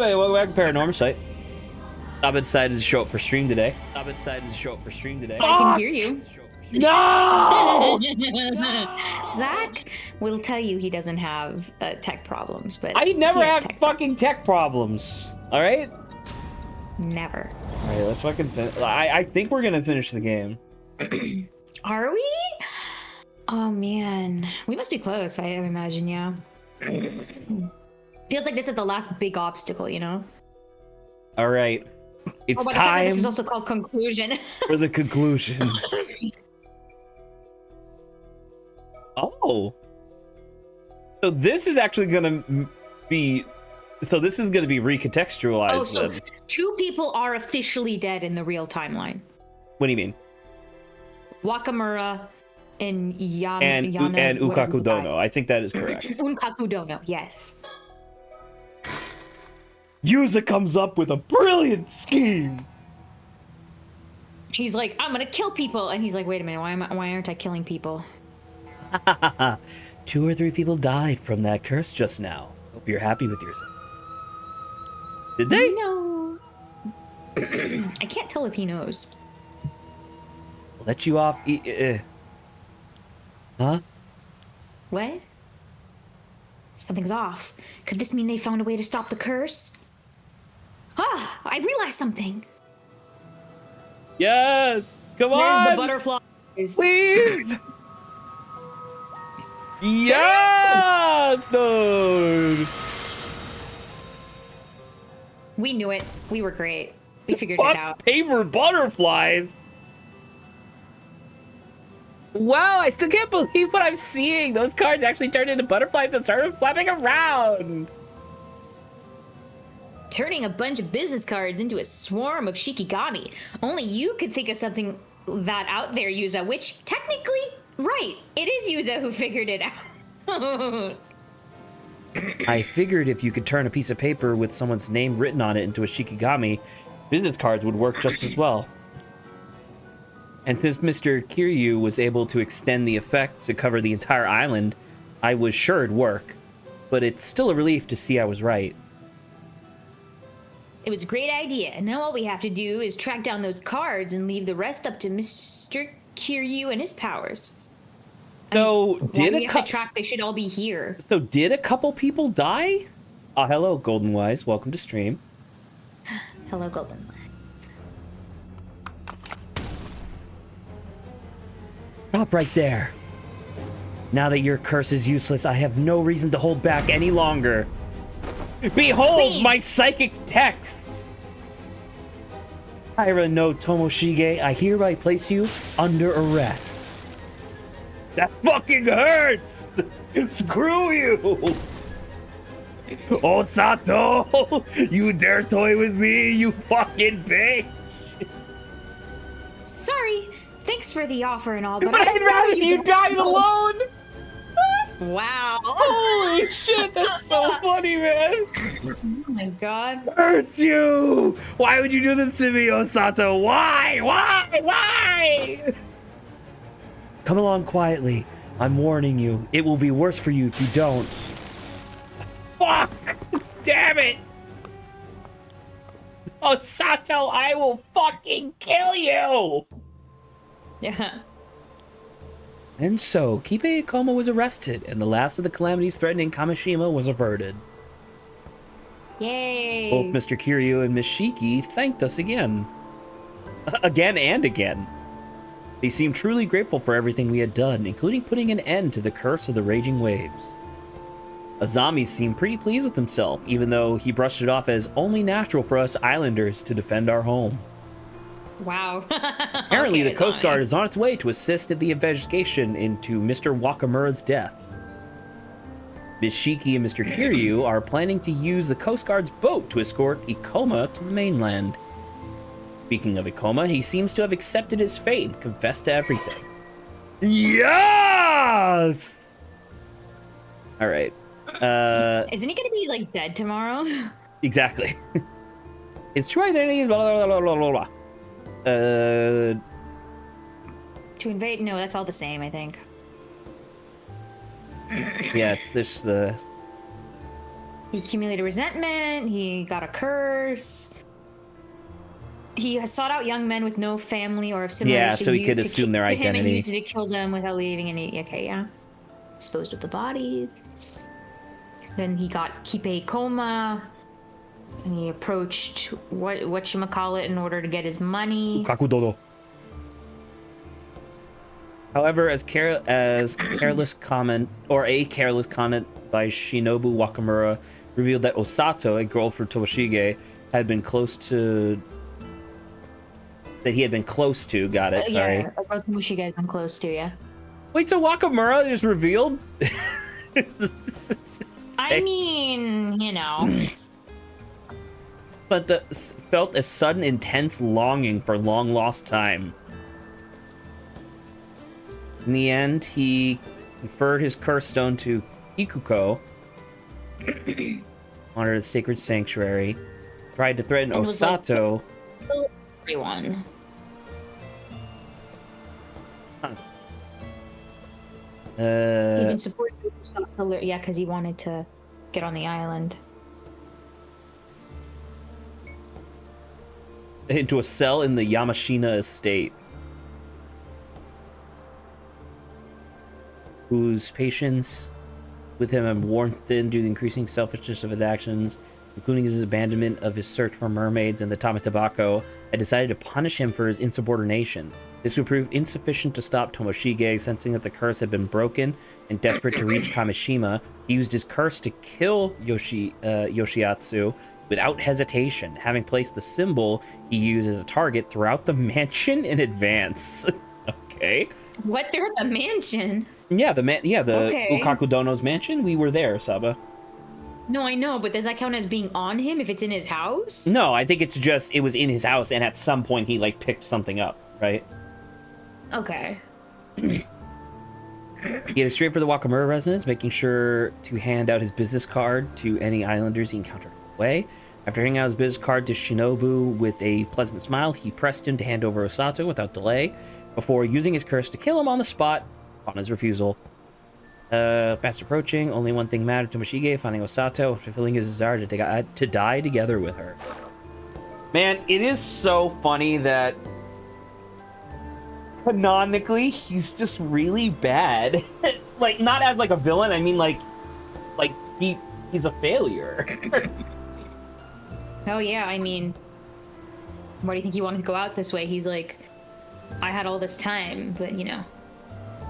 everybody, welcome back to Paranormasight. I'm excited to show up for stream today. I can hear you. No! Zach will tell you he doesn't have tech problems, but I never he has have tech fucking tech problems. All right? Never. All right, let's fucking I think we're gonna finish the game. Are we? Oh man, we must be close. I imagine, yeah. Feels like this is the last big obstacle, you know? All right, it's but time. This is also called conclusion. For the conclusion. Oh, so this is actually gonna be. So this is gonna be recontextualized. Oh, so then. 2 people are officially dead in the real timeline. What do you mean? Wakamura and Yana and Ukaku Dono. I think that is correct. Unkaku Dono, yes. Yuza comes up with a brilliant scheme. He's like, I'm gonna kill people, and he's like, wait a minute, why aren't I killing people? 2 or 3 people died from that curse just now. Hope you're happy with yourself. Did they? No. I can't tell if he knows. Let you off. Huh? What? Something's off. Could this mean they found a way to stop the curse? Ah, I realized something. Yes. Come on. There's the butterflies. Please. Yes, dude. We knew it. We were great. We figured it out. Paper butterflies. Wow, I still can't believe what I'm seeing. Those cards actually turned into butterflies and started flapping around. Turning a bunch of business cards into a swarm of shikigami. Only you could think of something that out there, Yuza, which technically, right, it is Yuza who figured it out. I figured if you could turn a piece of paper with someone's name written on it into a shikigami, business cards would work just as well. And since Mr. Kiryu was able to extend the effect to cover the entire island, I was sure it'd work. But it's still a relief to see I was right. It was a great idea. And now all we have to do is track down those cards and leave the rest up to Mr. Kiryu and his powers. So, They should all be here. So, did a couple people die? Oh, hello, Golden Wise. Welcome to stream. Hello, Golden Wise. Stop right there. Now that your curse is useless, I have no reason to hold back any longer. Behold my psychic text! Taira no Tomoshige, I hereby place you under arrest. That fucking hurts! Screw you! Osato! You dare toy with me, you fucking bitch! Sorry. Thanks for the offer and all, but I'd rather you died alone! Wow. Holy shit, that's so funny, man! Oh my god. Hurts you! Why would you do this to me, Osato? Why? Why? Come along quietly. I'm warning you. It will be worse for you if you don't. Fuck! Damn it! Osato, I will fucking kill you! Yeah. And so, Kibe Ikoma was arrested, and the last of the calamities threatening Kamishima was averted. Yay! Both Mr. Kiryu and Miss Shiki thanked us again. Again and again. They seemed truly grateful for everything we had done, including putting an end to the curse of the raging waves. Azami seemed pretty pleased with himself, even though he brushed it off as only natural for us islanders to defend our home. Wow. Apparently, the Coast Guard is on its way to assist in the investigation into Mr. Wakamura's death. Ms. Shiki and Mr. Kiryu are planning to use the Coast Guard's boat to escort Ikoma to the mainland. Speaking of Ikoma, he seems to have accepted his fate and confessed to everything. Yes! Alright. Isn't he gonna be, like, dead tomorrow? Exactly. His true identity is blah, blah, blah, blah, blah, blah. To invade? No, that's all the same, I think. Yeah, it's this the He accumulated resentment. He got a curse. He has sought out young men with no family or of similar age so he could to assume their him and identity. used it to kill them without leaving any. Okay, yeah. Disposed of the bodies. Then he got Kipe Koma, and he approached whatchamacallit in order to get his money. Kakudodo. However, a careless comment by Shinobu Wakamura revealed that Osato, a girl for Tomoshige, he had been close to. Got it. Sorry. Yeah, Tomoshige had been close to, yeah. Wait, so Wakamura is revealed? I mean, you know. But felt a sudden intense longing for long lost time. In the end, he conferred his curse stone to Ikuko, honored the sacred sanctuary, tried to threaten And was like, Osato. Everyone. Even supported Osato, yeah, because he wanted to get on the island. Into a cell in the Yamashina estate, whose patience with him had worn thin due to the increasing selfishness of his actions, including his abandonment of his search for mermaids and the Tamatabako, had decided to punish him for his insubordination. This would prove insufficient to stop Tomoshige. Sensing that the curse had been broken and desperate to reach Kamishima, he used his curse to kill Yoshiatsu without hesitation, having placed the symbol he used as a target throughout the mansion in advance. Okay. What? They're at the mansion? Yeah, the Okay. Ukakudono's mansion. We were there, Saba. No, I know, but does that count as being on him if it's in his house? No, I think it's just it was in his house, and at some point he like picked something up, right? Okay. He headed straight for the Wakamura residence, making sure to hand out his business card to any islanders he encountered on the way. After handing out his business card to Shinobu with a pleasant smile, he pressed him to hand over Osato without delay, before using his curse to kill him on the spot upon his refusal. Fast approaching, only one thing mattered to Tomoshige, finding Osato and fulfilling his desire to die together with her. Man, it is so funny that canonically he's just really bad. Like, not as like a villain, I mean like he's a failure. Oh yeah, I mean, why do you think he wanted to go out this way? He's like, I had all this time, but you know.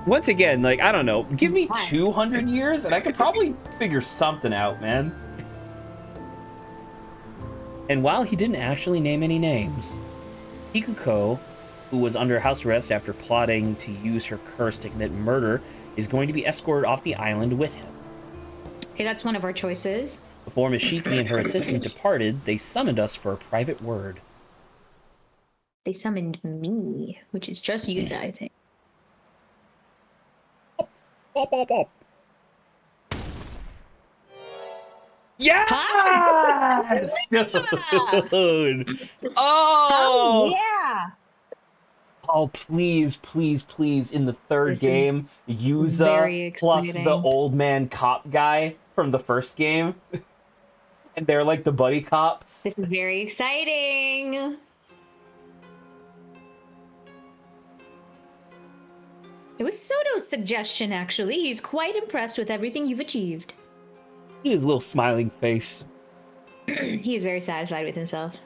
Once again, like, I don't know, give me 200 years and I could probably figure something out, man. And while he didn't actually name any names, Ikuko, who was under house arrest after plotting to use her curse to commit murder, is going to be escorted off the island with him. Okay, that's one of our choices. Before Mishiki and her assistant departed, they summoned us for a private word. They summoned me, which is just Yuza, I think. Bop, bop, bop. Yes! Dude! Oh! Yeah! Oh, please, please, please, in the third This is game, Yuza very plus the exciting. old man cop guy from the first game. And they're like the buddy cops. This is very exciting. It was Soto's suggestion, actually. He's quite impressed with everything you've achieved. His little smiling face. He is very satisfied with himself.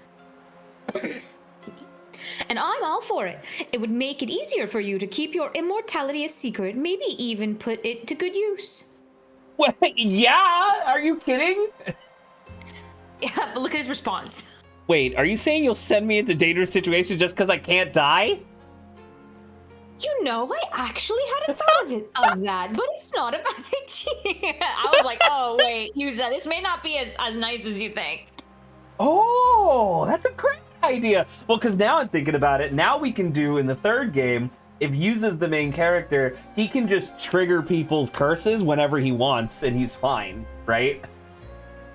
And I'm all for it. It would make it easier for you to keep your immortality a secret, maybe even put it to good use. Wait, yeah? Are you kidding? Yeah, but look at his response. Wait, are you saying you'll send me into dangerous situations just because I can't die? You know, I actually hadn't thought of that, but it's not a bad idea. I was like, oh, wait, Yuza, this may not be as nice as you think. Oh, that's a great idea. Well, because now I'm thinking about it. Now we can do in the third game, if Yuza's the main character, he can just trigger people's curses whenever he wants, and he's fine, right?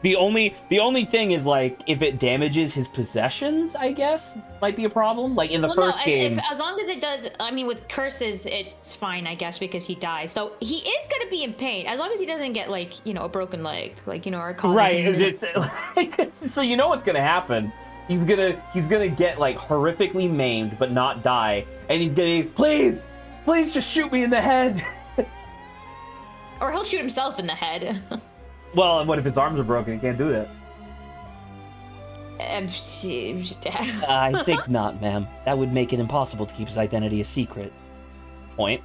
The only thing is, like, if it damages his possessions, I guess might be a problem. Like in the first game, as long as it does, I mean, with curses, it's fine, I guess, because he dies. Though he is gonna be in pain, as long as he doesn't get, like, you know, a broken leg, like, you know, or causes right? So you know what's gonna happen. He's gonna get, like, horrifically maimed, but not die, and he's gonna please just shoot me in the head. Or he'll shoot himself in the head. Well, and what if his arms are broken? He can't do that. I think not, ma'am. That would make it impossible to keep his identity a secret. Point.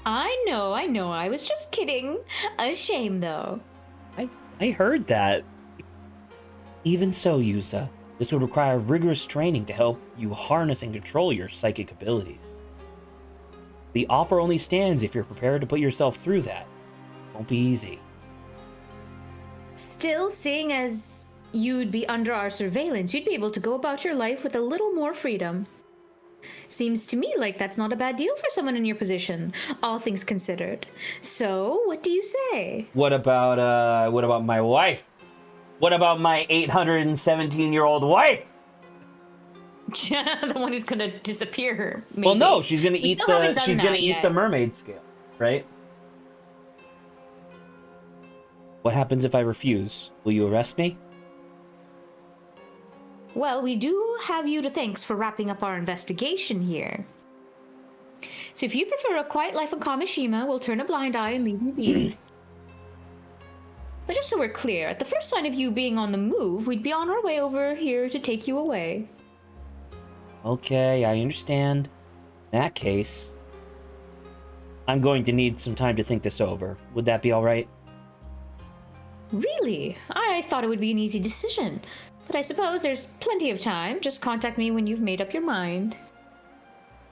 I know. I was just kidding. A shame, though. I heard that. Even so, Yusa, this would require rigorous training to help you harness and control your psychic abilities. The offer only stands if you're prepared to put yourself through that. It won't be easy. Still, seeing as you'd be under our surveillance, you'd be able to go about your life with a little more freedom. Seems to me like that's not a bad deal for someone in your position, all things considered. So, what do you say? What about my wife? What about my 817-year-old wife? The one who's gonna disappear. Maybe. Well, no, she's gonna eat the mermaid scale, right? What happens if I refuse? Will you arrest me? Well, we do have you to thanks for wrapping up our investigation here. So if you prefer a quiet life in Kamishima, we'll turn a blind eye and leave you be. But just so we're clear, at the first sign of you being on the move, we'd be on our way over here to take you away. Okay, I understand. In that case, I'm going to need some time to think this over. Would that be all right? Really? I thought it would be an easy decision. But I suppose there's plenty of time. Just contact me when you've made up your mind.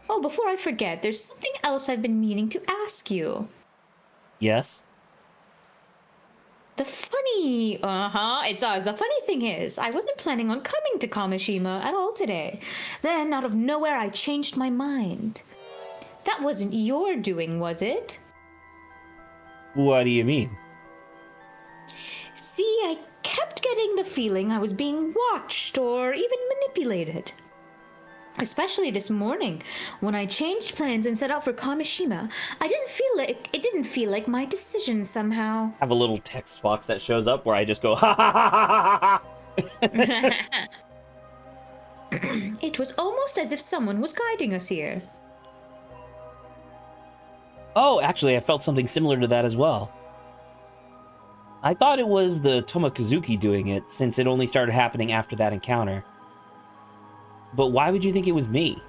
Oh, before I forget, there's something else I've been meaning to ask you. Yes? It's us. The funny thing is, I wasn't planning on coming to Kamishima at all today. Then, out of nowhere, I changed my mind. That wasn't your doing, was it? What do you mean? See, I kept getting the feeling I was being watched or even manipulated. Especially this morning, when I changed plans and set out for Kamishima, it didn't feel like my decision somehow. I have a little text box that shows up where I just go, ha ha ha ha ha. It was almost as if someone was guiding us here. Oh, actually, I felt something similar to that as well. I thought it was the Tomokazuki doing it, since it only started happening after that encounter. But why would you think it was me?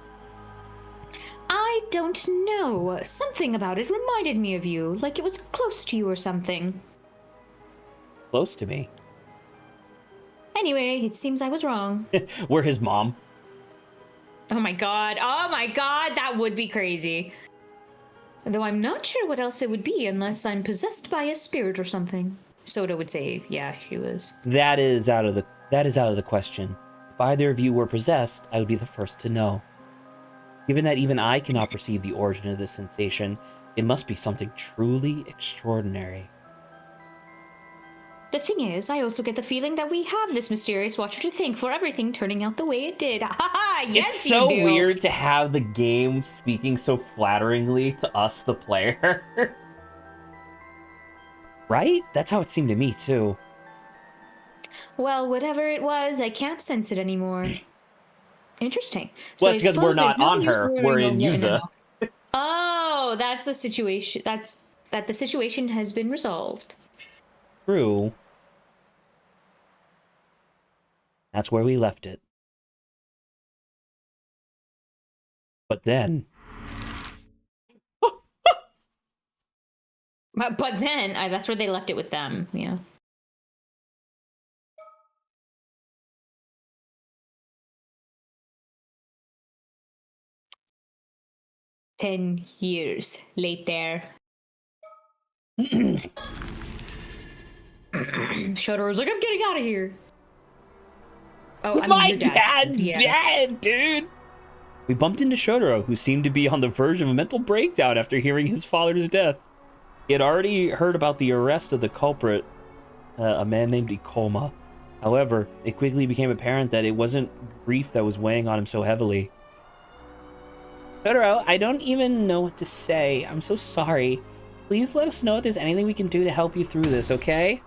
I don't know. Something about it reminded me of you, like it was close to you or something. Close to me? Anyway, it seems I was wrong. We're his mom. Oh my god, that would be crazy. Though I'm not sure what else it would be unless I'm possessed by a spirit or something. Soda would say, yeah, she was. That is out of the question. If either of you were possessed, I would be the first to know. Given that even I cannot perceive the origin of this sensation, it must be something truly extraordinary. The thing is, I also get the feeling that we have this mysterious watcher to thank for everything turning out the way it did. Ha ha! Yes, it's so weird to have the game speaking so flatteringly to us, the player. Right? That's how it seemed to me, too. Well, whatever it was, I can't sense it anymore. Interesting. Well, it's because we're not on her. We're in Yusa. Oh, that's the situation. That the situation has been resolved. True. That's where we left it. But then... But then, that's where they left it with them, yeah. "10 years later." Shotoru's like, I'm getting out of here. Oh, my dad's dead, dude! We bumped into Shotaro, who seemed to be on the verge of a mental breakdown after hearing his father's death. He had already heard about the arrest of the culprit, a man named Ikoma. However, it quickly became apparent that it wasn't grief that was weighing on him so heavily. Totoro, I don't even know what to say. I'm so sorry. Please let us know if there's anything we can do to help you through this, okay?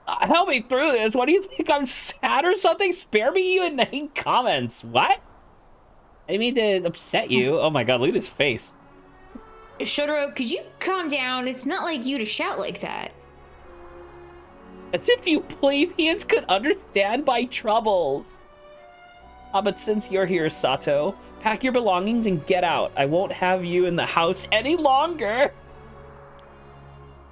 Help me through this? What do you think? I'm sad or something? Spare me you inane comments. What? I didn't mean to upset you. Oh my god, look at his face. Shotaro, could you calm down? It's not like you to shout like that. As if you plebeians could understand my troubles. But since you're here, Sato, pack your belongings and get out. I won't have you in the house any longer.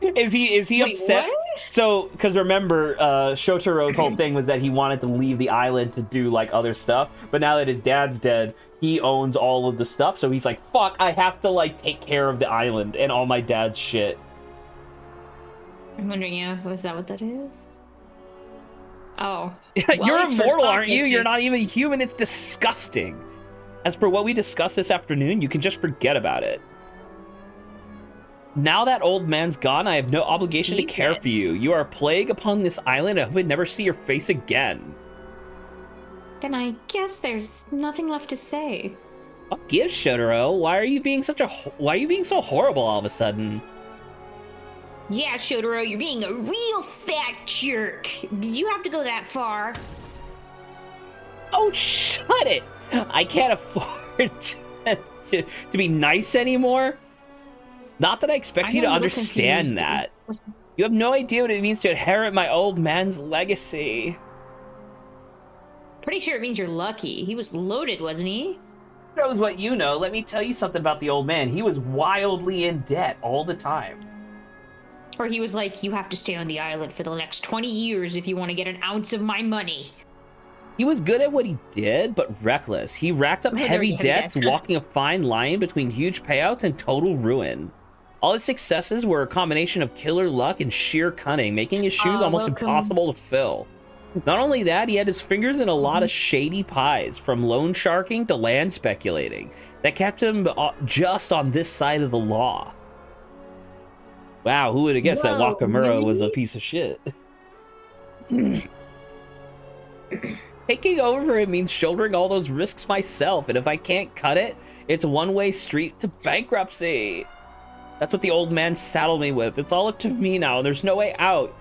Is he Wait, upset? what? So, because remember, Shotaro's whole thing was that he wanted to leave the island to do, like, other stuff. But now that his dad's dead, he owns all of the stuff. So he's like, fuck, I have to, like, take care of the island and all my dad's shit. I'm wondering, yeah, was that what that is? Oh. You're immortal, aren't you? You're not even human. It's disgusting. As for what we discussed this afternoon, you can just forget about it. Now that old man's gone, I have no obligation to care for you. You are a plague upon this island. I hope I never see your face again. Then I guess there's nothing left to say. What gives, Shotaro? Why are you being so horrible all of a sudden? Yeah, Shotaro, you're being a real fat jerk. Did you have to go that far? Oh, shut it! I can't afford to be nice anymore. Not that I expect you to understand that. You have no idea what it means to inherit my old man's legacy. Pretty sure it means you're lucky. He was loaded, wasn't he? Who knows what you know? Let me tell you something about the old man. He was wildly in debt all the time. Or he was like, you have to stay on the island for the next 20 years if you want to get an ounce of my money. He was good at what he did, but reckless. He racked up heavy debts, walking a fine line between huge payouts and total ruin. All his successes were a combination of killer luck and sheer cunning, making his shoes almost impossible to fill. Not only that, he had his fingers in a lot of shady pies, from loan sharking to land speculating, that kept him just on this side of the law. Wow, who would have guessed that Wakamura was a piece of shit? Taking over it means shouldering all those risks myself, and if I can't cut it, it's a one-way street to bankruptcy. That's what the old man saddled me with. It's all up to me now. There's no way out.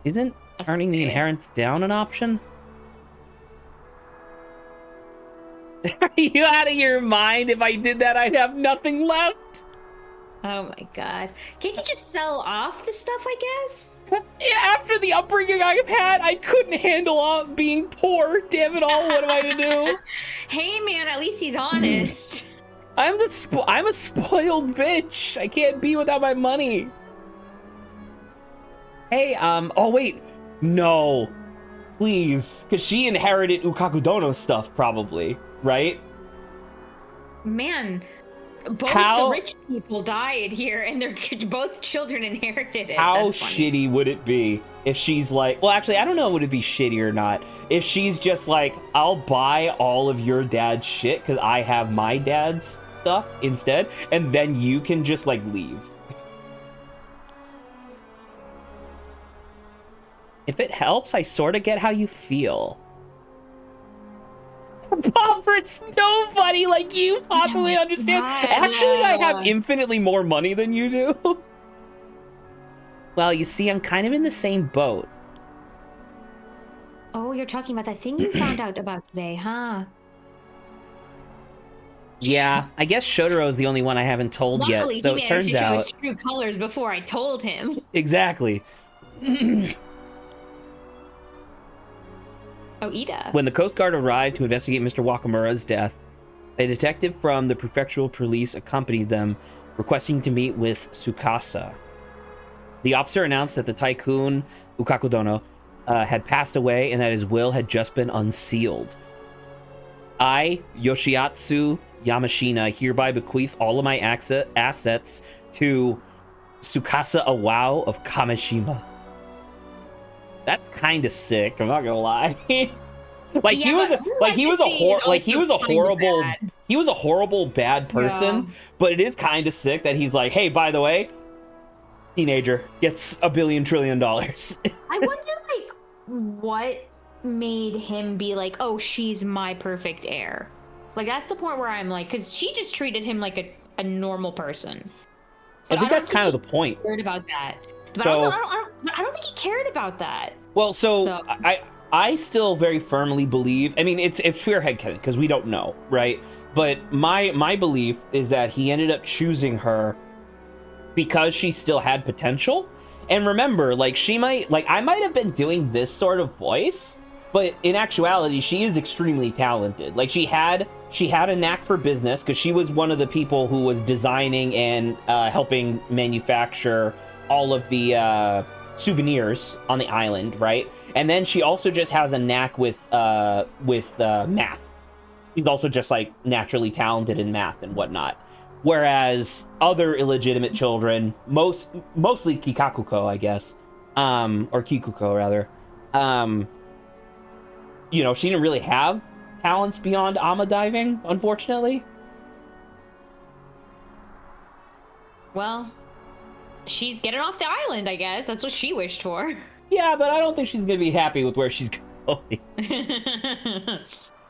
Isn't turning the inheritance down an option? Are you out of your mind? If I did that, I'd have nothing left. Oh my god. Can't you just sell off the stuff, I guess? After the upbringing I've had, I couldn't handle being poor. Damn it all, what am I to do? Hey man, at least he's honest. I'm a spoiled bitch. I can't be without my money. Hey, oh wait, no, please, because she inherited Ukakudono's stuff, probably, right? Man, both the rich people died here, and their both children inherited it. How shitty would it be if she's like, well, actually, I don't know, would it be shitty or not? If she's just like, I'll buy all of your dad's shit because I have my dad's stuff instead, and then you can just like leave. If it helps, I sort of get how you feel. Robert's nobody like you possibly understand. Actually, I have infinitely more money than you do. Well, you see, I'm kind of in the same boat. Oh, you're talking about that thing you found out about today, huh? Yeah, I guess Shotaro's the only one I haven't told yet. So it turns out, he managed to show his true colors before I told him. Exactly. Oh, Ida. When the Coast Guard arrived to investigate Mr. Wakamura's death, a detective from the prefectural police accompanied them, requesting to meet with Tsukasa. The officer announced that the tycoon, Ukakudono, had passed away and that his will had just been unsealed. I, Yoshiatsu Yamashina, hereby bequeath all of my assets to Tsukasa Awao of Kamishima. That's kind of sick. I'm not gonna lie. He was a horrible bad person. Yeah. But it is kind of sick that he's like, hey, by the way, teenager gets $1 billion trillion. I wonder, like, what made him be like, oh, she's my perfect heir. Like, that's the point where I'm like, because she just treated him like a normal person. But I think that's kind of the point. Cared about that. But So, I don't think he cared about that. Well, so I still very firmly believe. I mean, it's pure headcanon because we don't know, right? But my belief is that he ended up choosing her because she still had potential. And remember, like, I might have been doing this sort of voice, but in actuality, she is extremely talented. Like, she had a knack for business because she was one of the people who was designing and helping manufacture all of the souvenirs on the island, right? And then she also just has a knack with math. She's also just like naturally talented in math and whatnot. Whereas other illegitimate children, mostly Kikakuko, I guess, or Kikuko rather, she didn't really have talents beyond ama diving, unfortunately. Well, she's getting off the island, I guess. That's what she wished for. Yeah, but I don't think she's gonna be happy with where she's going.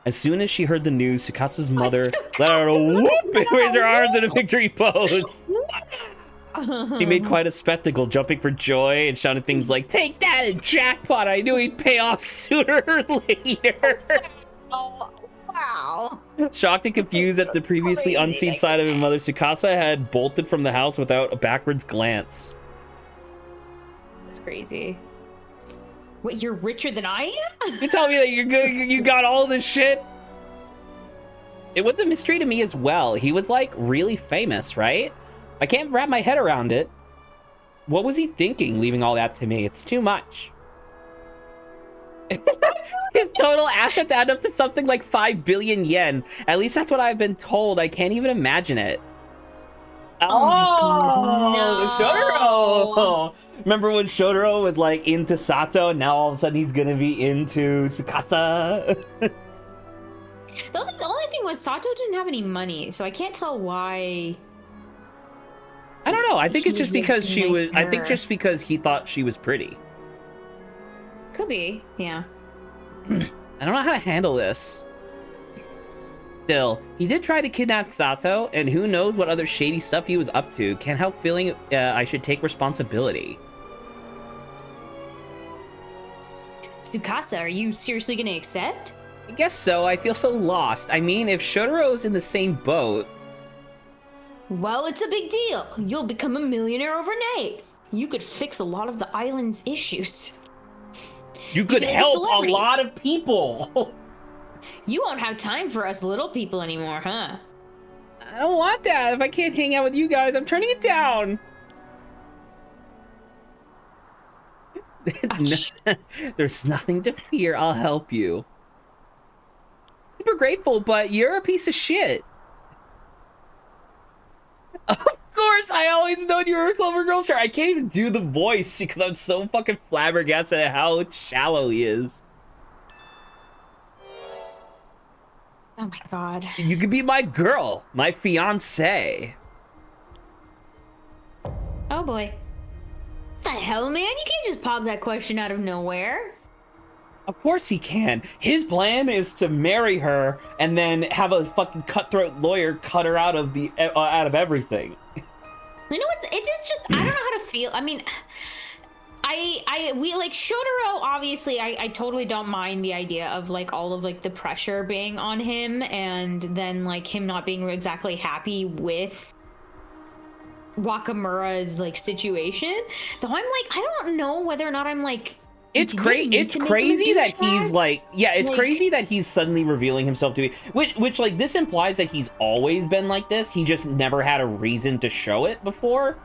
As soon as she heard the news, Tsukasa's mother let out a whoop and raised her arms in a victory pose. He made quite a spectacle, jumping for joy and shouting things like, "Take that and jackpot! I knew he'd pay off sooner or later." Oh, wow. Shocked and confused at the previously unseen side of his mother, Tsukasa had bolted from the house without a backwards glance. That's crazy. Wait, you're richer than I am? You tell me that you're good, you got all this shit? It was a mystery to me as well. He was like really famous, right? I can't wrap my head around it. What was he thinking leaving all that to me? It's too much. His total assets add up to something like 5 billion yen. At least that's what I've been told. I can't even imagine it. Oh, no. Shotaro! Remember when Shotaro was like into Sato, and now all of a sudden he's gonna be into Tsukasa? The only thing was Sato didn't have any money, so I can't tell why. I don't know. I think it's just because she was. I think her. just because he thought she was pretty. Could be, yeah. I don't know how to handle this. Still, he did try to kidnap Sato, and who knows what other shady stuff he was up to. Can't help feeling I should take responsibility. Tsukasa, are you seriously gonna accept? I guess so. I feel so lost. I mean, if Shotaro's in the same boat... Well, it's a big deal. You'll become a millionaire overnight. You could fix a lot of the island's issues. You could help a lot of people. You won't have time for us little people anymore, huh? I don't want that. If I can't hang out with you guys, I'm turning it down. There's nothing to fear. I'll help you. Super grateful, but you're a piece of shit. Of course, I always known you were a clever girl. Sure, I can't even do the voice because I'm so fucking flabbergasted at how shallow he is. Oh my god. You could be my girl, my fiance. Oh boy. What the hell, man? You can't just pop that question out of nowhere. Of course he can. His plan is to marry her and then have a fucking cutthroat lawyer cut her out of everything. You know what? It's just I don't know how to feel. I mean, we like Shotaro. Obviously, I totally don't mind the idea of like all of like the pressure being on him, and then like him not being exactly happy with Wakamura's like situation. Though I'm like, I don't know whether or not I'm like. It's crazy that he's like, yeah, it's crazy that he's suddenly revealing himself to be, which like this implies that he's always been like this. He just never had a reason to show it before,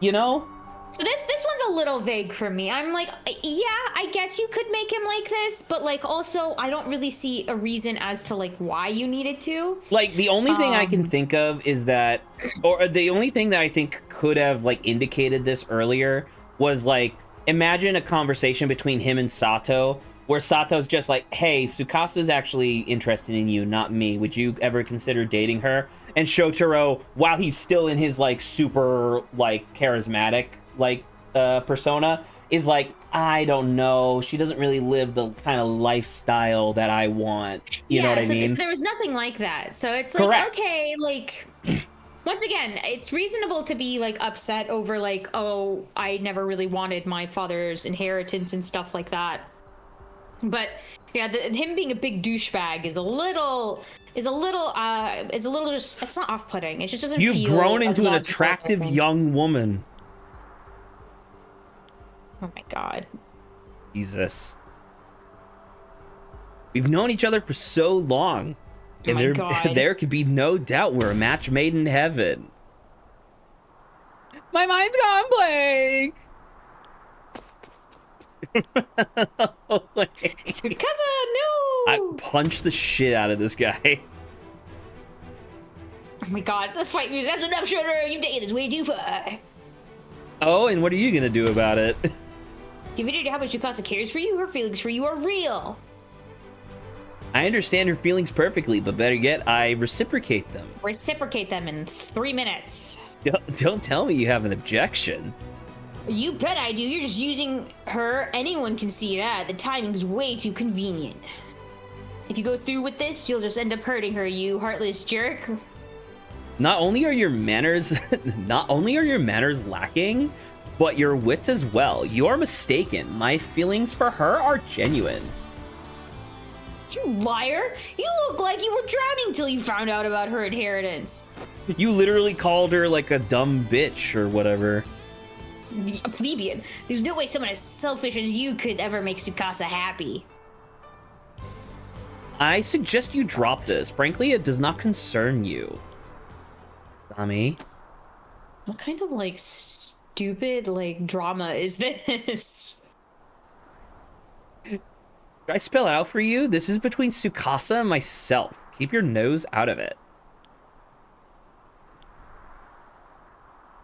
you know? So this one's a little vague for me. I'm like, yeah, I guess you could make him like this, but like also I don't really see a reason as to like why you needed to. Like the only thing I can think of is that, or the only thing that I think could have like indicated this earlier was like, imagine a conversation between him and Sato where Sato's just like, hey, Tsukasa's actually interested in you, not me. Would you ever consider dating her? And Shotaro, while he's still in his like super like charismatic like persona is like, I don't know, she doesn't really live the kind of lifestyle that I want. You know what I mean? There was nothing like that. So it's like, Correct. okay, like, once again, it's reasonable to be like upset over like, oh, I never really wanted my father's inheritance and stuff like that. But yeah, him being a big douchebag is a little just, it's not off-putting. It just doesn't feel. You've grown into an logical. attractive young woman. Oh my god. Jesus. We've known each other for so long. Oh And my God. there could be no doubt we're a match made in heaven. My mind's gone blank. Tsukasa, no! I punched the shit out of this guy. Oh my god, the fight music. That's enough, Shooter. You've taken this way too far. Oh, and what are you gonna do about it? Do you know how much Tsukasa cares for you? Her feelings for you are real. I understand her feelings perfectly, but better yet, I reciprocate them. Reciprocate them in 3 minutes. Don't tell me you have an objection. You bet I do. You're just using her. Anyone can see that. The timing's way too convenient. If you go through with this, you'll just end up hurting her, you heartless jerk. Not only are your manners lacking, but your wits as well. You're mistaken. My feelings for her are genuine. You liar! You look like you were drowning till you found out about her inheritance. You literally called her like a dumb bitch or whatever. A plebeian. There's no way someone as selfish as you could ever make Tsukasa happy. I suggest you drop this. Frankly, it does not concern you. Tommy. What kind of like stupid like drama is this? Should I spell out for you? This is between Tsukasa and myself. Keep your nose out of it.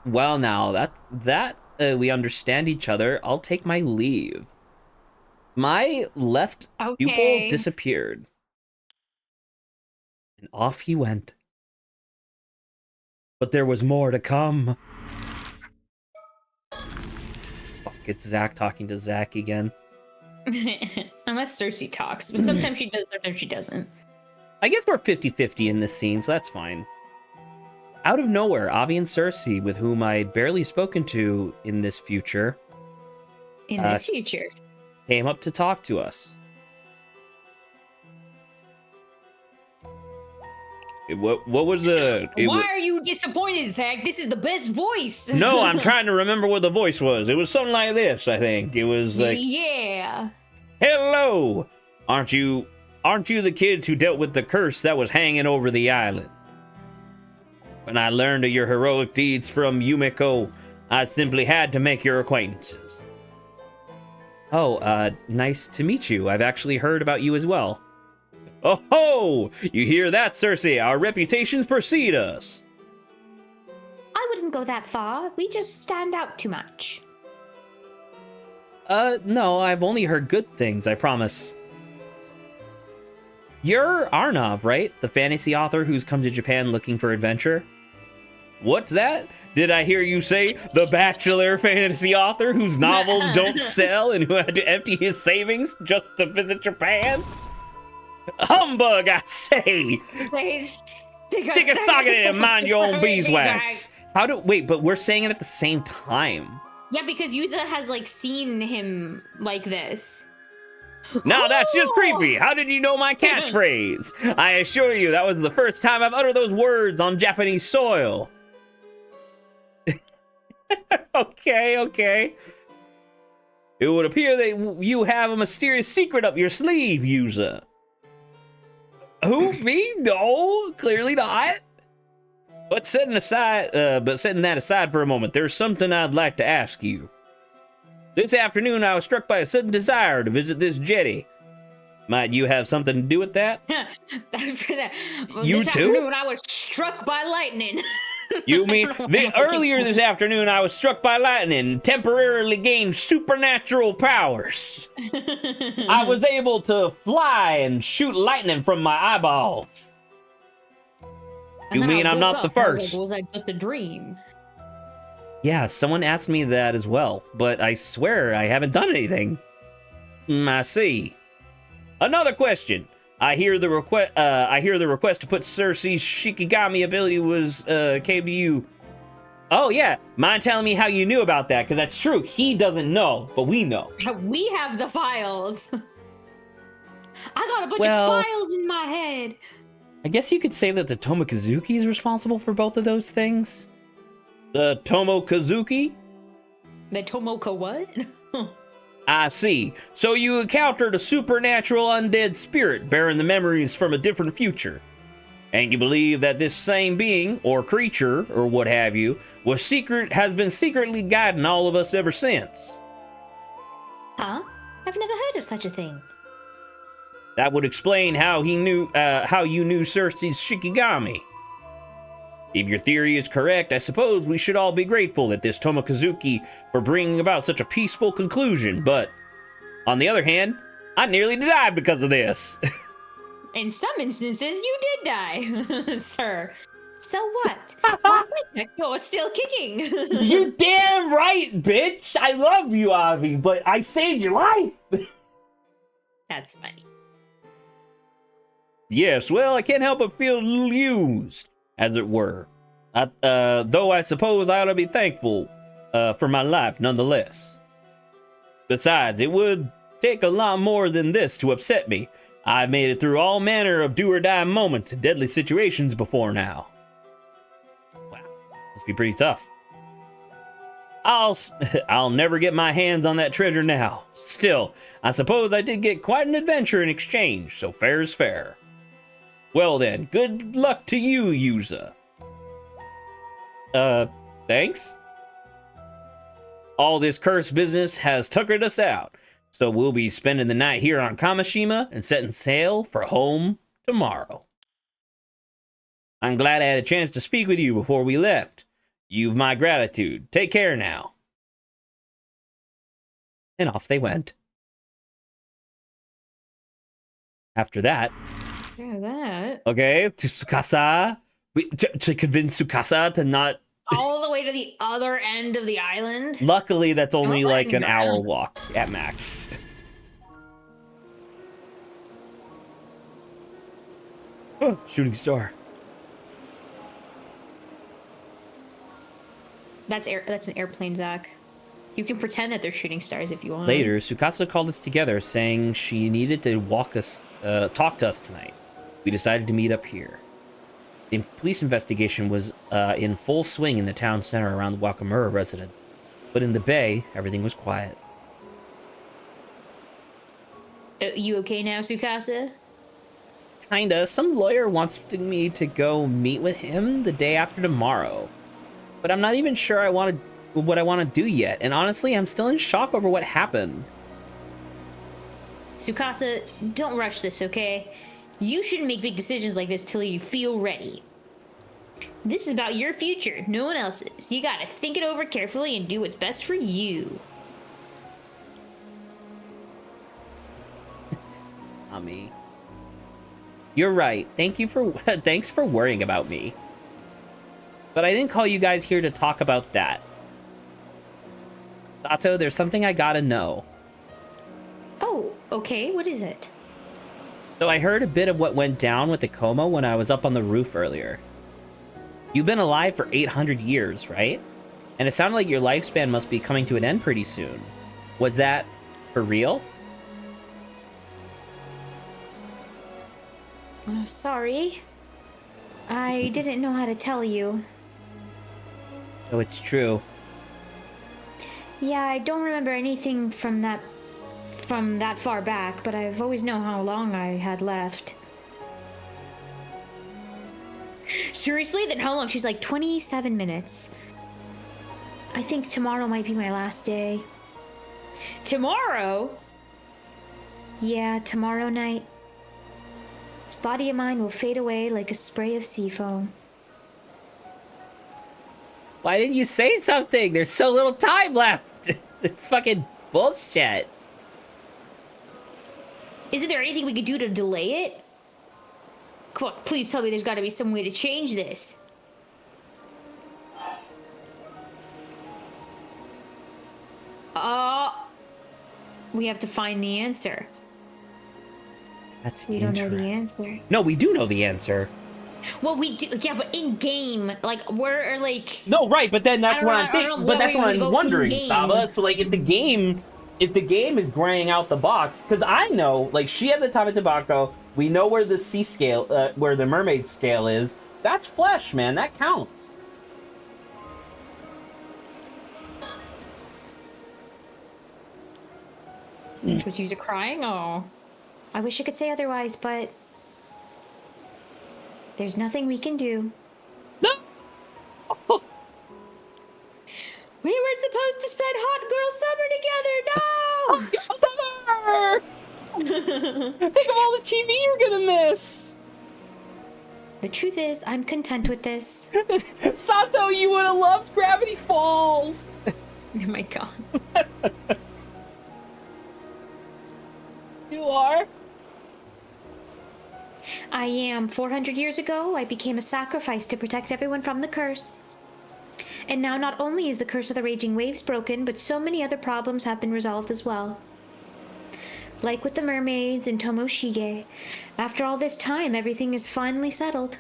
Well, now that we understand each other, I'll take my leave. My left pupil disappeared. And off he went. But there was more to come. Fuck, it's Zach talking to Zach again. Unless Cersei talks. But sometimes she does, sometimes she doesn't. I guess we're 50-50 in this scene, so that's fine. Out of nowhere, Avi and Cersei, with whom I'd barely spoken to in this future, came up to talk to us. What was Why are you disappointed, Zach? This is the best voice. No, I'm trying to remember what the voice was. It was something like this, I think. It was like, yeah. Hello! Aren't you the kids who dealt with the curse that was hanging over the island? When I learned of your heroic deeds from Yumiko, I simply had to make your acquaintances. Oh, nice to meet you. I've actually heard about you as well. Oh ho! You hear that, Cersei? Our reputations precede us. I wouldn't go that far. We just stand out too much. No, I've only heard good things, I promise. You're Arnav, right? The fantasy author who's come to Japan looking for adventure? What's that? Did I hear you say the bachelor fantasy author whose novels don't sell and who had to empty his savings just to visit Japan? Humbug, I say! Stick a socket in and mind your own beeswax. Wait, but we're saying it at the same time. Yeah, because Yuza has, like, seen him like this. Now that's just creepy. How did you know my catchphrase? I assure you, that was the first time I've uttered those words on Japanese soil. Okay. It would appear that you have a mysterious secret up your sleeve, Yuza. Who, me? No, clearly not. But setting that aside for a moment, there's something I'd like to ask you. This afternoon, I was struck by a sudden desire to visit this jetty. Might you have something to do with that? This afternoon, I was struck by lightning. You mean earlier this afternoon, I was struck by lightning and temporarily gained supernatural powers. I was able to fly and shoot lightning from my eyeballs. You mean I'm not the first? Was that just a dream? Yeah, someone asked me that as well, but I swear I haven't done anything. I see. Another question. I hear the request. I hear the request to put Cersei's Shikigami ability was came to you. Oh yeah, mind telling me how you knew about that? Because that's true. He doesn't know, but we know. We have the files. I got a bunch Well, of files in my head. I guess you could say that the Tomokazuki is responsible for both of those things. The Tomokazuki? The Tomoka what? I see. So you encountered a supernatural undead spirit bearing the memories from a different future. And you believe that this same being, or creature, or what have you, has been secretly guiding all of us ever since. Huh? I've never heard of such a thing. That would explain how you knew Cersei's Shikigami. If your theory is correct, I suppose we should all be grateful at this Tomokazuki for bringing about such a peaceful conclusion, but on the other hand, I nearly died because of this. In some instances, you did die, sir. So what? Last I checked, you're still kicking. You're damn right, bitch! I love you, Avi, but I saved your life! That's funny. Yes, well, I can't help but feel a little used, as it were. Though I suppose I ought to be thankful for my life nonetheless. Besides, it would take a lot more than this to upset me. I've made it through all manner of do-or-die moments and deadly situations before now. Wow, must be pretty tough. I'll never get my hands on that treasure now. Still, I suppose I did get quite an adventure in exchange, so fair is fair. Well then, good luck to you, Yuza. Thanks? All this cursed business has tuckered us out, so we'll be spending the night here on Kamishima and setting sail for home tomorrow. I'm glad I had a chance to speak with you before we left. You've my gratitude. Take care now. And off they went. After that... Yeah, that. Okay, to Tsukasa. To convince Tsukasa to not... All the way to the other end of the island? Luckily, that's only like an letting hour him walk at max. Oh, shooting star. That's an airplane, Zach. You can pretend that they're shooting stars if you want. Later, Tsukasa called us together, saying she needed to talk to us tonight. We decided to meet up here. The police investigation was in full swing in the town center around the Wakamura residence, but in the bay, everything was quiet. You okay now, Tsukasa? Kinda. Some lawyer wants me to go meet with him the day after tomorrow, but I'm not even sure what I want to do yet, and honestly, I'm still in shock over what happened. Tsukasa, don't rush this, okay? You shouldn't make big decisions like this till you feel ready. This is about your future, no one else's. You gotta think it over carefully and do what's best for you. Me. You're right. Thanks for worrying about me. But I didn't call you guys here to talk about that. Sato, there's something I gotta know. Oh, okay, what is it? So I heard a bit of what went down with the coma when I was up on the roof earlier. You've been alive for 800 years, right? And it sounded like your lifespan must be coming to an end pretty soon. Was that for real? Sorry. I didn't know how to tell you. Oh, it's true. Yeah, I don't remember anything from that far back, but I've always known how long I had left. Seriously? Then how long? She's like 27 minutes. I think tomorrow might be my last day. Tomorrow? Yeah, tomorrow night. This body of mine will fade away like a spray of sea foam. Why didn't you say something? There's so little time left. It's fucking bullshit. Isn't there anything we could do to delay it? Come on, please tell me there's got to be some way to change this. We have to find the answer. That's We don't know the answer. No, we do know the answer. Well, we do, yeah, but in game, like, we're like. No, right, but then that's what I I'm don't thinking. know But where that's we what would I'm go wondering, in-game. Saba. So, like, if the game is graying out the box, because I know, like, she had the Tama Tobacco. We know where the sea scale, where the mermaid scale is. That's flesh, man. That counts. Was user crying? Oh, I wish I could say otherwise, but there's nothing we can do. No. We were supposed to spend hot girl summer together. No. Think of all the TV you're gonna miss. The truth is, I'm content with this. Sato, you would have loved Gravity Falls. Oh my god. You are. I am. 400 years ago, I became a sacrifice to protect everyone from the curse. And now not only is the curse of the raging waves broken, but so many other problems have been resolved as well. Like with the mermaids and Tomoshige, after all this time, everything is finally settled.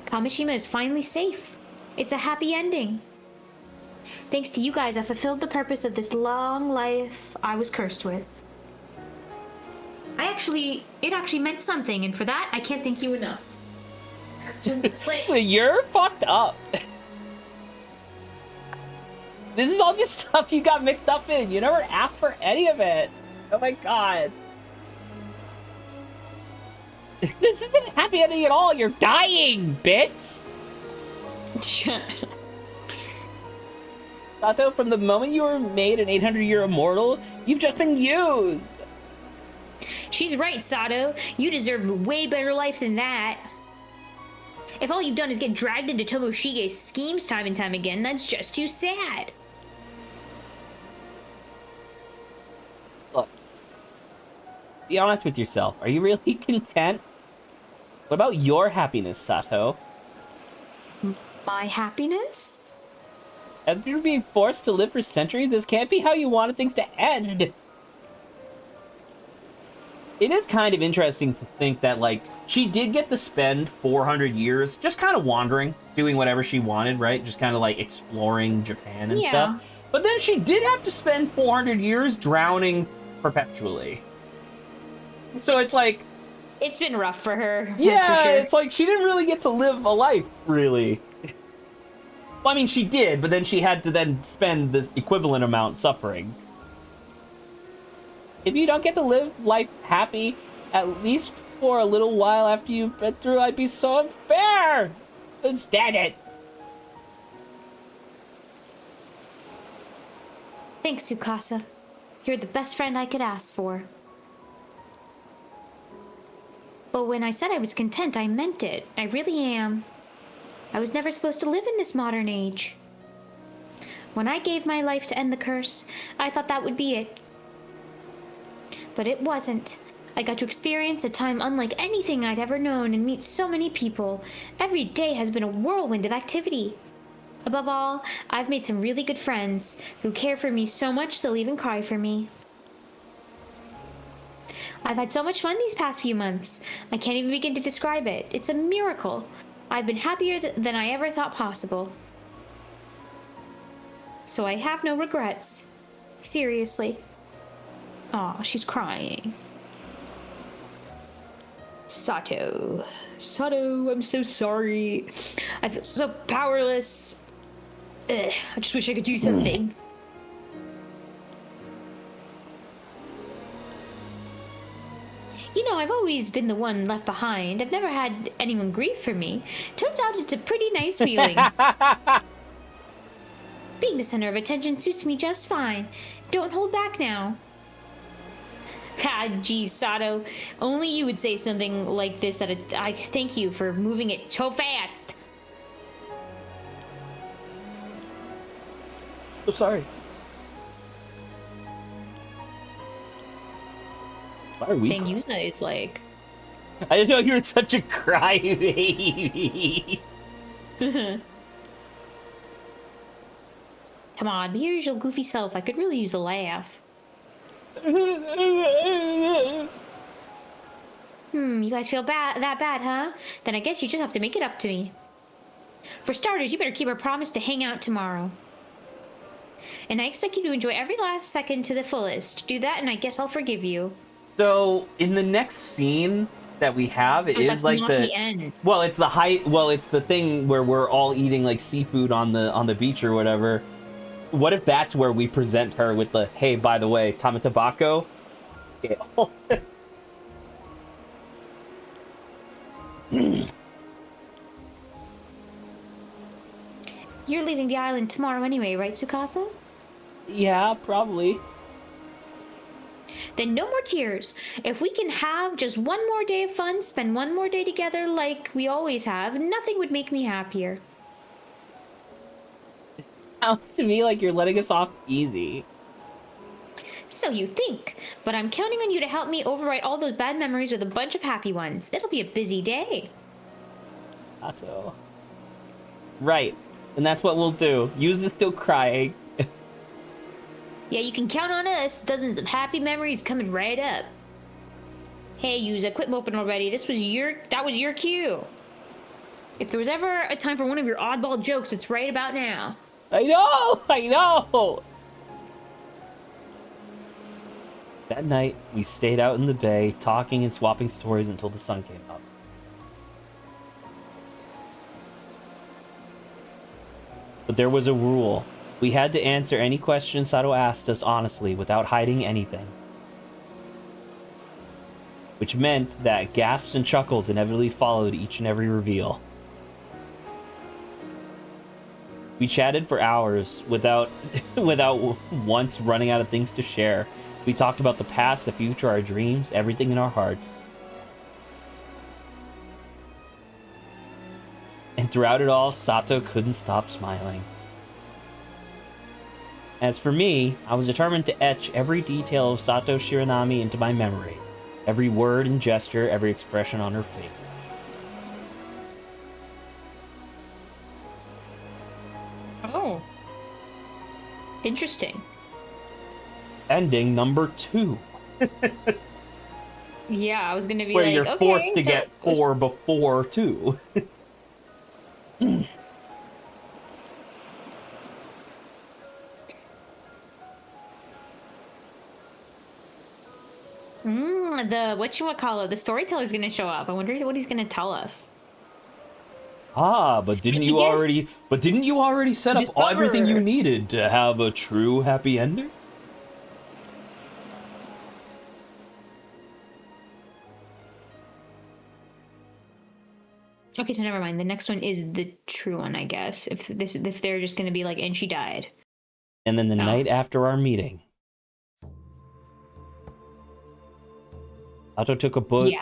Kamishima is finally safe. It's a happy ending. Thanks to you guys, I fulfilled the purpose of this long life I was cursed with. It actually meant something, and for that, I can't thank you enough. You're fucked up. This is all just stuff you got mixed up in. You never asked for any of it. Oh my god. This isn't a happy ending at all. You're dying, bitch. Sato, from the moment you were made an 800-year immortal, you've just been used. She's right, Sato. You deserve a way better life than that. If all you've done is get dragged into Tomoshige's schemes time and time again, that's just too sad. Look, be honest with yourself. Are you really content? What about your happiness, Sato? My happiness? After being forced to live for centuries, this can't be how you wanted things to end. It is kind of interesting to think that, like, she did get to spend 400 years just kind of wandering, doing whatever she wanted, right? Just kind of, like, exploring Japan and stuff. But then she did have to spend 400 years drowning perpetually. So it's like... It's been rough for her, yeah, that's for sure. It's like she didn't really get to live a life, really. Well, I mean, she did, but then she had to then spend the equivalent amount suffering. If you don't get to live life happy, at least for a little while after you've been through, I'd be so unfair! Instead it! Thanks, Tsukasa. You're the best friend I could ask for. But when I said I was content, I meant it. I really am. I was never supposed to live in this modern age. When I gave my life to end the curse, I thought that would be it. But it wasn't. I got to experience a time unlike anything I'd ever known and meet so many people. Every day has been a whirlwind of activity. Above all, I've made some really good friends who care for me so much they'll even cry for me. I've had so much fun these past few months. I can't even begin to describe it. It's a miracle. I've been happier than I ever thought possible. So I have no regrets. Seriously. Aw, she's crying. Sato. Sato, I'm so sorry. I feel so powerless. Ugh, I just wish I could do something. You know, I've always been the one left behind. I've never had anyone grieve for me. Turns out it's a pretty nice feeling. Being the center of attention suits me just fine. Don't hold back now. Ah, geez, Sato. Only you would say something like this I thank you for moving it so fast. I'm sorry. Why are we? Thing Yusa is like. I didn't know you were such a crybaby. Come on, be your usual goofy self. I could really use a laugh. You guys feel that bad, huh? Then I guess you just have to make it up to me. For starters, you better keep our promise to hang out tomorrow. And I expect you to enjoy every last second to the fullest. Do that, and I guess I'll forgive you. So in the next scene that we have, it So is that's like not the the end. well, it's the height. Well, it's the thing where we're all eating like seafood on the beach or whatever. What if that's where we present her with the hey, by the way, Tama Tabako? You're leaving the island tomorrow anyway, right, Tsukasa? Yeah, probably. Then no more tears. If we can have just one more day of fun, spend one more day together like we always have, nothing would make me happier. Sounds to me like you're letting us off easy. So you think, but I'm counting on you to help me overwrite all those bad memories with a bunch of happy ones. It'll be a busy day. Sato. Right. And that's what we'll do. Yuza's still crying. Yeah, you can count on us. Dozens of happy memories coming right up. Hey, Yuza, quit moping already. That was your cue. If there was ever a time for one of your oddball jokes, it's right about now. I know! That night, we stayed out in the bay, talking and swapping stories until the sun came up. But there was a rule. We had to answer any questions Sato asked us honestly, without hiding anything. Which meant that gasps and chuckles inevitably followed each and every reveal. We chatted for hours without once running out of things to share. We talked about the past, the future, our dreams, everything in our hearts. And throughout it all, Sato couldn't stop smiling. As for me, I was determined to etch every detail of Sato Shiranami into my memory. Every word and gesture, every expression on her face. Oh. Interesting. Ending number 2. Yeah, I was gonna be where like, you're okay, forced to so get 4 before 2. the storyteller's gonna show up. I wonder what he's gonna tell us. But didn't you already set up everything you needed to have a true happy ending? Okay, so never mind. The next one is the true one, I guess. If they're just gonna be like, and she died. And then the night after our meeting, Sato took a book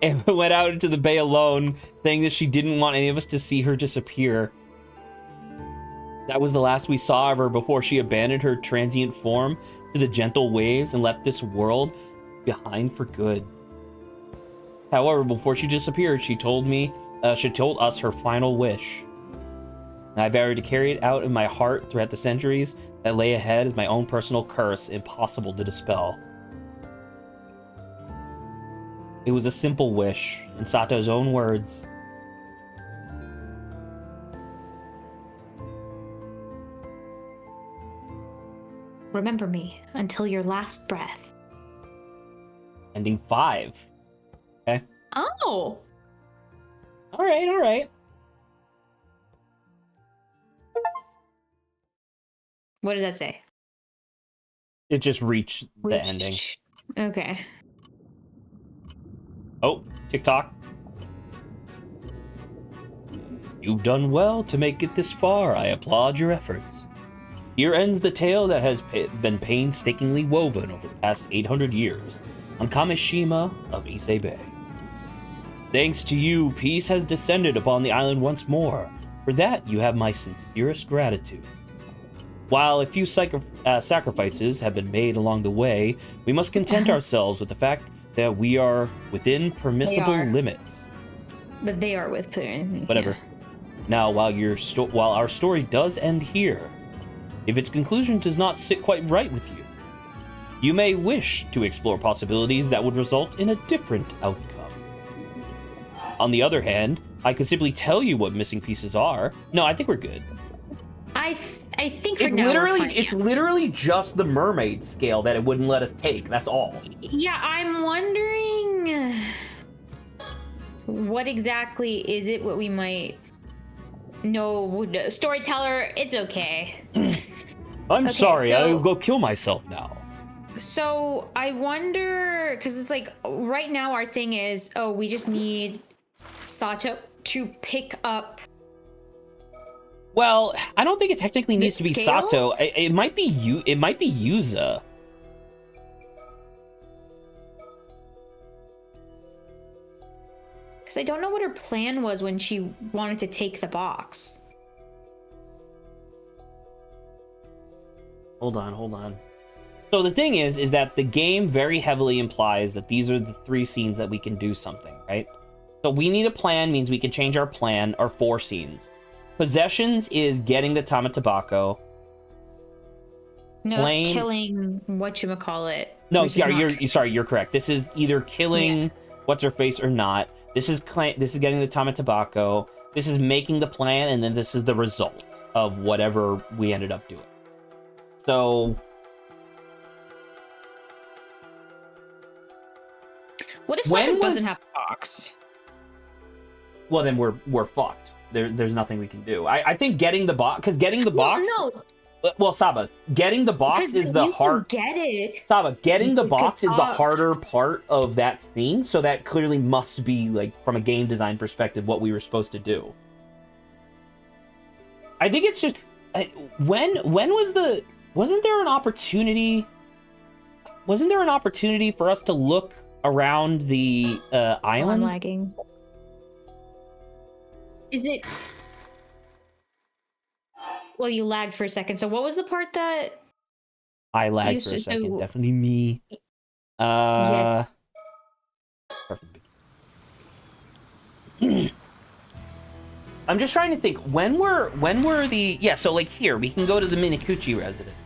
and went out into the bay alone, saying that she didn't want any of us to see her disappear. That was the last we saw of her before she abandoned her transient form to the gentle waves and left this world behind for good. However, before she disappeared, she told us her final wish. I vowed to carry it out in my heart throughout the centuries that lay ahead as my own personal curse, impossible to dispel. It was a simple wish, in Sato's own words. Remember me until your last breath. Ending 5. Okay. Oh! Alright. What does that say? It just reached the ending. Okay. Oh, TikTok. You've done well to make it this far. I applaud your efforts. Here ends the tale that has been painstakingly woven over the past 800 years on Kamishima of Ise Bay. Thanks to you, peace has descended upon the island once more. For that, you have my sincerest gratitude. While a few sacrifices have been made along the way, we must content ourselves with the fact that we are within permissible limits. But they are with Putin. Whatever. Now, while our story does end here, if its conclusion does not sit quite right with you. You may wish to explore possibilities that would result in a different outcome. On the other hand, I could simply tell you what missing pieces are. No, I think we're good. I think for now we're fine. It's literally just the mermaid scale that it wouldn't let us take. That's all. Yeah, I'm wondering what exactly is it, what we might know. Storyteller, it's okay. I'm sorry, so- I'll go kill myself now. So I wonder, because it's like right now our thing is, oh, we just need Sato to pick up. Well, I don't think it technically needs to be scale? Sato. It might be you. It might be Yuza. Because I don't know what her plan was when she wanted to take the box. Hold on. So the thing is that the game very heavily implies that these are the 3 scenes that we can do something, right? So we need a plan means we can change our plan, or 4 scenes. Possessions is getting the Tamatabako. No, Plain... that's killing whatchamacallit. No, you're correct. This is either killing what's her face or not. This is getting the Tamatabako. This is making the plan, and then this is the result of whatever we ended up doing. So what if Sato doesn't have a box? Well, then we're fucked. There's nothing we can do. I think getting the box, because getting the box. No. Well, Saba, getting the box is the hard. Get it. Saba, getting the box is the harder part of that scene. So that clearly must be, like, from a game design perspective, what we were supposed to do. I think it's just when was the. Wasn't there an opportunity for us to look around the island? Lagging. Is it? Well, you lagged for a second. So what was the part that I lagged for a second? Definitely me. Yes. Perfect. I'm just trying to think when were the so like here we can go to the Minakuchi residence.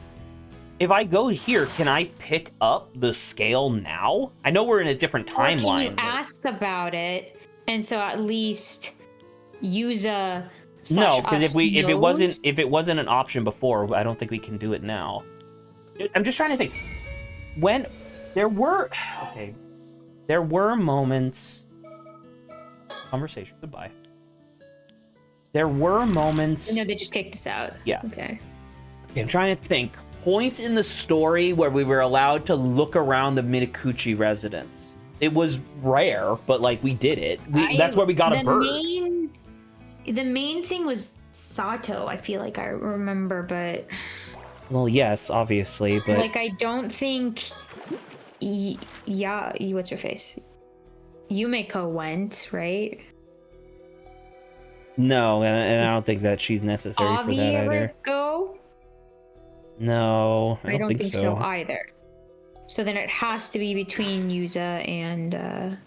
If I go here, can I pick up the scale now? I know we're in a different timeline. Can you ask about it, and so at least Yuza. No, because if it wasn't an option before, I don't think we can do it now. I'm just trying to think when there were moments. Conversation. Goodbye. There were moments. No, they just kicked us out. Yeah. Okay. I'm trying to think points in the story where we were allowed to look around the Minakuchi residence. It was rare, but like we did it. That's where we got a bird. The main thing was Sato. I feel like I remember, but well, yes, obviously, but like I don't think. What's her face? Yumeko went, right? No, and I don't think that she's necessary for that either. Go? No, I don't think so either. So then it has to be between Yuza and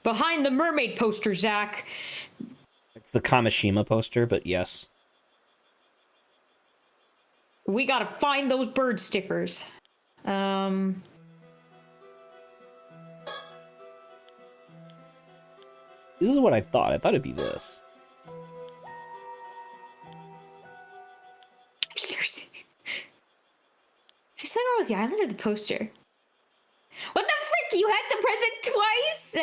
behind the mermaid poster, Zach. It's the Kamishima poster, but yes. We gotta find those bird stickers. This is what I thought. I thought it'd be this. Seriously. Is there something wrong with the island or the poster? What the frick? You had to press it twice?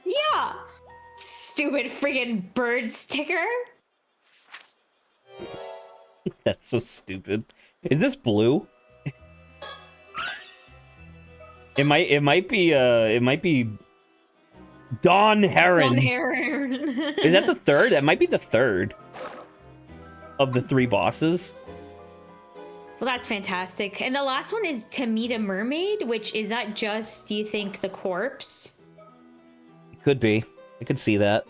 Yeah. Stupid friggin' bird sticker. That's so stupid. Is this blue? It might be Dawn Heron. Dawn Heron. Is that the third? That might be the third of the 3 bosses. Well, that's fantastic. And the last one is to meet a mermaid, which is that just, do you think, the corpse? It could be. I could see that.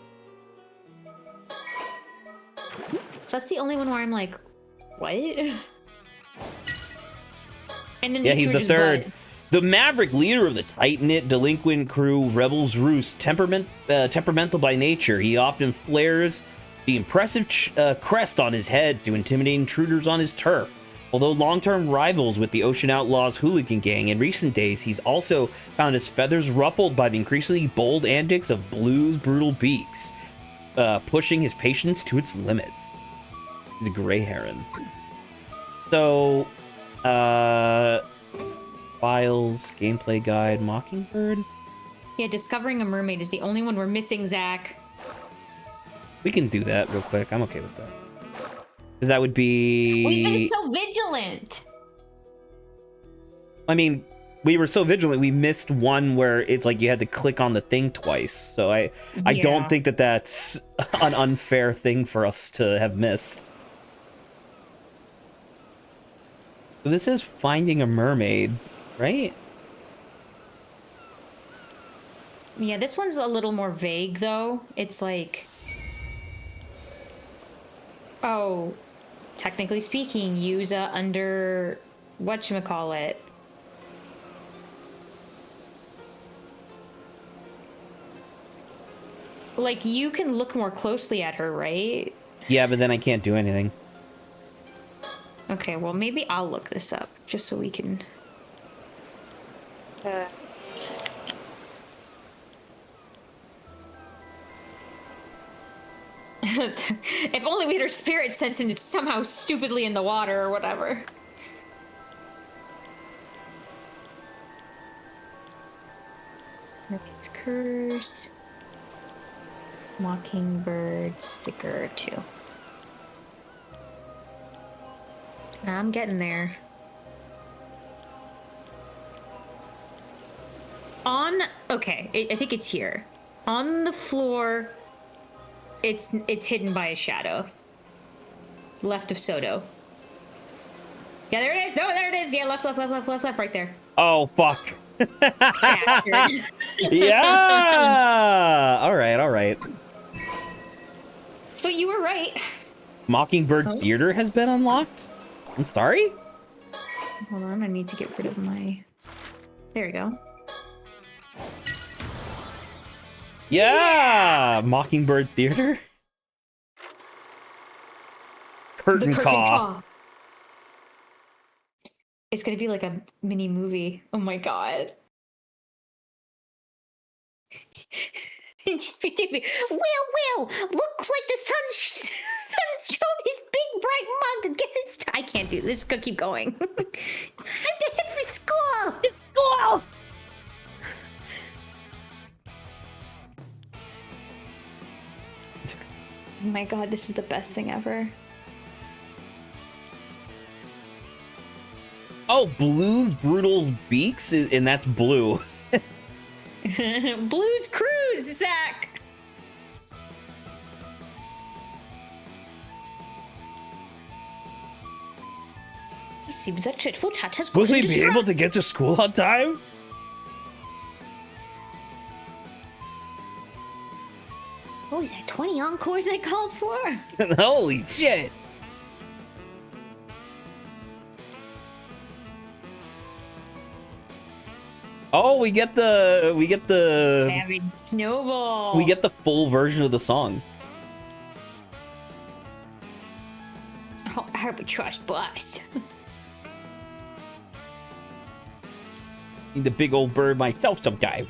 So that's the only one where I'm like, what? And then he's the third. Buds. The maverick leader of the tight-knit delinquent crew, Rebels Roost, temperamental by nature, he often flares the impressive crest on his head to intimidate intruders on his turf. Although long-term rivals with the Ocean Outlaws hooligan gang, in recent days he's also found his feathers ruffled by the increasingly bold antics of Blue's brutal beaks, pushing his patience to its limits. He's a gray heron. So, files, gameplay guide, Mockingbird. Yeah, discovering a mermaid is the only one we're missing, Zach. We can do that real quick. I'm okay with that. Because that would be... We've been so vigilant. I mean, we were so vigilant, we missed one where it's like you had to click on the thing twice. So I don't think that that's an unfair thing for us to have missed. So this is finding a mermaid, right? Yeah, this one's a little more vague, though. It's like... Oh, technically speaking, Yuza under... whatchamacallit. Like, you can look more closely at her, right? Yeah, but then I can't do anything. Okay, well, maybe I'll look this up, just so we can... If only we had her spirit sense and it's somehow stupidly in the water or whatever. Mermaid's Curse. Mockingbird sticker 2. I'm getting there. Okay, I think it's here. On the floor, it's hidden by a shadow. Left of Soto. Yeah, there it is. No, there it is. Yeah, left, right there. Oh, fuck. Bastard. Yeah! All right. So you were right. Mockingbird Theater has been unlocked? I'm sorry? Hold on, I need to get rid of my... There we go. Yeah! Mockingbird Theater? Curtain Caw. It's gonna be like a mini movie. Oh my god. Just be taking me. Will, looks like the sun's showing his big bright mug. Guess it's I can't do this. Gonna keep going. I'm head for school. School. Oh my god, this is the best thing ever. Oh, Blue's brutal beaks, and that's Blue. Blue's Cruise, Zach. It seems that Chitful Tat has Will he be able to get to school on time? Oh, is that 20 encores I called for? Holy shit. Oh, we get the Savage Snowball. We get the full version of the song. Oh, Albatross Bus. Need the big old bird myself sometime.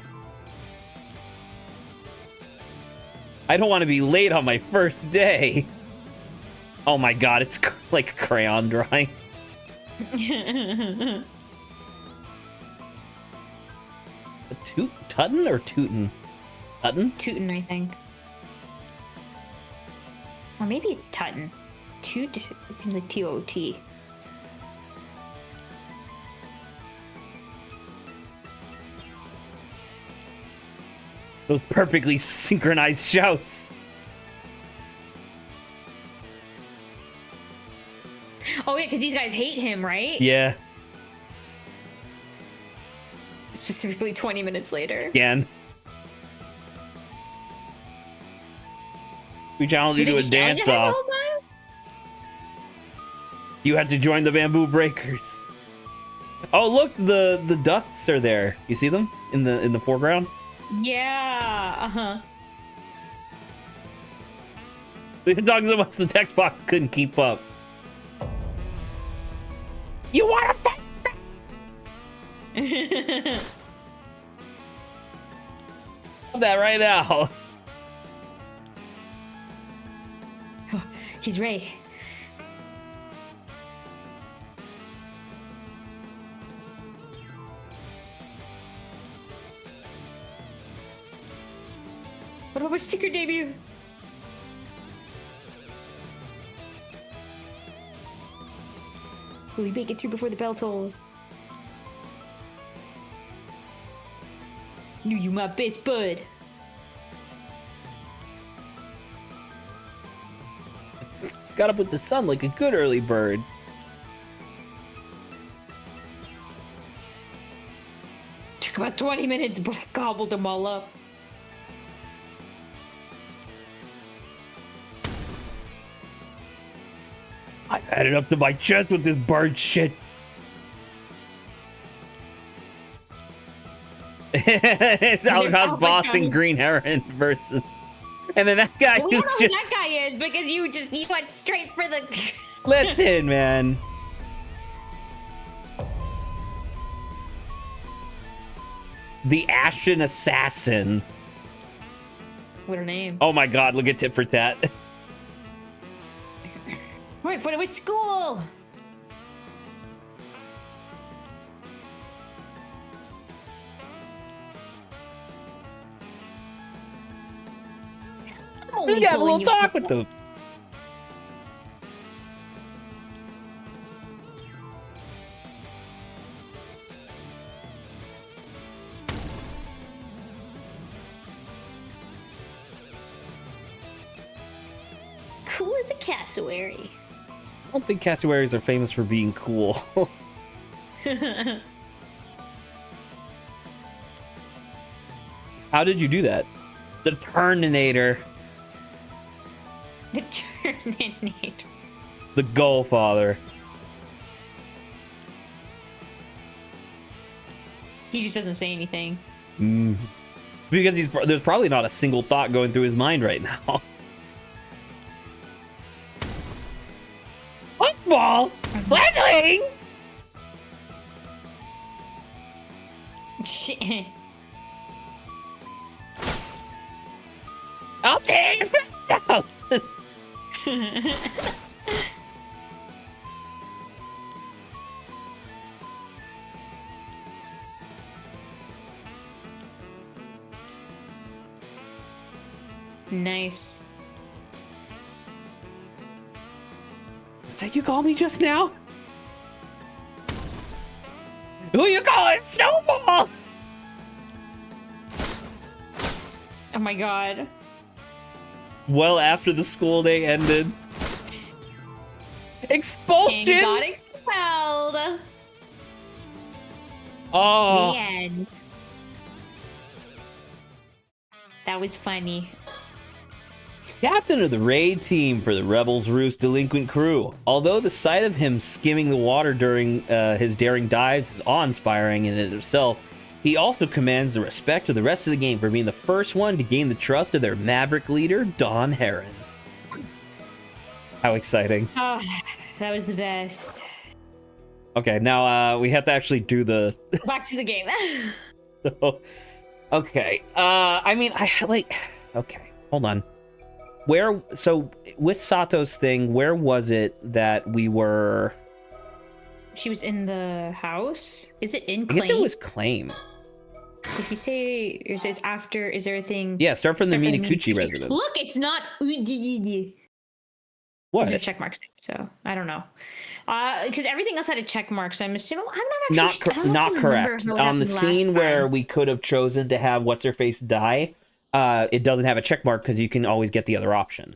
I don't want to be late on my first day. Oh my god, it's like crayon drawing. Tutton or Tootin? Tutton? Tootin, I think. Or maybe it's Tutton. Toot, it seems like T-O-T. Those perfectly synchronized shouts. Oh yeah, because these guys hate him, right? Yeah. Specifically 20 minutes later. Again. We challenged you to a dance off. You had to join the Bamboo Breakers. Oh look, the ducks are there. You see them in the foreground? Yeah. We've been talking so much the text box couldn't keep up. You want to fight? That right now. He's ready. What about my sticker debut? Will we make it through before the bell tolls? Knew you my best bud. Got up with the sun like a good early bird. Took about 20 minutes, but I gobbled them all up. I had it up to my chest with this bird shit. It's Outhouse Boss and Green Heron versus... And then that guy We don't who's know just... who that guy is because you went straight for the... Listen, man. The Ashen Assassin. What her name? Oh my god, look at Tit for Tat. Right, for the school! We got a little talk with them. Cool as a cassowary. I don't think cassowaries are famous for being cool. How did you do that? The Turninator. The Turninator. The Gull Father. He just doesn't say anything. Because there's probably not a single thought going through his mind right now. Football? Fledgling? Shit. I'll tear your face out! Nice. Is that you called me just now? Who you calling Snowball? Oh my god. Well, after the school day ended. Expulsion! And got expelled. Oh. The end. That was funny. Captain of the raid team for the Rebels Roost delinquent crew. Although the sight of him skimming the water during his daring dives is awe-inspiring in and of itself, he also commands the respect of the rest of the game for being the first one to gain the trust of their maverick leader, Don Heron. How exciting. Oh, that was the best. Okay, now we have to actually do the... Back to the game. So, okay. I mean, okay, hold on. So with Sato's thing, where was it that we were? She was in the house. Is it in I Claim? guess it was Claim. If you say, is it after? Is there a thing? Yeah, start from the Minakuchi residence. Look, it's not. What? There's check marks. So I don't know. Because everything else had a check mark. So I'm assuming I'm Not actually I don't not remember correct. how it On the happened last scene where time. we could have chosen to have what's her face die, it doesn't have a check mark because you can always get the other option.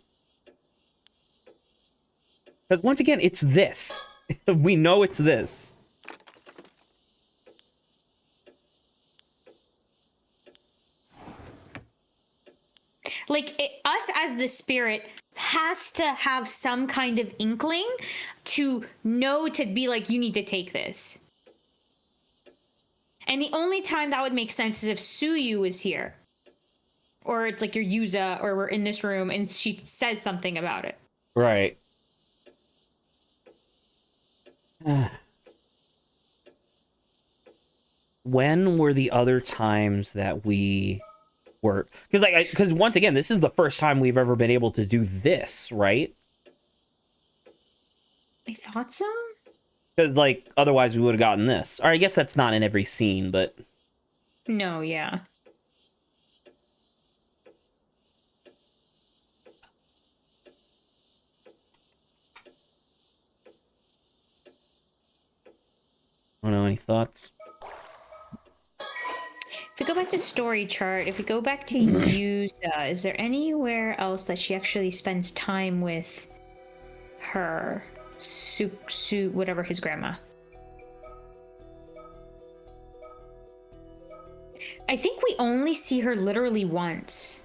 Because once again, it's this. We know it's this. Like us as the spirit has to have some kind of inkling to know to be like, you need to take this. And the only time that would make sense is if Suyu was here. Or it's like you're Yuza, or we're in this room and she says something about it. Right. When were the other times that we were... Because once again, this is the first time we've ever been able to do this, right? I thought so. Because, like, otherwise we would have gotten this. Or I guess that's not in every scene, but... No, yeah. I don't know, any thoughts? If we go back to story chart, if we go back to Yuza, is there anywhere else that she actually spends time with her whatever his grandma? I think we only see her literally once.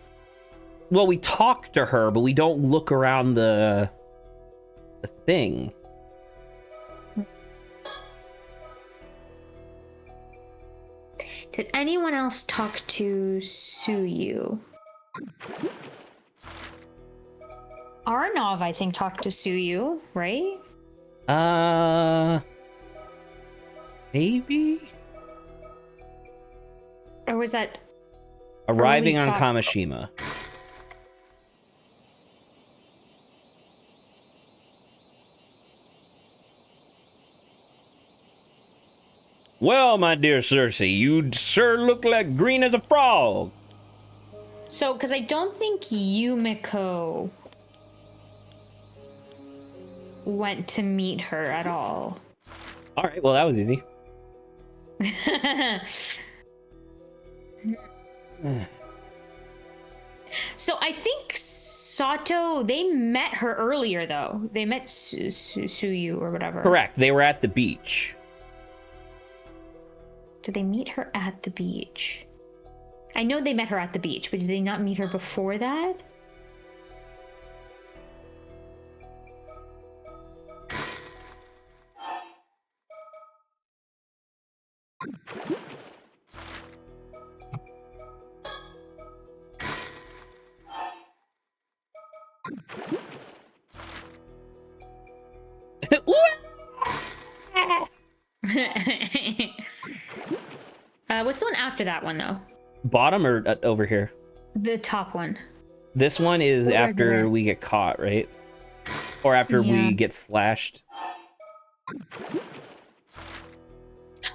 Well, we talk to her, but we don't look around the thing. Did anyone else talk to Suyu? Arnav, I think, talked to Suyu, right? Maybe? Or was that... Arriving on Sato? Kamishima. Well, my dear Cersei, you sure look like green as a frog. So, because I don't think Yumiko went to meet her at all. All right, well, that was easy. So I think Sato, they met her earlier, though. They met Suyu or whatever. Correct. They were at the beach. Did they meet her at the beach? I know they met her at the beach, but did they not meet her before that? What's the one after that one, though? Bottom or over here? The top one. This one is after we get caught, right? Or after we get slashed.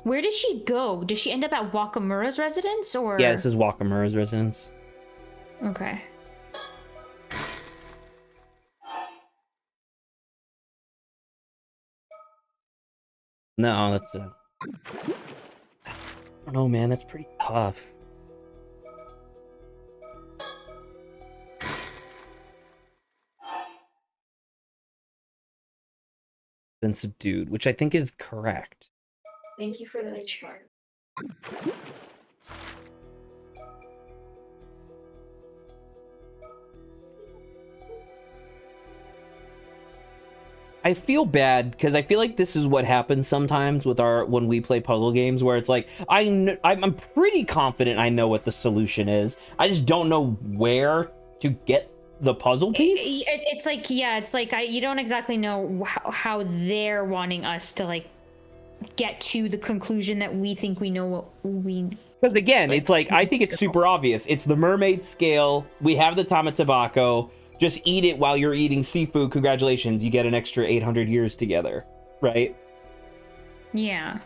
Where does she go? Does she end up at Wakamura's residence, or? Yeah, this is Wakamura's residence. Okay. No, that's I don't know, man. That's pretty tough. Been subdued, which I think is correct. Thank you for the chart. I feel bad because I feel like this is what happens sometimes with when we play puzzle games, where it's like I'm pretty confident I know what the solution is. I just don't know where to get the puzzle piece. It's like, yeah, it's like you don't exactly know how they're wanting us to like get to the conclusion that we think we know what we. Because again, it's like I think it's super obvious. It's the mermaid scale. We have the tamatabako. Just eat it while you're eating seafood. Congratulations, you get an extra 800 years together, right? Yeah.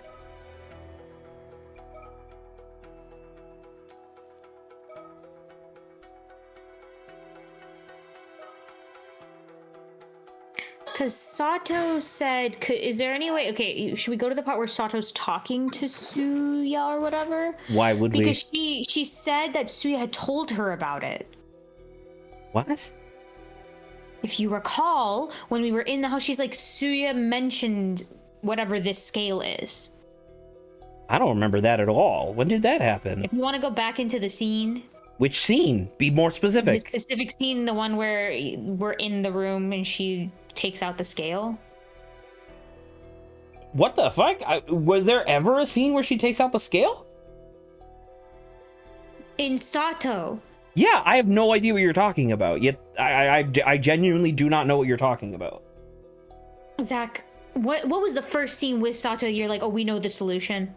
Because Sato said, is there any way... Okay, should we go to the part where Sato's talking to Suya or whatever? Why would we? Because she said that Suya had told her about it. What? If you recall, when we were in the house, she's like, Suya mentioned whatever this scale is. I don't remember that at all. When did that happen? If you want to go back into the scene... Which scene? Be more specific. The specific scene, the one where we're in the room and she takes out the scale. What the fuck? Was there ever a scene where she takes out the scale? In Sato. Yeah, I have no idea what you're talking about. Yet I genuinely do not know what you're talking about. Zach, what was the first scene with Sato? You're like, oh, we know the solution.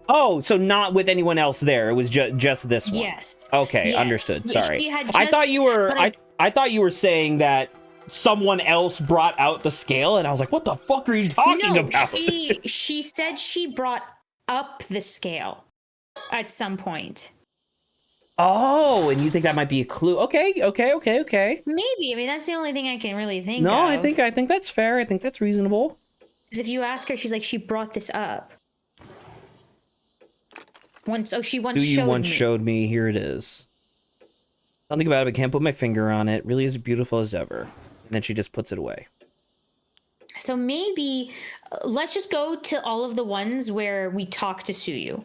Oh, so not with anyone else there. It was just this one. Yes. Okay, Yes. understood. Sorry. She had I thought just- you were but I thought you were saying that someone else brought out the scale, and I was like, what the fuck are you talking about? She said she brought up the scale at some point. Oh, and you think that might be a clue? Okay. Maybe. I mean, that's the only thing I can really think No, of. I think that's fair. I think that's reasonable. Because if you ask her, she's like, she brought this up. She once showed me. Here it is. Something about it, I can't put my finger on it. Really as beautiful as ever. And then she just puts it away. So maybe let's just go to all of the ones where we talk to Suyu.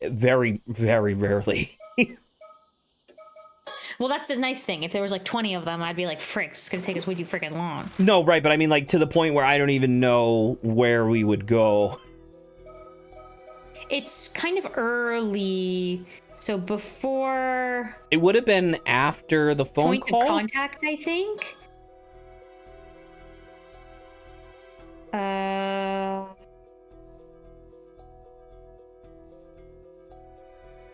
Very, very rarely. Well, that's the nice thing. If there was like 20 of them, I'd be like, frick, it's going to take us way too freaking long. No, right, but I mean, like, to the point where I don't even know where we would go. It's kind of early, so before... It would have been after the phone point call? Point of contact, I think.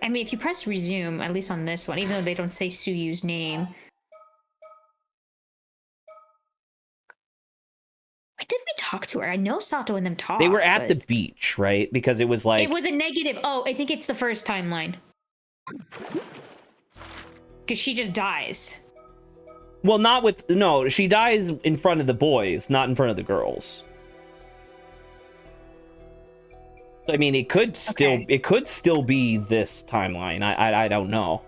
I mean, if you press resume, at least on this one, even though they don't say Suyu's name. When did we talk to her? I know Sato and them talked. They were at the beach, right? Because it was like... It was a negative. Oh, I think it's the first timeline. Because she just dies. Well, not with... No, she dies in front of the boys, not in front of the girls. I mean, it could still be this timeline. I don't know.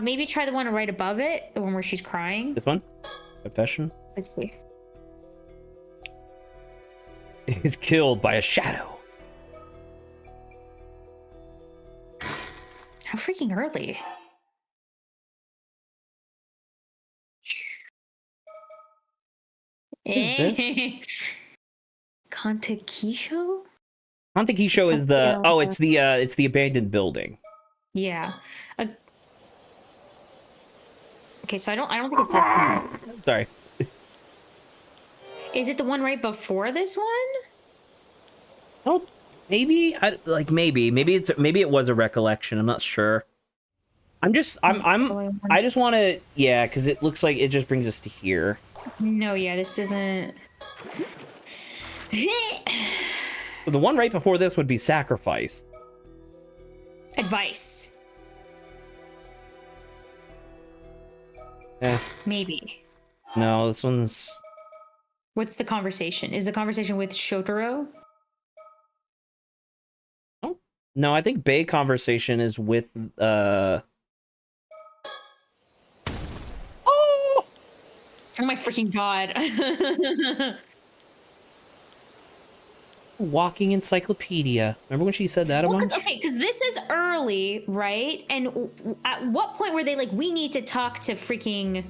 Maybe try the one right above it, the one where she's crying. This one? Confession? Let's see. Is killed by a shadow. How freaking early. What is this? Kantekisho? Kantekisho is the... Oh, it's the abandoned building. Yeah. Okay, so I don't think it's that one. Sorry. Is it the one right before this one? Oh, maybe. Maybe it was a recollection. I'm not sure. I just want to, yeah, because it looks like it just brings us to here. No, yeah, this isn't. The one right before this would be sacrifice. Advice. Maybe. No, this one's... What's the conversation? Is the conversation with Shotaro? Oh, no, I think Bay conversation is with Oh my freaking god. Walking encyclopedia. Remember when she said that a bunch? Because this is early, right? And at what point were they like, we need to talk to freaking...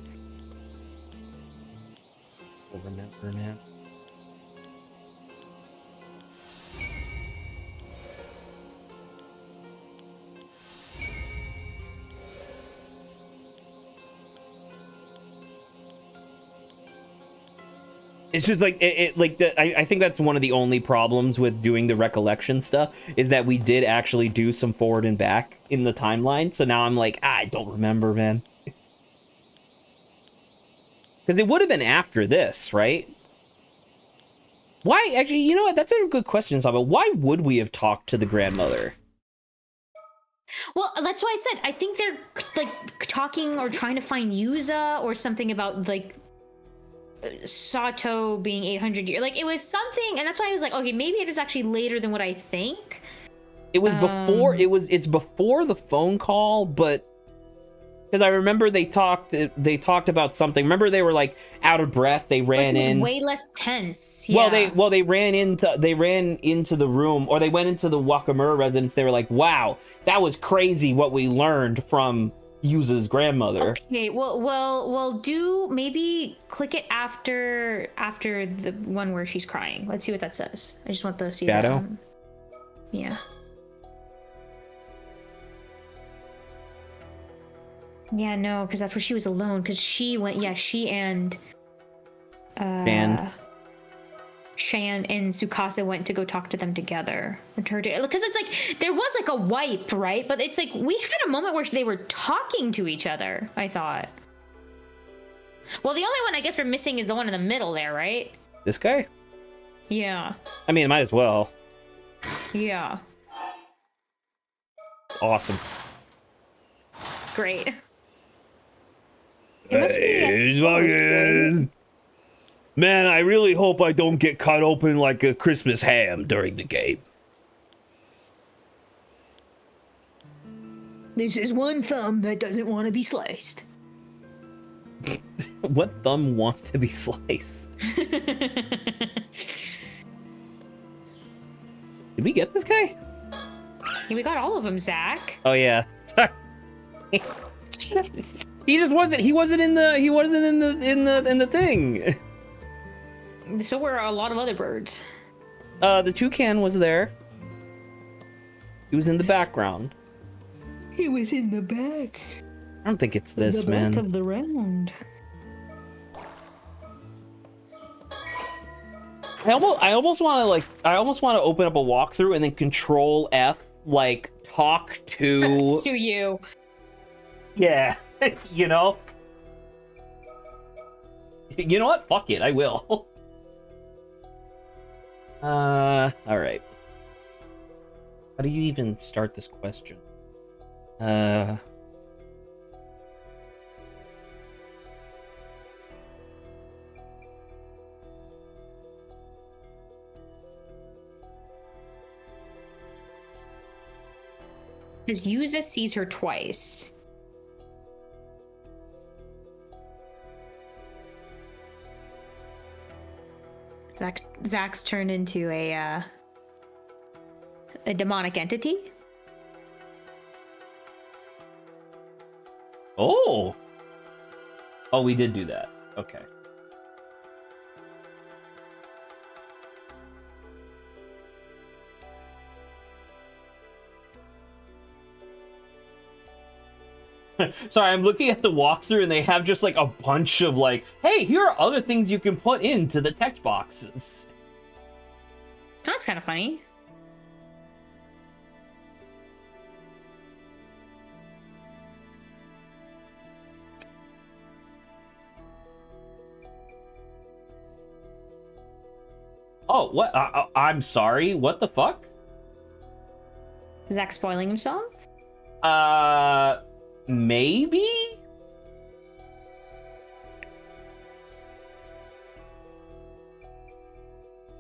I'll remember now. It's just like I think that's one of the only problems with doing the recollection stuff is that we did actually do some forward and back in the timeline. So now I'm like, I don't remember, man. Because it would have been after this, right? Why? Actually, you know what? That's a good question, Saba. Why would we have talked to the grandmother? Well, that's why I said I think they're like talking or trying to find Yuza or something about like Sato being 800 years. Like it was something, and that's why I was like, okay, maybe it is actually later than what I think. It was before. It's before the phone call, but because I remember they talked about something. Remember they were like out of breath. They ran in. Way less tense. Yeah. Well, they ran into the room, or they went into the Wakamura residence. They were like, "Wow, that was crazy what we learned from Yuza's grandmother." Okay, well, do maybe click it after the one where she's crying. Let's see what that says. I just want to see Shadow? that. Yeah. Yeah, no, because that's where she was alone. Because she went. Yeah, she and And Shan and Tsukasa went to go talk to them together. Because it's like there was like a wipe, right? But it's like we had a moment where they were talking to each other. I thought. Well, the only one I guess we're missing is the one in the middle there, right? this guy? Yeah. I mean, might as well. Yeah. Awesome. Great. It must be Man, I really hope I don't get cut open like a Christmas ham during the game. This is one thumb that doesn't want to be sliced. What thumb wants to be sliced? Did we get this guy? Yeah, we got all of them, Zach. Oh yeah. He just wasn't. He wasn't in the. He wasn't in the thing. So were a lot of other birds. The toucan was there. He was in the background. He was in the back. I don't think it's this, man. The back of the round. I almost want to open up a walkthrough and then Control F, like talk to. To you. Yeah, you know. You know what? Fuck it, I will. All right. How do you even start this question? Because Yuza sees her twice. Zach's turned into a demonic entity. Oh, we did do that. Okay. Sorry, I'm looking at the walkthrough and they have just like a bunch of like, hey, here are other things you can put into the text boxes. That's kind of funny. Oh, what? I'm sorry. What the fuck? Zach spoiling himself? Maybe?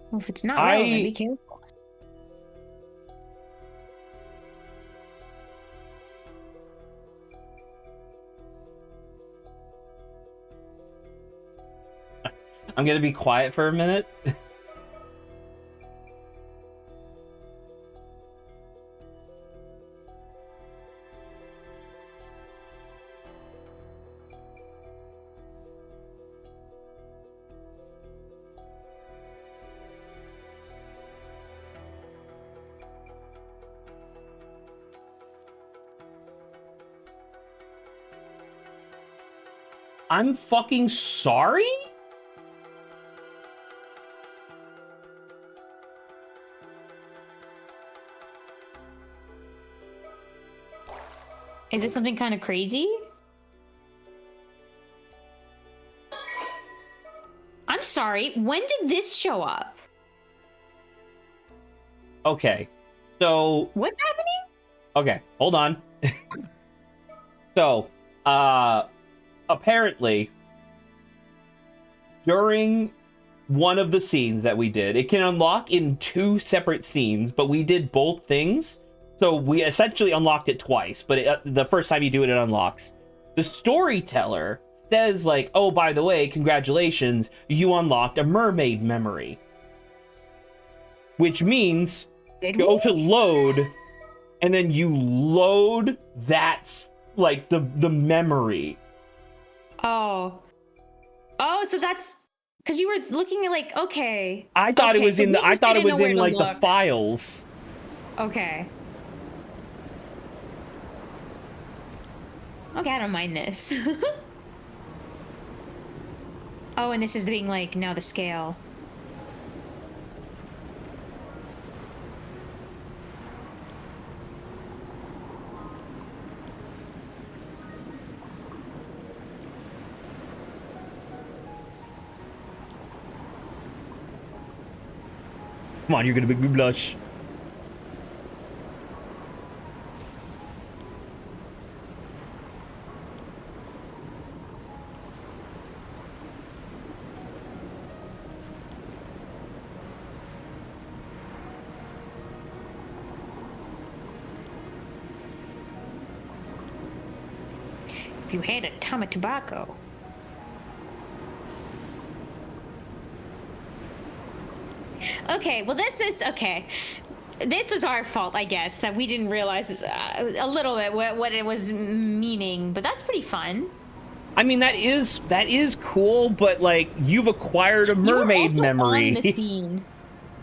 Well, if it's not relevant, be careful. I'm gonna be quiet for a minute. I'm fucking sorry? Is it something kind of crazy? I'm sorry. When did this show up? Okay. So What's happening? okay, hold on. So, apparently during one of the scenes that we did, it can unlock in 2 separate scenes, but we did both things. So we essentially unlocked it twice, but the first time you do it, it unlocks. The storyteller says like, oh, by the way, congratulations, you unlocked a mermaid memory. Which means go to load, and then you load that, like, the memory. Oh, so that's because you were looking at like, okay. I thought it was so in the. I thought it was in like the look. files. Okay. Okay, I don't mind this. Oh, and this is being like now the scale. Come on, you're gonna make me blush. If you had a ton of tobacco. Okay, well this is okay. This was our fault, I guess, that we didn't realize a little bit what it was meaning, but that's pretty fun. I mean, that is cool, but like you've acquired a mermaid you were also memory. on the scene.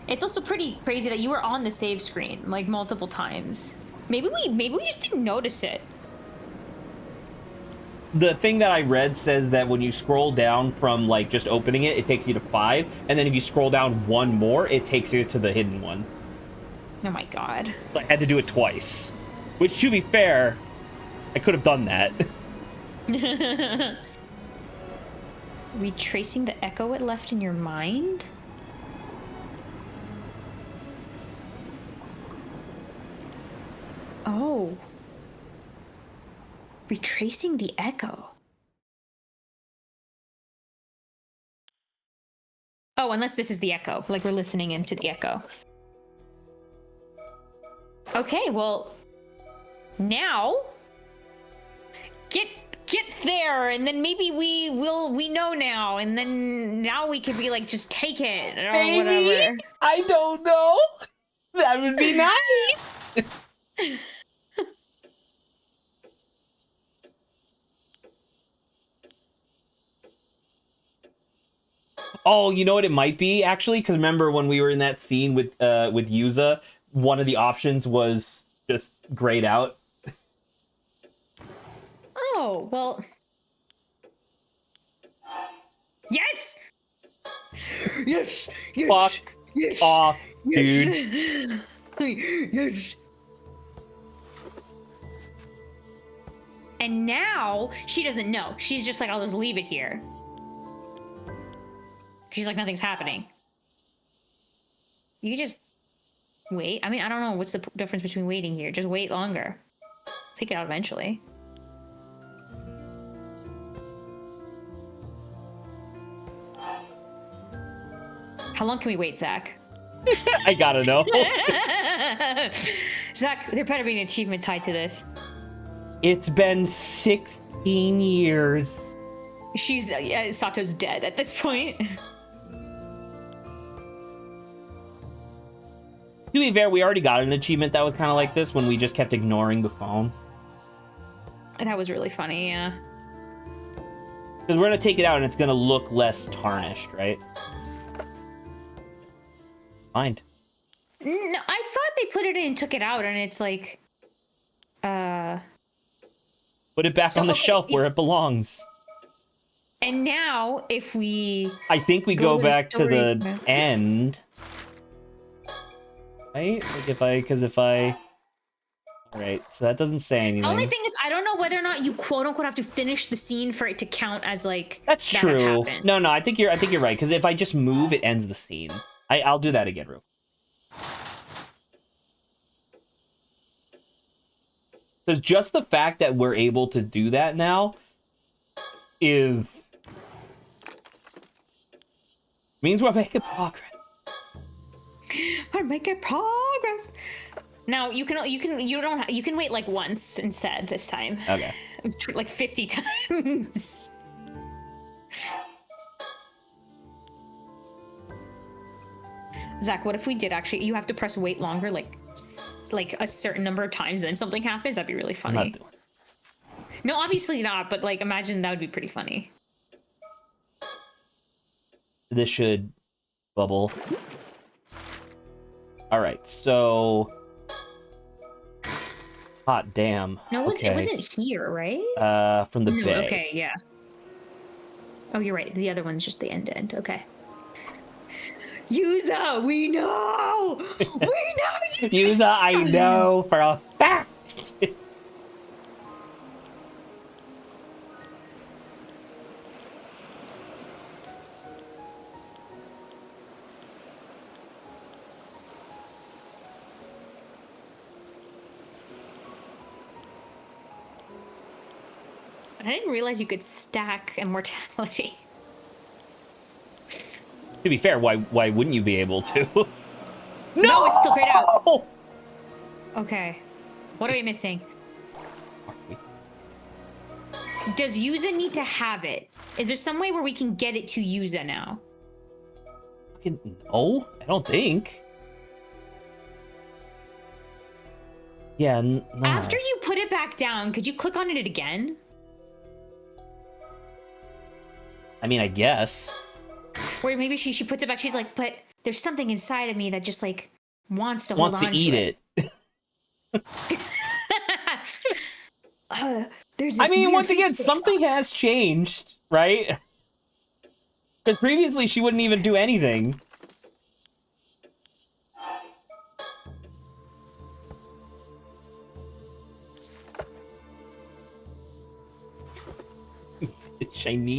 It's also pretty crazy that you were on the save screen like multiple times. Maybe we just didn't notice it. The thing that I read says that when you scroll down from like just opening it, it takes you to 5, and then if you scroll down one more, it takes you to the hidden one. Oh my god. I had to do it twice, which, to be fair, I could have done that. Retracing the echo it left in your mind? Oh. Retracing the echo. Oh, unless this is the echo. Like we're listening into the echo. Okay, well, now get there, and then maybe we know now, and then now we could be like, just take it or Maybe? whatever. I don't know. That would be nice. Oh, you know what it might be, actually? Because remember when we were in that scene with Yuza, one of the options was just grayed out. Oh, well. Yes! Yes! Yes! Fuck yes! off, Yes! dude. Yes! And now she doesn't know. She's just like, I'll just leave it here. She's like, nothing's happening. You just wait. I mean, I don't know. What's the difference between waiting here? Just wait longer. Take it out eventually. How long can we wait, Zach? I gotta know. Zach, there better be an achievement tied to this. It's been 16 years. She's Sato's dead at this point. To be fair, we already got an achievement that was kind of like this when we just kept ignoring the phone. That was really funny, yeah. Because we're gonna take it out and it's gonna look less tarnished, right? Fine. No, I thought they put it in and took it out, and it's like, Put it back on the shelf where it belongs. And now, if we... I think we go back to the story... end. Right? Like if I... Alright, so that doesn't say anything. The only thing is, I don't know whether or not you quote-unquote have to finish the scene for it to count as, like... That's true. No, I think you're right, because if I just move, it ends the scene. I'll do that again, real. Because just the fact that we're able to do that now is... means we're making progress. We're making progress. Now you can wait like once instead this time. Okay. Like 50 times. Zach, what if we did actually? You have to press wait longer, like a certain number of times, and then something happens. That'd be really funny. I'm not doing it. No, obviously not. But like, imagine that would be pretty funny. This should bubble. All right, so Hot damn. No, okay. it wasn't here, right? From the No, bay. okay, yeah. Oh, you're right. The other one's just the end to end. Okay. Yuza, we know! We know Yuza, I know for a fact! I didn't realize you could stack immortality. To be fair, why wouldn't you be able to? No, it's still grayed out. Okay. What are we missing? Does Yuza need to have it? Is there some way where we can get it to Yuza now? No, I don't think. Yeah, no. After you put it back down, could you click on it again? I mean, I guess. Or maybe she puts it back. She's like, but there's something inside of me that just like wants to hold on to eat it. There's. I mean, once again, something has changed, right? Because previously she wouldn't even do anything.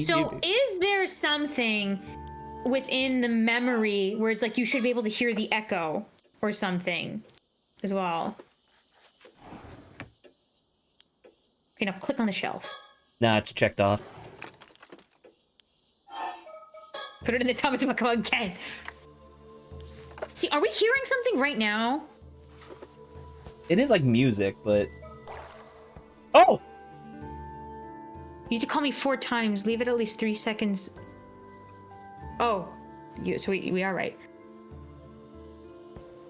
So, is there something within the memory where it's like you should be able to hear the echo or something as well? Okay, now click on the shelf. Nah, it's checked off. Put it in the Tamatama again. See, are we hearing something right now? It is like music, but... Oh! You need to call me 4 times. Leave it at least 3 seconds. Oh, so we are right.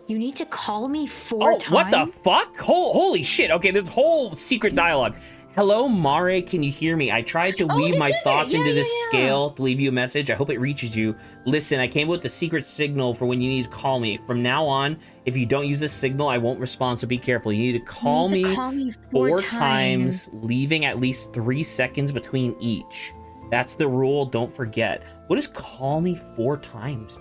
You need to call me 4 times? What the fuck? Holy shit. Okay, this whole secret dialogue. Hello, Mare, can you hear me? I tried to weave my thoughts into this scale to leave you a message. I hope it reaches you. Listen, I came with the secret signal for when you need to call me. From now on, if you don't use this signal, I won't respond, so be careful. You need to call me 4 times, leaving at least 3 seconds between each. That's the rule, don't forget. What does call me 4 times?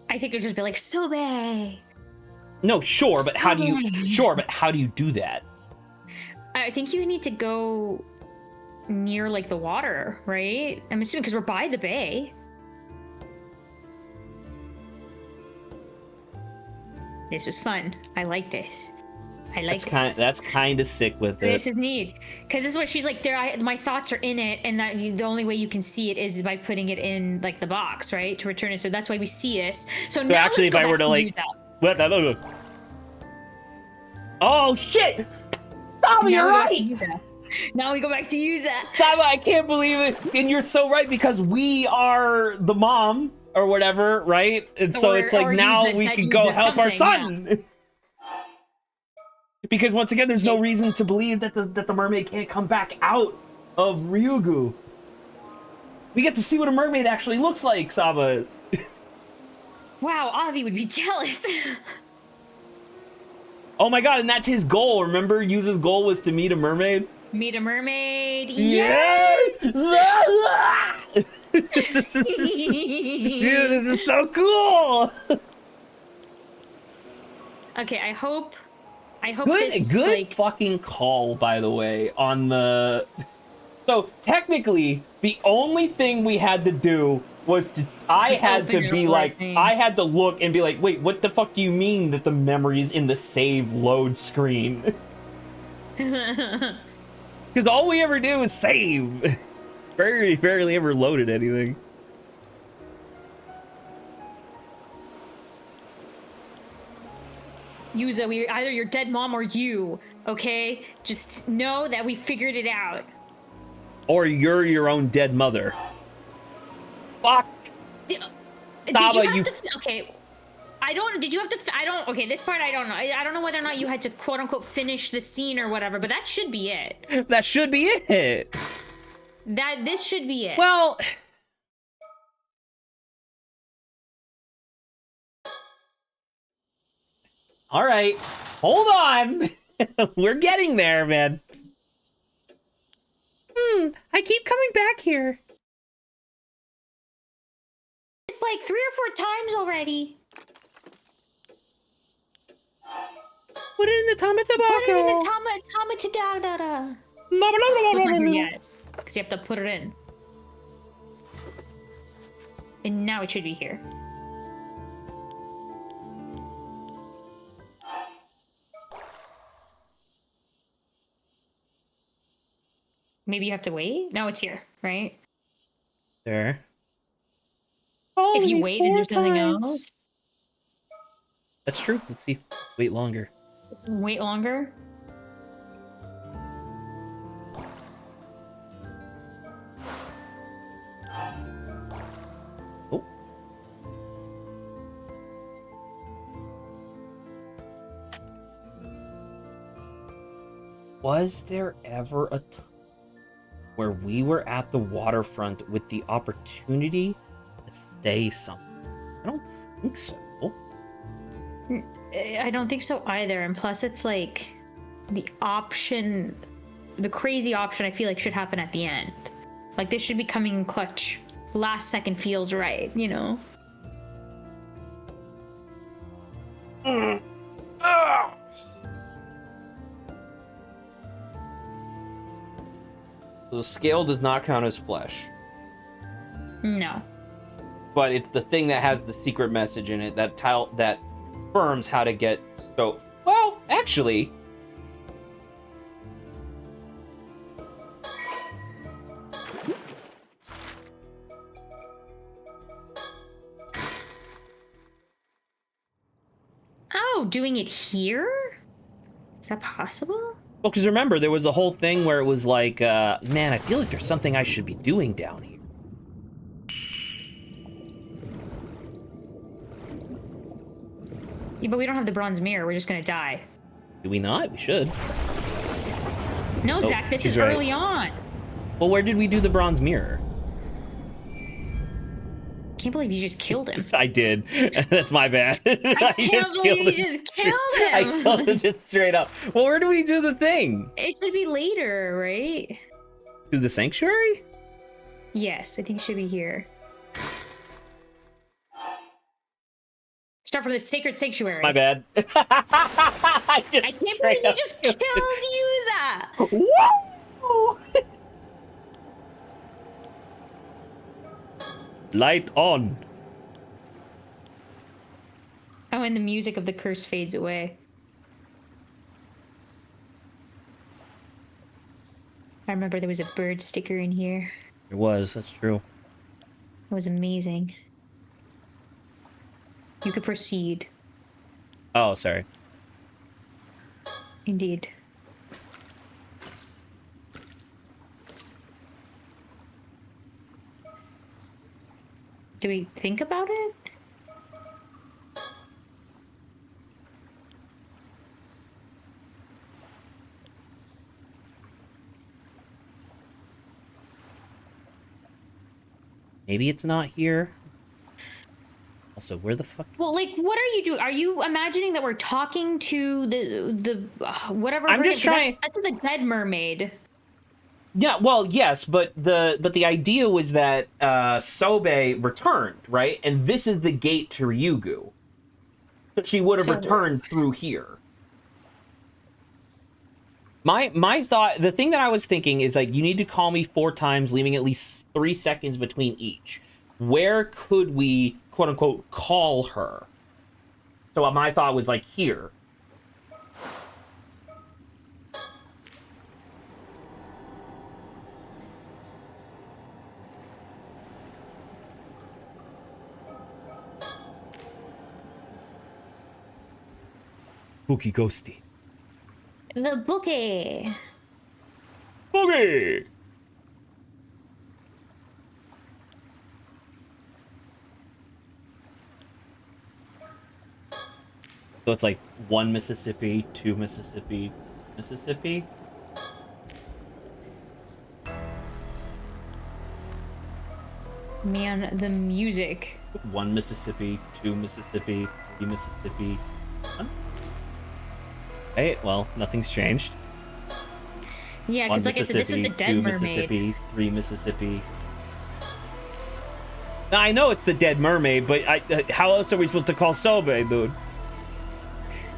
I think it'd just be like, Sobe! No, sure, but how do you do that? I think you need to go near, like, the water, right? I'm assuming because we're by the bay. This was fun. I like this. That's kind of sick with it. This is neat. Because this is what she's like, my thoughts are in it, and that the only way you can see it is by putting it in, like, the box, right? To return it. So that's why we see this. So now actually, if I were to, like... What? Oh, shit! Saba, you're right! Now we go back to Yuza. Saba, I can't believe it. And you're so right, because we are the mom or whatever, right? And so it's like now we can go help our son. Yeah. Because once again, there's no reason to believe that the mermaid can't come back out of Ryugu. We get to see what a mermaid actually looks like, Saba. Wow, Avi would be jealous. Oh my god, and that's his goal. Remember, Yuza's goal was to meet a mermaid? Meet a mermaid. Yes! Dude, this is so cool! Okay, I hope good fucking call, by the way, on the... So, technically, the only thing we had to do was I had to look and be like, wait, what the fuck do you mean that the memory is in the save load screen? Because all we ever do is save. Very rarely ever loaded anything. Yuza, we're either your dead mom or you, okay? Just know that we figured it out. Or you're your own dead mother. Fuck! Did you have to... Okay, did you have to... Okay, this part I don't know. I don't know whether or not you had to quote-unquote finish the scene or whatever, but that should be it. That should be it! This should be it. Well... Alright, hold on! We're getting there, man. I keep coming back here. It's like 3 or 4 times already. Put it in the Put it in tamatabako. the tamatadada. So it's not here yet, because you have to put it in. And now it should be here. Maybe you have to wait? No, it's here, right? There. If you wait, is there something else? That's true. Let's see. Wait longer. Wait longer? Oh. Was there ever a time where we were at the waterfront with the opportunity to say something? I don't think so. I don't think so either. And plus, it's like the option, the crazy option I feel like should happen at the end. Like this should be coming in clutch. Last second feels right, you know? The scale does not count as flesh. No. But it's the thing that has the secret message in it that confirms how to get so. Well, actually, Oh, doing it here? Is that possible? well, because remember there was a whole thing where it was like, man, I feel like there's something I should be doing down here. Yeah, but we don't have the bronze mirror. We're just gonna die. Do we not? We should. No, Zach, this she's is right. early on. Well, where did we do the bronze mirror? Can't believe you just killed him. I did. That's my bad. I can't believe you just killed him. I killed him just straight up. Well, where do we do the thing? It should be later, right? To the sanctuary? Yes, I think it should be here. Start from the sacred sanctuary. My bad. I I can't believe you just killed Yuza! Whoa! Light on. Oh, and the music of the curse fades away. I remember there was a bird sticker in here. It was, that's true. It was amazing. You could proceed. Oh, sorry. Indeed. Do we think about it? Maybe it's not here. Also, where the fuck? Well, like, what are you doing? Are you imagining that we're talking to the whatever? I'm just trying. That's the dead mermaid. Yeah, well, yes, but the idea was that Sobe returned, right? And this is the gate to Ryugu. So she would have returned through here. My thought, the thing that I was thinking is like, you need to call me 4 times, leaving at least 3 seconds between each. Where could we, quote unquote, call her? So my thought was like here. Spooky ghosty. The bookie. Boogie! So it's like 1 Mississippi, 2 Mississippi, Mississippi. Man, the music. 1 Mississippi, 2 Mississippi, 3 Mississippi. Huh? Hey, well, nothing's changed. Yeah, 1 because like I said, this is the Mississippi, dead 2 mermaid. Mississippi, 3 Mississippi. Now, I know it's the dead mermaid, but how else are we supposed to call Sobe, dude?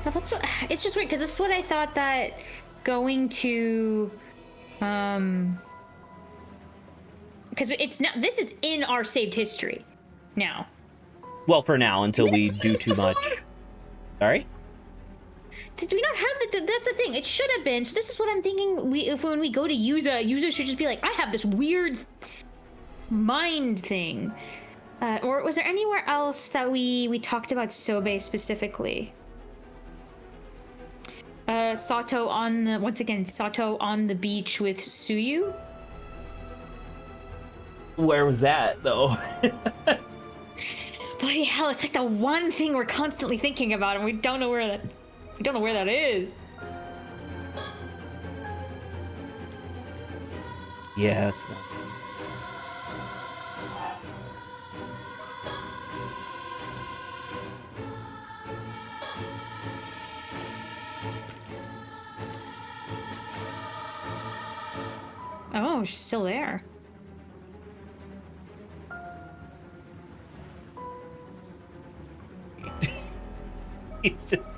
Well, that's what, it's just weird because this is what I thought that going to, because it's now this is in our saved history, now. Well, for now, until Did we we not do do this too before? much. Sorry? Did we not have the? That's the thing. It should have been. So this is what I'm thinking. When we go to Yuza should just be like, I have this weird mind thing. Or was there anywhere else that we talked about Sobe specifically? Sato on the Sato on the beach with Suyu. Where was that, though? Bloody hell! It's like the one thing we're constantly thinking about, and we don't know where that is. Yeah, it's not. Oh, she's still there. It's just.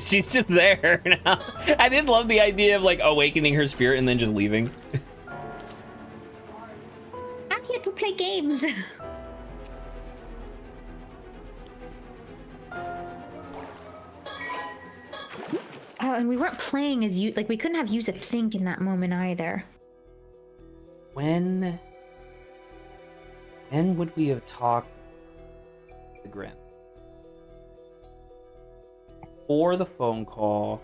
She's just there now. I did love the idea of like awakening her spirit and then just leaving. I'm here to play games. Oh, and we weren't playing as you. Like, we couldn't have used a think in that moment either. When would we have talked to Grin? Or the phone call?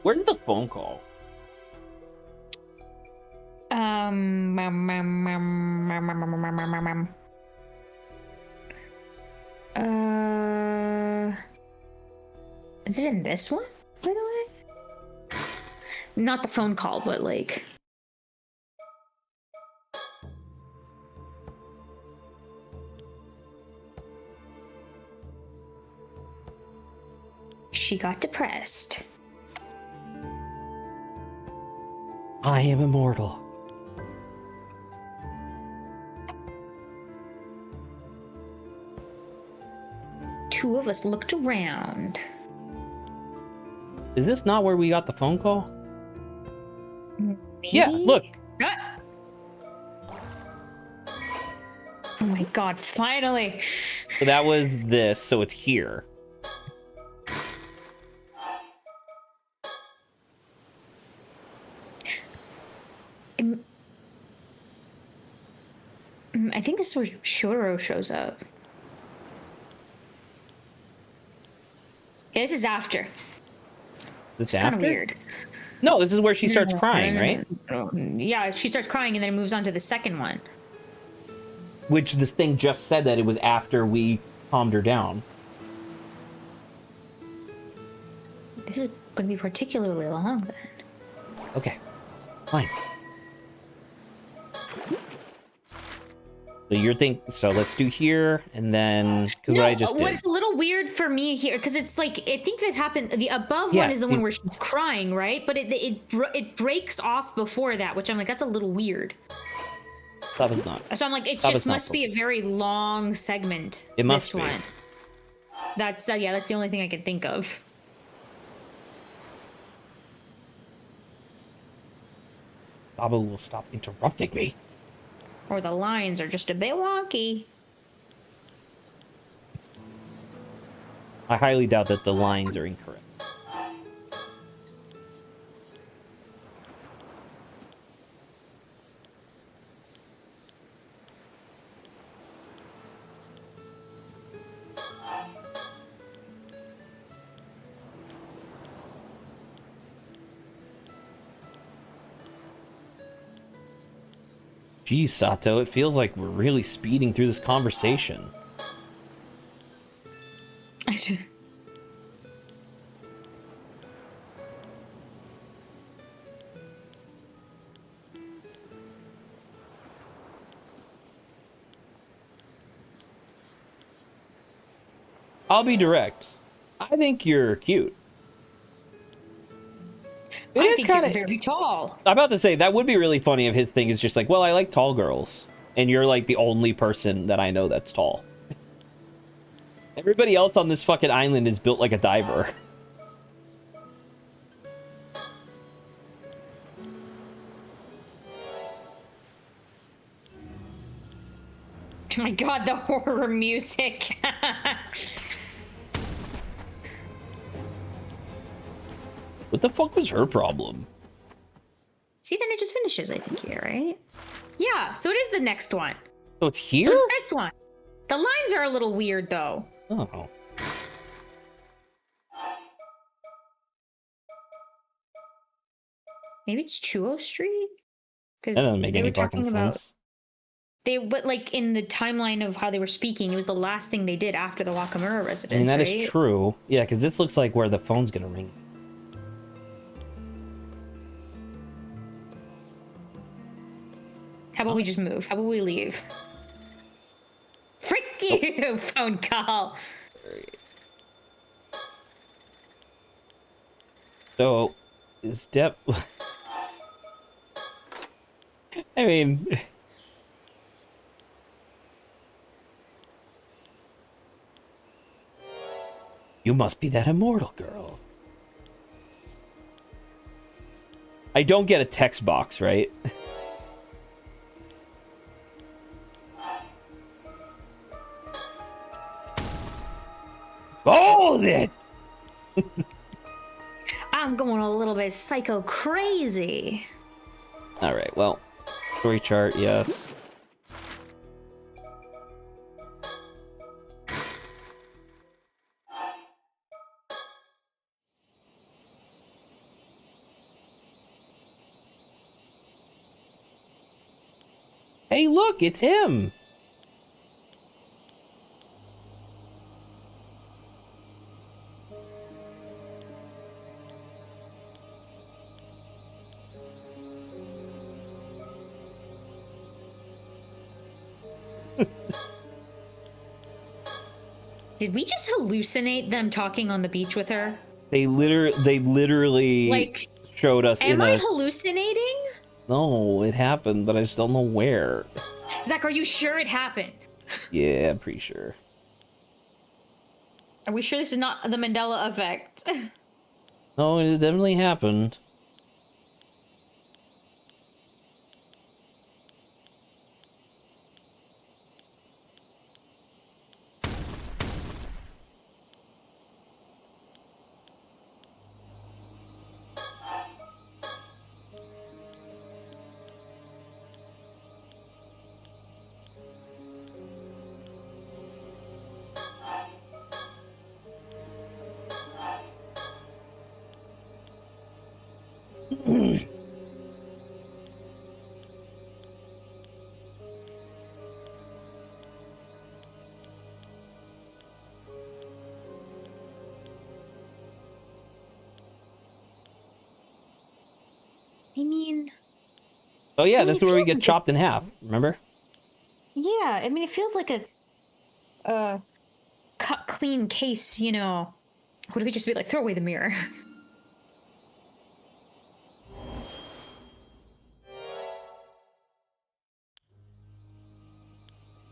Where did the phone call? Is it in this one, by the way? Not the phone call, but like. She got depressed. I am immortal. Two of us looked around. Is this not where we got the phone call? Maybe? Yeah, look. Ah! Oh my god, finally! So that was this, so it's here. I think this is where Shotaro shows up. Yeah, this is after. This It's kind of after? weird. No, this is where she starts crying, right? Yeah, she starts crying and then it moves on to the second one. Which the thing just said that it was after we calmed her down. This is going to be particularly long then. Okay, fine. So you're so let's do here and then because what I just did. What's a little weird for me here, because it's like I think that happened. The above Yeah, one is the one where she's crying, right? But it breaks off before that, which I'm like, that's a little weird. That was not. So I'm like, it That just was not must be a very long segment. It must this be. one. That's the only thing I can think of. Babu will stop interrupting me. Or the lines are just a bit wonky. I highly doubt that the lines are incorrect. Geez, Sato, it feels like we're really speeding through this conversation. I do. I'll be direct. I think you're cute. I think you're very tall. I'm about to say, that would be really funny if his thing is just like, well, I like tall girls. And you're like the only person that I know that's tall. Everybody else on this fucking island is built like a diver. Oh my god, the horror music. What the fuck was her problem? See, then it just finishes, I think, here, right? Yeah, so it is the next one. So it's here? So it's this one. The lines are a little weird, though. Oh. Maybe it's Chuo Street? That doesn't make any fucking sense. But like in the timeline of how they were speaking, it was the last thing they did after the Wakamura residence. I mean, that right? is true. Yeah, because this looks like where the phone's gonna ring. How about we just move? How about we leave? Frick you, phone call. So, is Depp... I mean... You must be that immortal girl. I don't get a text box, right? Hold it! I'm going a little bit psycho crazy. Alright, well, story chart, yes. Hey, look, it's him! Did we just hallucinate them talking on the beach with her? They literally like showed us am I hallucinating? No, it happened, but I just don't know where. Zach, are you sure it happened? Yeah, I'm pretty sure. Are we sure this is not the Mandela effect? No, it definitely happened. I mean... Oh yeah, that's where we get chopped in half, remember? Yeah, I mean, it feels like a cut clean case, you know. What if we just be like, throw away the mirror?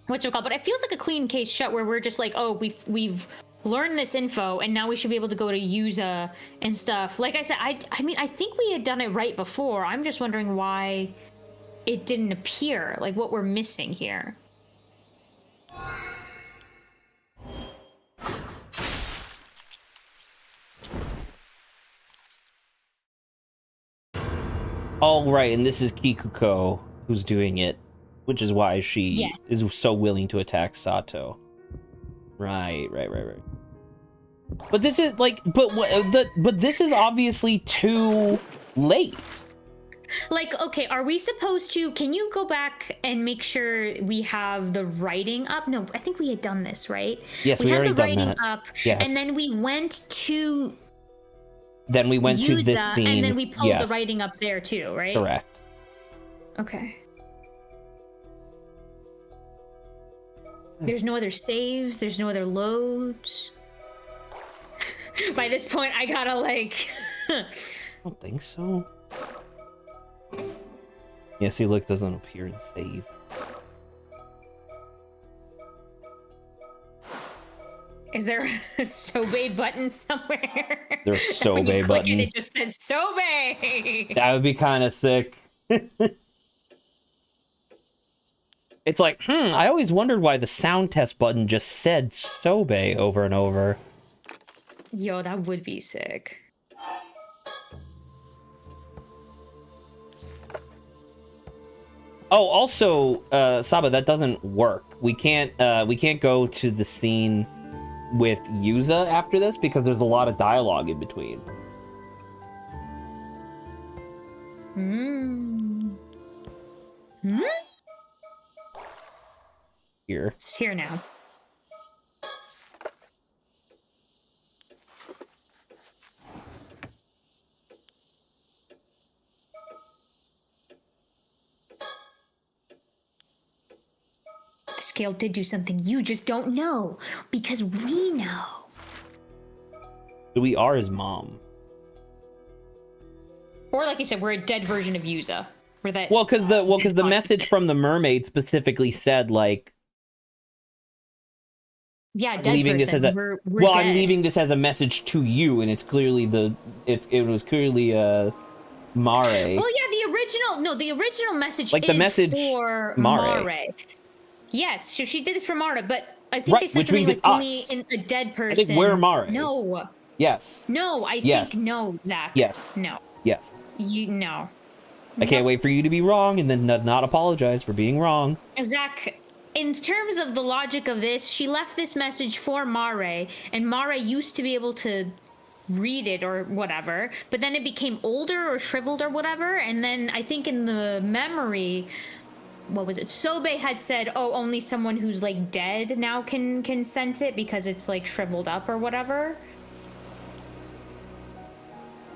What's it called? But it feels like a clean case shut where we're just like, oh, we've learned this info and now we should be able to go to Yuza and stuff. Like I said, I mean, I think we had done it right before. I'm just wondering why it didn't appear, like what we're missing here. Oh, right, and this is Kikuko who's doing it, which is why she is so willing to attack Sato. Right. But this is like, but this is obviously too late. Like, okay, are we supposed to, can you go back and make sure we have the writing up? No, I think we had done this, right? Yes, we already done that. We had the writing up, yes. And then we went to Then we went to this scene. And then we pulled the writing up there too, right? Correct. Okay. There's no other saves, there's no other loads. By this point, I gotta like. I don't think so. Yeah, see, look, doesn't appear in save. Is there a Sobe button somewhere? There's That when you Sobe click button. it just says Sobe. That would be kind of sick. It's like, I always wondered why the sound test button just said Sobe over and over. Yo, that would be sick. Oh, also, Saba, that doesn't work. We can't go to the scene with Yuza after this because there's a lot of dialogue in between. Here. It's here now. The scale did do something you just don't know, because we know. So we are his mom. Or like you said, we're a dead version of Yuza. We're that. Well, because the message from the mermaid specifically said like. Yeah, dead leaving person. This as a, we're well, dead. I'm leaving this as a message to you, and it's clearly it was clearly Mare. Well, yeah, the original message like is the message for Mare. Mare. Yes, so she did this for Mara, but I think Right, they said which something means like it's only us. in a dead person. I think we're Mare. No. Yes. No, I Yes. think no, Zach. Yes. No. Yes. No. I can't wait for you to be wrong and then not apologize for being wrong. Zach, in terms of the logic of this, she left this message for Mare, and Mare used to be able to read it or whatever, but then it became older or shriveled or whatever, and then I think in the memory, what was it? Sobe had said, "Oh, only someone who's like dead now can sense it because it's like shriveled up or whatever."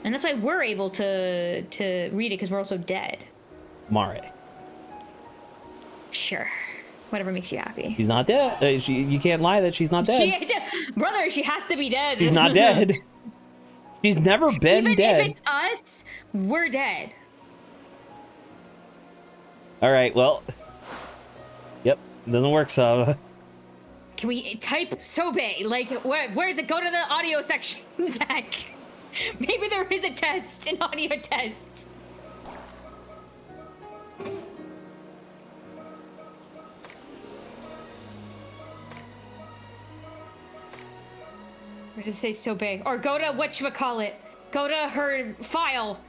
And that's why we're able to read it because we're also dead. Mare. Sure. Whatever makes you happy. She's not dead. You can't lie that she's not dead. Brother, she has to be dead. She's not dead. She's never been Even dead. if it's us, we're dead. All right, well. Yep, doesn't work, Saba. Can we type Sobe? Like, where does it go to the audio section, Zach? Maybe there is a test, an audio test. Or does it say Sobe? Or go to whatchamacallit. Go to her file.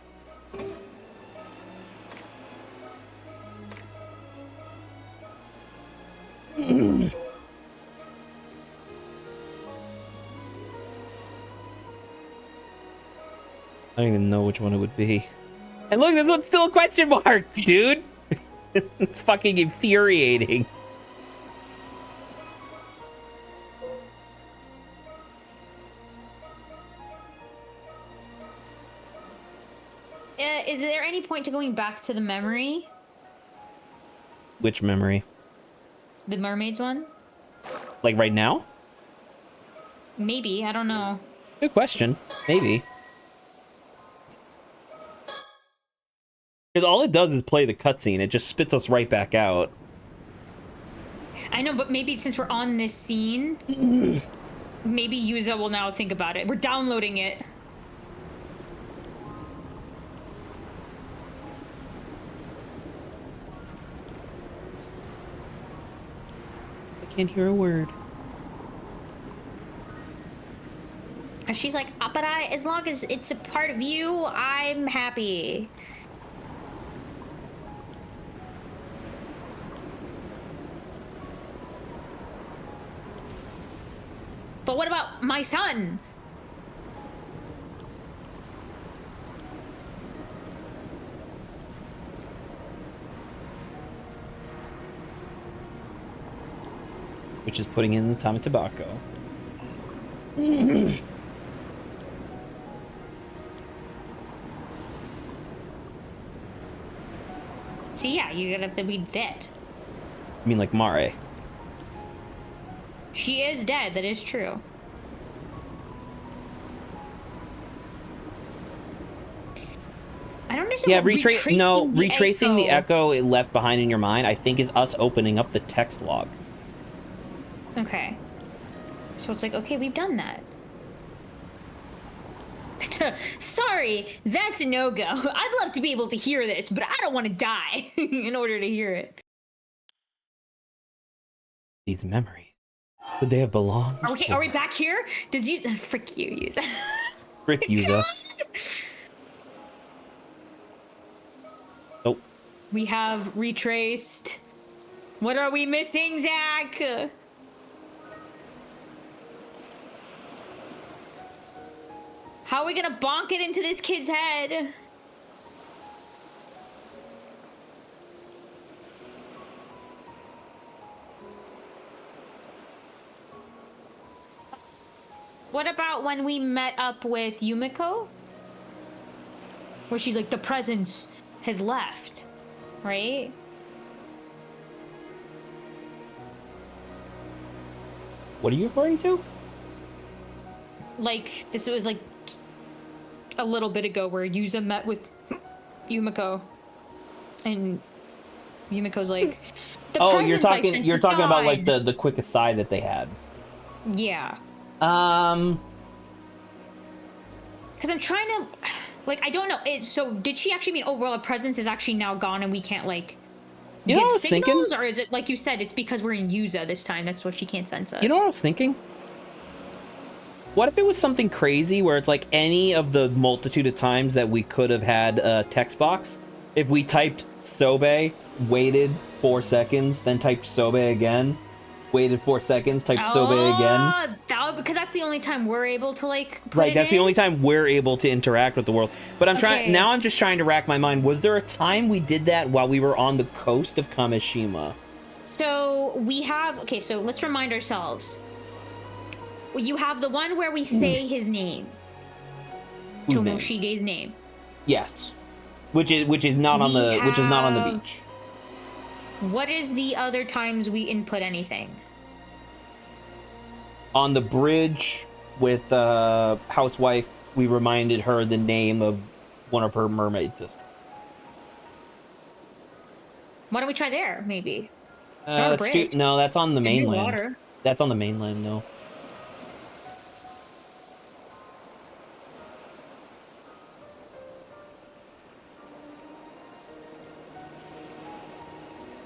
I don't even know which one it would be. And look, this one's still a question mark, dude. It's fucking infuriating. Is there any point to going back to the memory? Which memory? The mermaid's one? Like right now? Maybe, I don't know. Good question. Maybe. Because all it does is play the cutscene. It just spits us right back out. I know, but maybe since we're on this scene, maybe Yuza will now think about it. We're downloading it. I can't hear a word. And she's like, but as long as it's a part of you, I'm happy. But what about my son? Which is putting in the Tama Tobacco. So yeah, you're gonna have to be dead. I mean, like Mare. She is dead, that is true. I don't understand Yeah, what retracing the echo. echo it left behind in your mind, I think, is us opening up the text log. Okay. So it's like, okay, we've done that. Sorry, that's a no-go. I'd love to be able to hear this, but I don't want to die in order to hear it. These memories. Could they have belonged? Okay, are we back here? Does use frick you use Frick Yuza. Oh. We have retraced. What are we missing, Zach? How are we gonna bonk it into this kid's head? What about when we met up with Yumiko? Where she's like, the presence has left, right? What are you referring to? Like, this was like a little bit ago where Yuza met with Yumiko. And Yumiko's like, the Oh, presence you're talking about like the quick aside that they had. Yeah. Um, because I'm trying to, like, I don't know. So did she actually mean, oh, well, the presence is actually now gone and we can't, like, you know give what I was signals? thinking? Or is it, like you said, it's because we're in Yuza this time, that's what she can't sense us? You know what I was thinking? What if it was something crazy where it's like any of the multitude of times that we could have had a text box? If we typed Sobe, waited 4 seconds, then typed Sobe again, waited 4 seconds, typed Sobe again. Because that's the only time we're able to, like, put Right, it that's in? the only time we're able to interact with the world. But I'm trying Okay. now. I'm just trying to rack my mind. Was there a time we did that while we were on the coast of Kamishima? So we have, okay, so let's remind ourselves. You have the one where we say his name. Whose name? Tomoshige's name. Yes, which is not on the beach. What is the other times we input anything? On the bridge with housewife, we reminded her the name of one of her mermaid sisters. Why don't we try there, maybe? On the bridge. No, that's on the mainland. Water. That's on the mainland, no.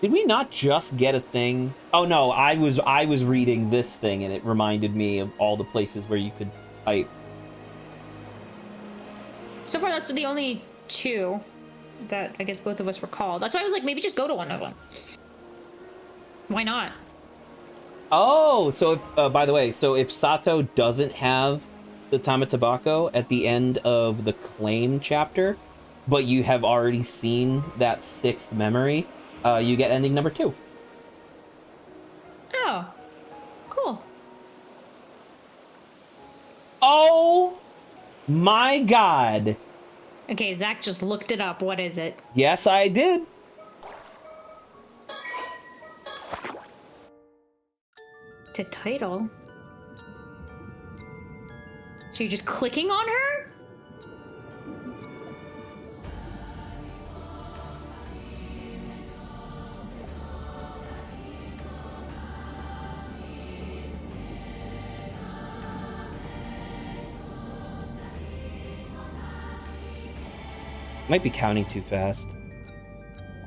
Did we not just get a thing? Oh no, I was reading this thing and it reminded me of all the places where you could type. So far, that's the only two that I guess both of us recall. That's why I was like, maybe just go to one of them. Why not? Oh, so if, by the way, so if Sato doesn't have the Tamatabako at the end of the claim chapter, but you have already seen that 6th memory, you get ending number 2. Oh, cool. Oh my god. Okay, Zach just looked it up. What is it? Yes, I did. To title. So you're just clicking on her? Might be counting too fast.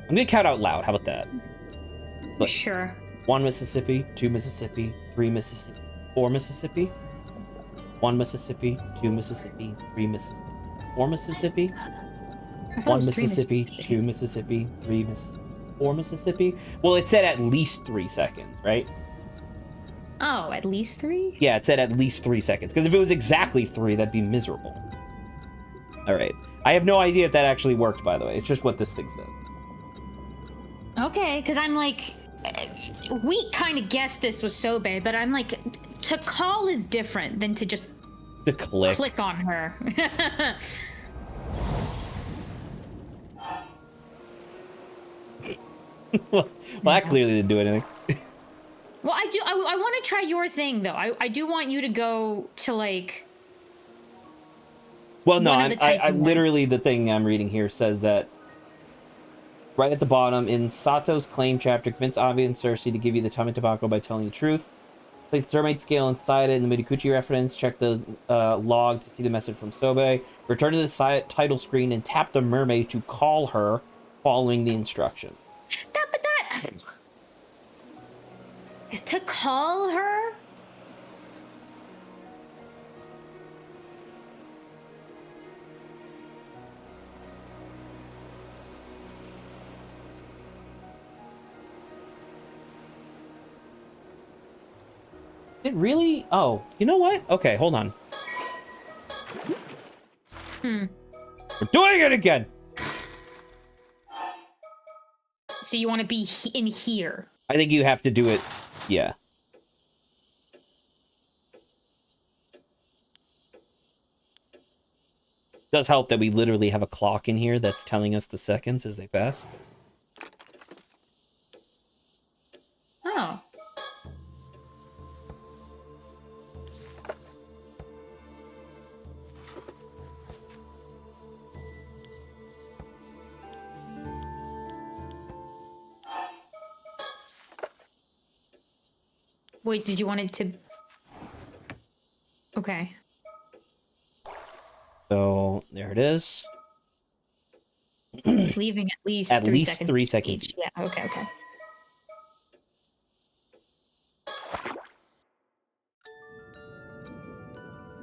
I'm gonna count out loud. How about that? Look. Sure. 1 Mississippi, 2 Mississippi, 3 Mississippi, 4 Mississippi, 1 Mississippi, 2 Mississippi, 3 Mississippi, 4 Mississippi, 1 Mississippi, 2 Mississippi, 3 Mississippi, 4 Mississippi. Well, it said at least 3 seconds, right? Oh, at least 3? Yeah, it said at least 3 seconds. Because if it was exactly 3, that'd be miserable. All right. I have no idea if that actually worked, by the way. It's just what this thing says. Okay, because I'm like, we kind of guessed this was Sobe, but I'm like, to call is different than to just To click on her. Well, that clearly didn't do anything. Well, I want to try your thing, though. I do want you to go to, like, Well, no, One of the I typing ones. literally the thing I'm reading here says that right at the bottom in Sato's claim chapter, convince Avi and Cersei to give you the tummy tobacco by telling the truth. Place the Mermaid scale inside it in the Midikuchi reference. Check the log to see the message from Sobe. Return to the title screen and tap the mermaid to call her, following the instruction. To call her? It really? Oh, you know what? Okay, hold on. We're doing it again! So you want to be in here? I think you have to do it. Yeah. It does help that we literally have a clock in here that's telling us the seconds as they pass. Oh. Wait, did you want it to... Okay. So, there it is. Leaving at least At 3 least seconds. 3 seconds. Each. Yeah, okay, okay.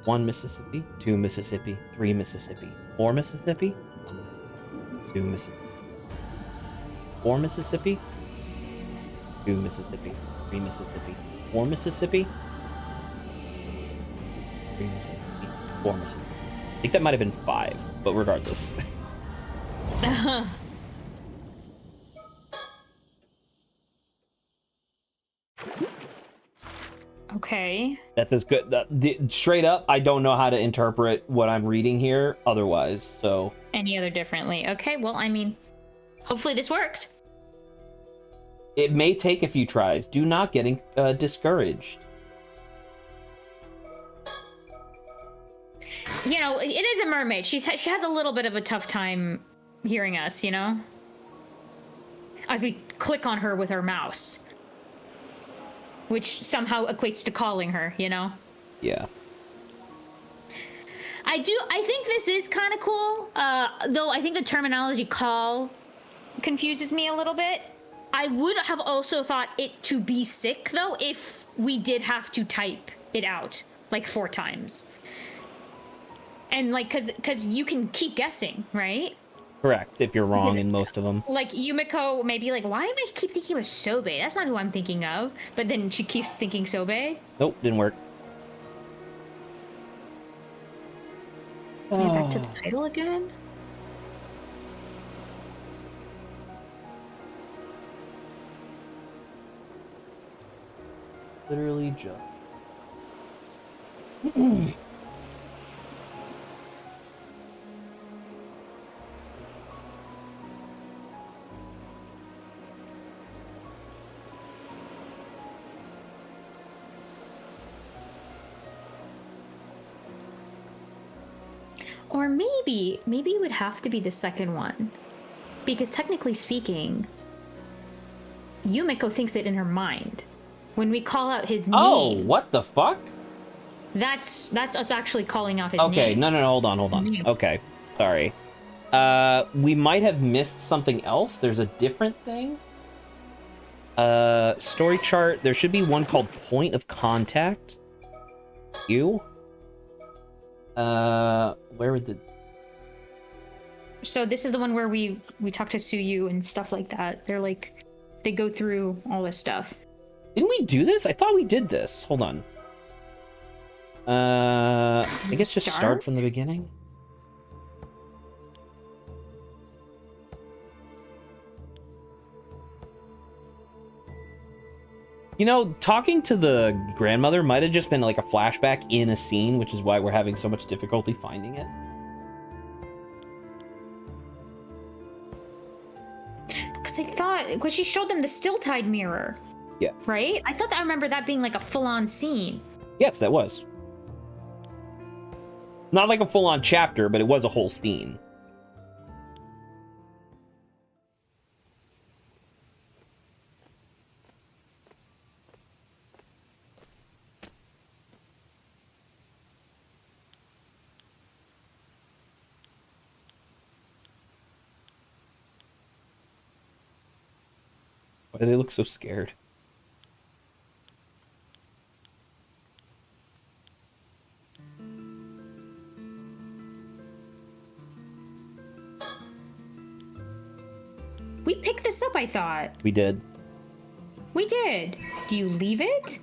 One Mississippi, 2 Mississippi, 3 Mississippi, 4 Mississippi, 1 Mississippi, 2 Mississippi, 4 Mississippi, 2 Mississippi, 3 Mississippi, 4 Mississippi, 3 Mississippi, 4 Mississippi. I think that might have been 5, but regardless. Okay. That's as good. Straight up, I don't know how to interpret what I'm reading here otherwise, so... Any other differently? Okay, well, I mean, hopefully this worked. It may take a few tries. Do not get discouraged. You know, it is a mermaid. She has a little bit of a tough time hearing us, you know? As we click on her with our mouse. Which somehow equates to calling her, you know? Yeah. I think this is kind of cool, though I think the terminology call confuses me a little bit. I would have also thought it to be sick, though, if we did have to type it out, like 4 times. And, like, because you can keep guessing, right? Correct, if you're wrong in most of them. Like, Yumiko may be like, why am I keep thinking of Sobe? That's not who I'm thinking of. But then she keeps thinking Sobe. Nope, didn't work. Back to the title again? Literally just... Or maybe it would have to be the second one. Because technically speaking, Yumiko thinks it in her mind. When we call out his Oh, name... what the fuck? That's us actually calling out his name. Okay, no, hold on. Okay, sorry. We might have missed something else. There's a different thing. Story chart. There should be one called Point of Contact. Where would the... So this is the one where we talk to Suyu and stuff like that. They're like, they go through all this stuff. Didn't we do this? I thought we did this. Hold on. I guess just start from the beginning. You know, talking to the grandmother might have just been like a flashback in a scene, which is why we're having so much difficulty finding it. Because she showed them the still-tide mirror. Yeah. Right? I remember that being like a full-on scene. Yes, that was. Not like a full-on chapter, but it was a whole scene. Why do they look so scared? We picked this up, I thought. We did. We did. Do you leave it?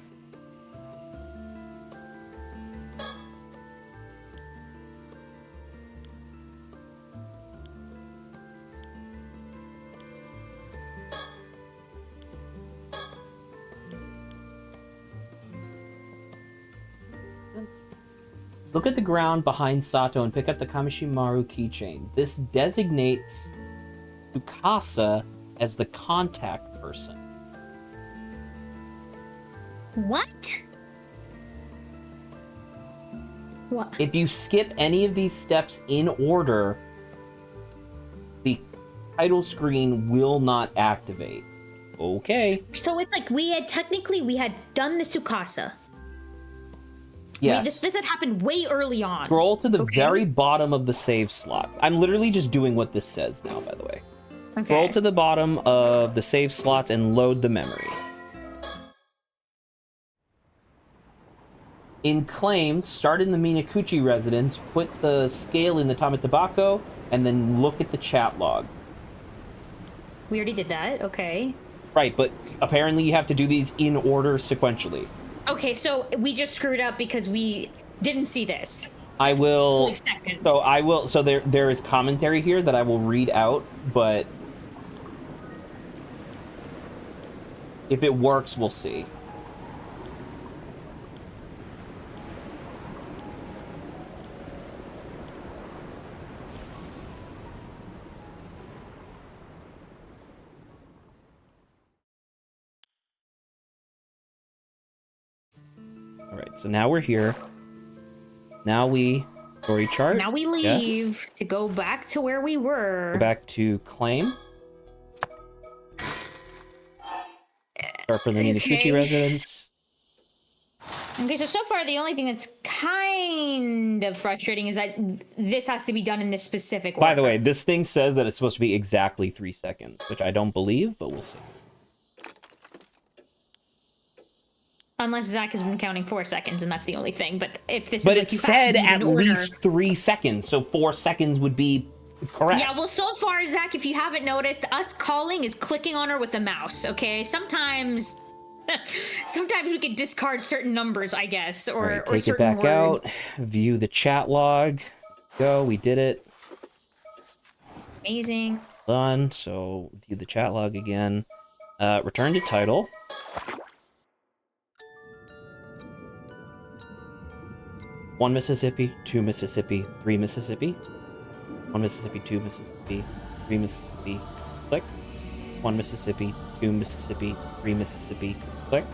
Look at the ground behind Sato and pick up the Kamishimaru keychain. This designates Tsukasa as the contact person. What? What? If you skip any of these steps in order, the title screen will not activate. Okay. So it's like we had done the Tsukasa. Yes. This had happened way early on. Scroll to the very bottom of the save slot. I'm literally just doing what this says now, by the way. Okay. Scroll to the bottom of the save slots and load the memory. In claims, start in the Minakuchi residence, put the scale in the Tamatabako, and then look at the chat log. We already did that, okay. Right, but apparently you have to do these in order sequentially. Okay, so we just screwed up because we didn't see this. I will... Like second. So I will... So there is commentary here that I will read out, but... if it works, we'll see. Alright, so now we're here. Now we... story chart. Now we leave to go back to where we were. Go back to claim. Start for the Minakuchi residence. Okay, so far the only thing that's kind of frustrating is that this has to be done in this specific order. By the way, this thing says that it's supposed to be exactly 3 seconds, which I don't believe, but we'll see. Unless Zach has been counting 4 seconds, and that's the only thing. But if this but is it like you said have to at in order... least 3 seconds, so 4 seconds would be correct. Yeah, well, so far, Zach, if you haven't noticed, us calling is clicking on her with the mouse, okay? Sometimes we could discard certain numbers, I guess, or, right, or take certain it back words. out. View the chat log. Go, we did it. Amazing. Done. So view the chat log again. Return to title. One Mississippi, 2 Mississippi, 3 Mississippi. 1 Mississippi, 2 Mississippi, 3 Mississippi. Click. 1 Mississippi, 2 Mississippi, 3 Mississippi. Click.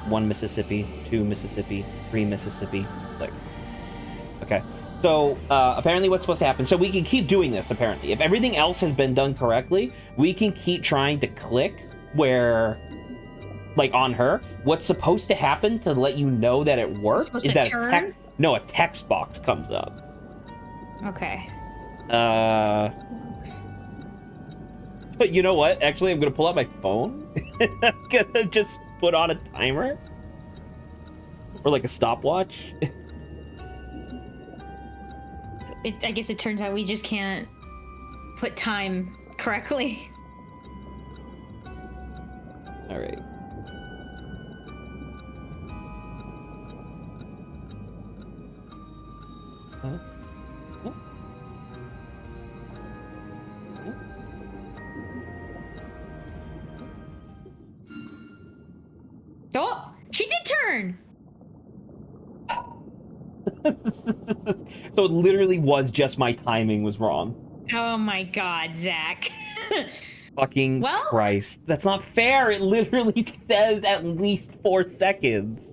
1 Mississippi, 2 Mississippi, 3 Mississippi. Click. Okay. So, apparently what's supposed to happen... So we can keep doing this, apparently. If everything else has been done correctly, we can keep trying to click where... like, on her. What's supposed to happen to let you know that it worked is that a text box comes up. Okay. But you know what? Actually, I'm gonna pull out my phone. I'm gonna just put on a timer. Or like a stopwatch. I guess it turns out we just can't put time correctly. All right. Oh, she did turn. So it literally was just my timing was wrong. Oh my God, Zach. Fucking Christ. That's not fair. It literally says at least 4 seconds.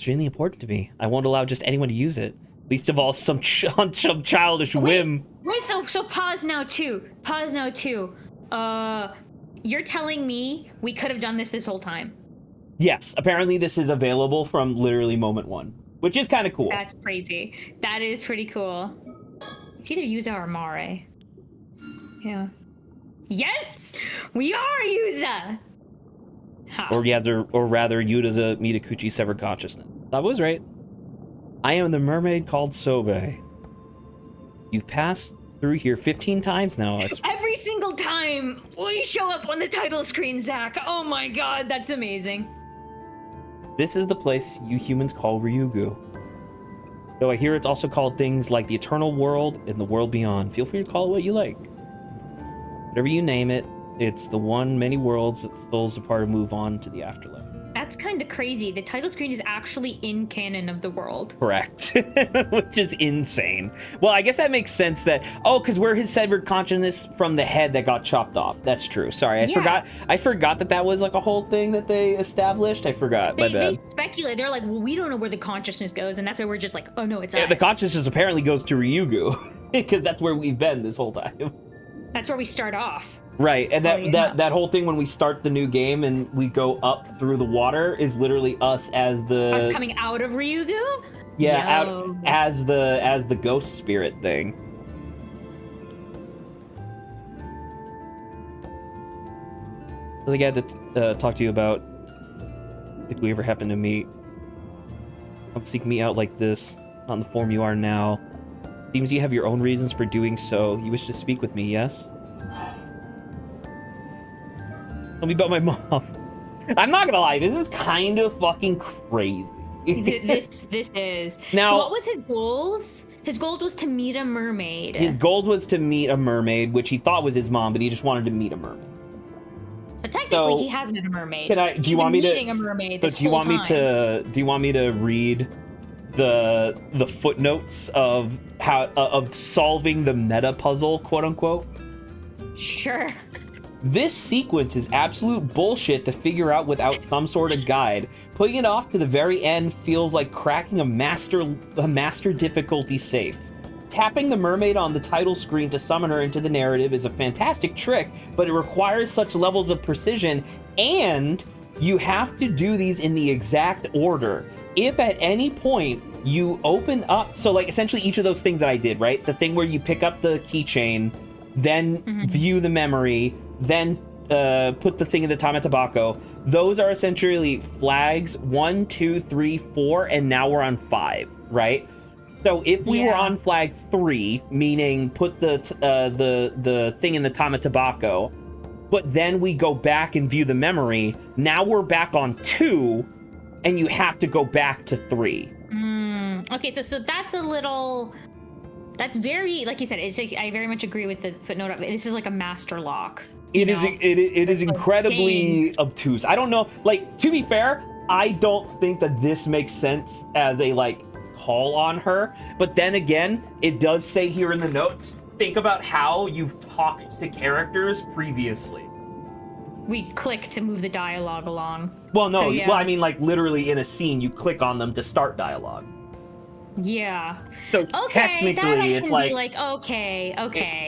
extremely important to me. I won't allow just anyone to use it. Least of all, some childish whim. Wait, so pause now too. You're telling me we could have done this whole time? Yes, apparently this is available from literally moment one, which is kind of cool. That's crazy. That is pretty cool. It's either Yuza or Mare. Yeah. Yes! We are Yuza! Ha. Or rather, Yuda's Mitakuchi's severed consciousness. I was right. I am the mermaid called Sobe. You've passed through here 15 times now. Every single time we show up on the title screen, Zach. Oh my god, that's amazing. This is the place you humans call Ryugu. Though I hear it's also called things like the Eternal World and the World Beyond. Feel free to call it what you like. Whatever you name it, it's the one many worlds that souls depart to move on to the afterlife. That's kind of crazy. The title screen is actually in canon of the world. Correct. Which is insane. Well, I guess that makes sense that, because we're his severed consciousness from the head that got chopped off. That's true. Sorry, I forgot that was like a whole thing that they established. I forgot. My bad. They speculate. They're like, well, we don't know where the consciousness goes, and that's why we're just like, oh no, it's us. The consciousness apparently goes to Ryugu, because that's where we've been this whole time. That's where we start off. Right, and that whole thing when we start the new game and we go up through the water is literally us us coming out of Ryugu? Yeah, out as the ghost spirit thing. So the guy that talked to you about if we ever happen to meet. Don't seek me out like this, not in the form you are now. Seems you have your own reasons for doing so. You wish to speak with me, yes? Tell me about my mom. I'm not gonna lie, this is kind of fucking crazy. this is. Now, so what was his goals? His goals was to meet a mermaid. His goals was to meet a mermaid, which he thought was his mom, but he just wanted to meet a mermaid. So technically, he has met a mermaid. Do you want me meeting a mermaid this do you want whole me to? Do you want me to read the footnotes of how of solving the meta puzzle, quote unquote? Sure. This sequence is absolute bullshit to figure out without some sort of guide. Putting it off to the very end feels like cracking a master difficulty safe. Tapping the mermaid on the title screen to summon her into the narrative is a fantastic trick, but it requires such levels of precision, and you have to do these in the exact order. If at any point you open up, so like essentially each of those things that I did, right? The thing where you pick up the keychain, then view the memory, then put the thing in the Tamatabako. Those are essentially flags 1, 2, 3, 4, and now we're on 5, right? So if we were on flag 3, meaning put the thing in the Tamatabako, but then we go back and view the memory, now we're back on 2, and you have to go back to 3. Okay, so that's a little. That's very, like you said, it's like, I very much agree with the footnote of it. This is like a master lock. It is incredibly obtuse. I don't know, like, to be fair, I don't think that this makes sense as a, like, call on her. But then again, it does say here in the notes, think about how you've talked to characters previously. We click to move the dialogue along. Well, no, well, I mean, like, literally in a scene, you click on them to start dialogue. Yeah. So okay, technically, it's like, okay.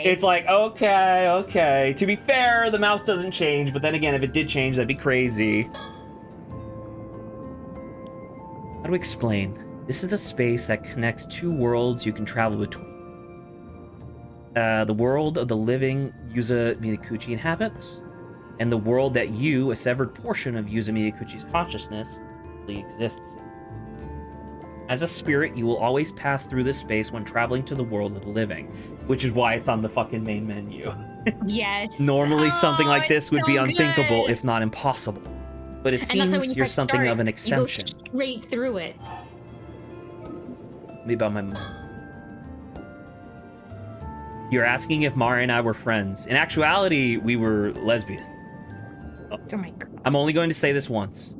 It's like, okay. To be fair, the mouse doesn't change, but then again, if it did change, that'd be crazy. How to explain? This is a space that connects two worlds you can travel between. The world of the living Yuza Mitakuchi inhabits, and the world that you, a severed portion of Yuza Mitakuchi's consciousness, exists in. As a spirit, you will always pass through this space when traveling to the world of the living, which is why it's on the fucking main menu. Yes. Normally, something like this would be unthinkable, good. if not impossible. But it And that's why when seems you you're press something start, of an you exception. go straight through it. Me about my mom. You're asking if Mara and I were friends. In actuality, we were lesbian. Oh my god. I'm only going to say this once.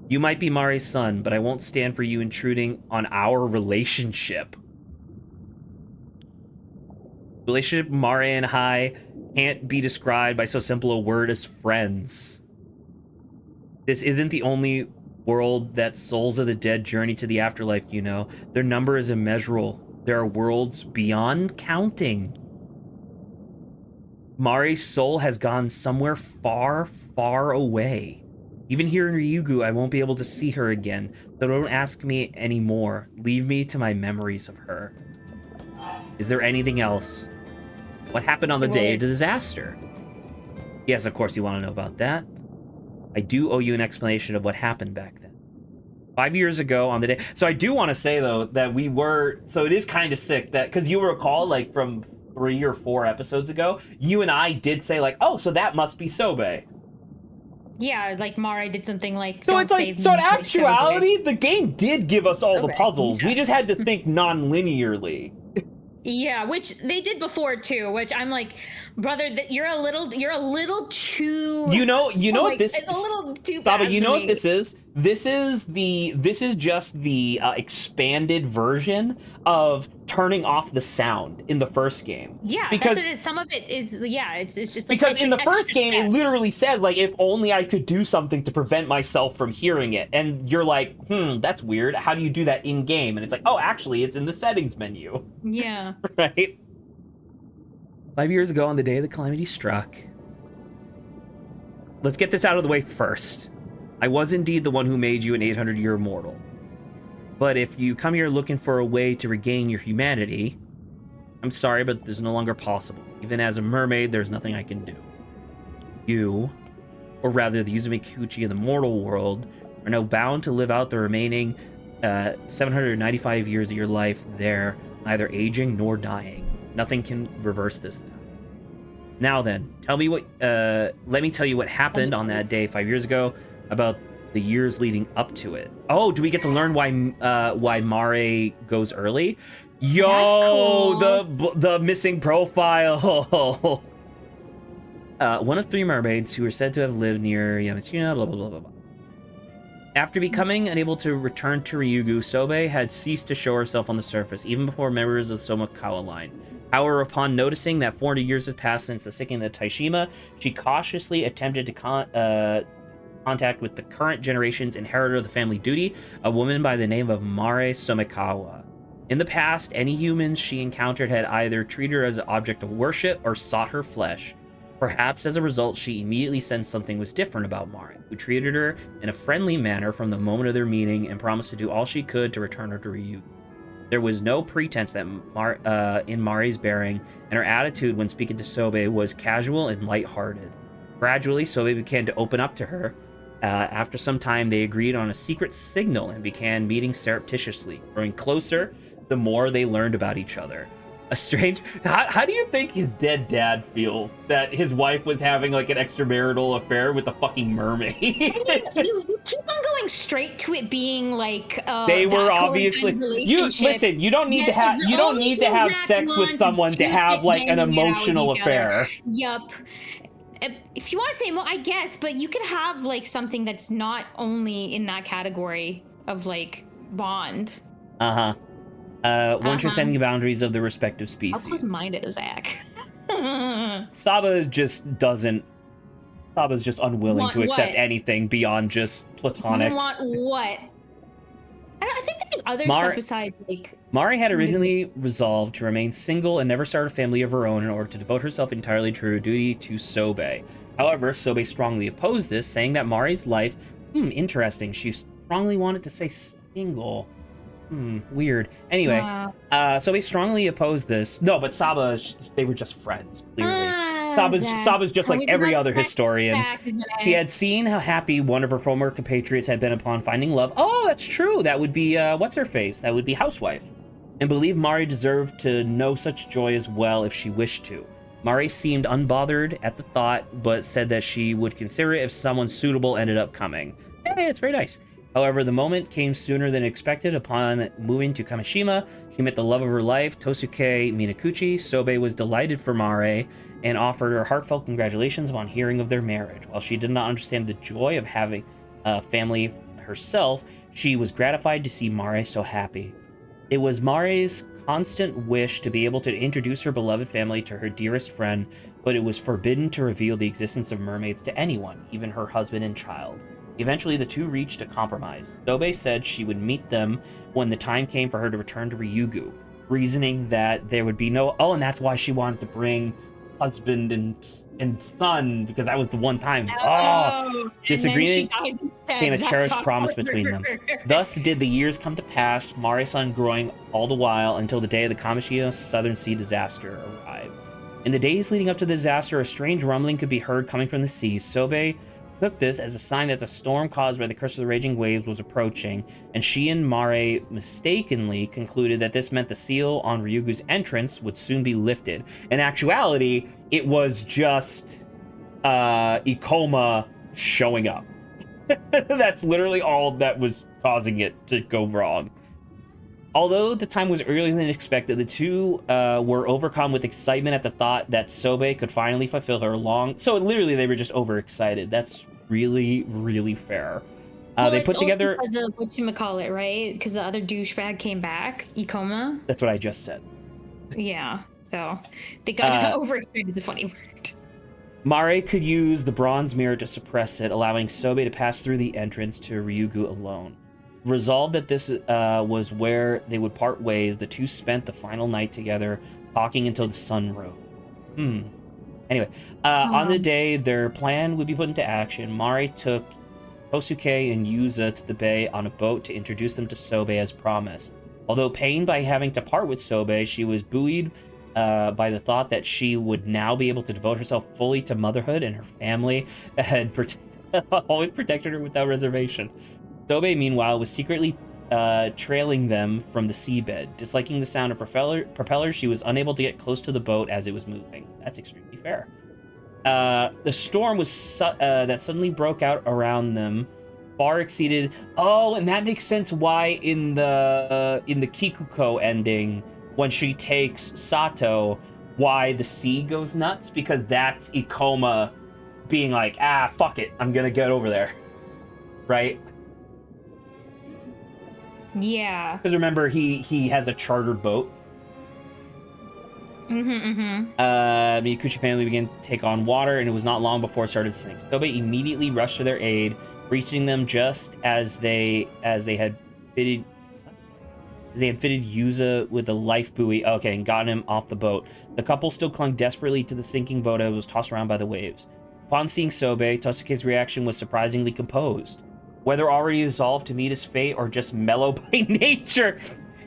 You might be Mari's son, but I won't stand for you intruding on our relationship. Relationship Mara and I can't be described by so simple a word as friends. This isn't the only world that souls of the dead journey to the afterlife, you know. Their number is immeasurable. There are worlds beyond counting. Mari's soul has gone somewhere far, far away. Even here in Ryugu, I won't be able to see her again, so don't ask me anymore. Leave me to my memories of her. Is there anything else? What happened on the day of the disaster? Yes, of course you want to know about that. I do owe you an explanation of what happened back then. 5 years ago on the day... So I do want to say, though, that we were... So it is kind of sick that... Because you recall, like, from 3 or 4 episodes ago, you and I did say, like, oh, so that must be Sobe. Yeah, like Mari did something like, so don't it's like, save so me, in save actuality, Sobe. the game did give us all the Sobe, puzzles. yeah. We just had to think non-linearly. Yeah, which they did before too. Which I'm like, brother, that you're a little too. You know like, what this? It's a little too. Saba, fast you to know me. what this is? This is just the expanded version of turning off the sound in the first game. Yeah, because that's what it is. Some of it is. Yeah, it's just like because it's in the like first extra game it steps. literally said, like, if only I could do something to prevent myself from hearing it, and you're like, that's weird. How do you do that in game? And it's like, oh, actually, it's in the settings menu. Yeah. Right. 5 years ago, on the day the calamity struck. Let's get this out of the way first. I was indeed the one who made you an 800-year mortal. But if you come here looking for a way to regain your humanity, I'm sorry, but this is no longer possible. Even as a mermaid, there's nothing I can do. You, or rather the Yuzume Kikuchi in the mortal world, are now bound to live out the remaining 795 years of your life there, neither aging nor dying. Nothing can reverse this now. Now then, let me tell you what happened on that day 5 years ago, about the years leading up to it. Oh, do we get to learn why Mare goes early? Yo, That's cool. the missing profile. One of 3 mermaids who are said to have lived near Yamashina, blah, blah, blah, blah, blah. After becoming unable to return to Ryugu, Sobe had ceased to show herself on the surface, even before members of the Somakawa line. However, upon noticing that 400 years had passed since the sinking of the Taishima, she cautiously attempted to contact with the current generation's inheritor of the family duty, a woman by the name of Mare Somekawa. In the past, any humans she encountered had either treated her as an object of worship or sought her flesh. Perhaps as a result, she immediately sensed something was different about Mare, who treated her in a friendly manner from the moment of their meeting and promised to do all she could to return her to Ryugu. There was no pretense that in Mare's bearing, and her attitude when speaking to Sobe was casual and lighthearted. Gradually, Sobe began to open up to her. After some time, they agreed on a secret signal and began meeting surreptitiously, growing closer the more they learned about each other. A strange... How do you think his dead dad feels that his wife was having, like, an extramarital affair with a fucking mermaid? I mean, you keep on going straight to it being like they were that obviously... You listen, you don't need Yes, to have 'cause the you don't only need to thing have Zach sex with wants is someone to two have, like, an dicks hanging out with emotional each other. affair. Yup. If you want to say more, I guess, but you could have like something that's not only in that category of like bond. One transcending the boundaries of the respective How species. close-minded is Zach? Saba's just unwilling to accept what? anything beyond just platonic. You want what? I think there's other Mar- stuff besides like. Mari had originally resolved to remain single and never start a family of her own in order to devote herself entirely to her duty to Sobe. However, Sobe strongly opposed this, saying that Mari's life, interesting. She strongly wanted to say single. Weird. Anyway, Sobe strongly opposed this. No, but Saba, they were just friends, clearly. Saba's just like every other historian. She had seen how happy one of her former compatriots had been upon finding love. Oh, that's true. That would be, what's-her-face? That would be Housewife. And believed Mari deserved to know such joy as well if she wished to. Mari seemed unbothered at the thought, but said that she would consider it if someone suitable ended up coming. Hey, it's very nice. However, the moment came sooner than expected. Upon moving to Kamishima, she met the love of her life, Tosuke Minakuchi. Sobe was delighted for Mare and offered her heartfelt congratulations upon hearing of their marriage. While she did not understand the joy of having a family herself, she was gratified to see Mare so happy. It was Mare's constant wish to be able to introduce her beloved family to her dearest friend, but it was forbidden to reveal the existence of mermaids to anyone, even her husband and child. Eventually, the two reached a compromise. Sobe said she would meet them when the time came for her to return to Ryugu, reasoning that there would be no... Oh, and that's why she wanted to bring husband and son, because that was the one time. Oh, this agreement became a cherished promise between them. Thus did the years come to pass, Mari-san growing all the while until the day of the Kamoshida Southern Sea disaster arrived. In the days leading up to the disaster, a strange rumbling could be heard coming from the sea. Sobe took this as a sign that the storm caused by the curse of the raging waves was approaching, and she and Mare mistakenly concluded that this meant the seal on Ryugu's entrance would soon be lifted. In actuality, it was just Ikoma showing up. That's literally all that was causing it to go wrong. Although the time was earlier than expected, the two were overcome with excitement at the thought that Sobe could finally fulfill her long... So literally, they were just overexcited. That's really, really fair. Well, they put together... because of whatchamacallit, right? Because the other douchebag came back, Ikoma. That's what I just said. Yeah, so they got overexcited is a funny word. Mare could use the bronze mirror to suppress it, allowing Sobe to pass through the entrance to Ryugu alone. Resolved that this was where they would part ways, the two spent the final night together, talking until the sun rose. Anyway, on the day their plan would be put into action, Mari took Tosuke and Yuza to the bay on a boat to introduce them to Sobe as promised. Although pained by having to part with Sobe, she was buoyed by the thought that she would now be able to devote herself fully to motherhood, and her family had always protected her without reservation. Sobe, meanwhile, was secretly trailing them from the seabed. Disliking the sound of propellers, she was unable to get close to the boat as it was moving. That's extremely fair. The storm that suddenly broke out around them far exceeded... Oh, and that makes sense why in the Kikuko ending, when she takes Sato, why the sea goes nuts, because that's Ikoma being like, fuck it, I'm gonna get over there. Right? Yeah. Because remember, he has a chartered boat. The Yakushi family began to take on water, and it was not long before it started to sink. Sobe immediately rushed to their aid, reaching them just as they had fitted Yuza with a life buoy, and gotten him off the boat. The couple still clung desperately to the sinking boat as it was tossed around by the waves. Upon seeing Sobe, Tosuke's reaction was surprisingly composed. Whether already resolved to meet his fate or just mellow by nature,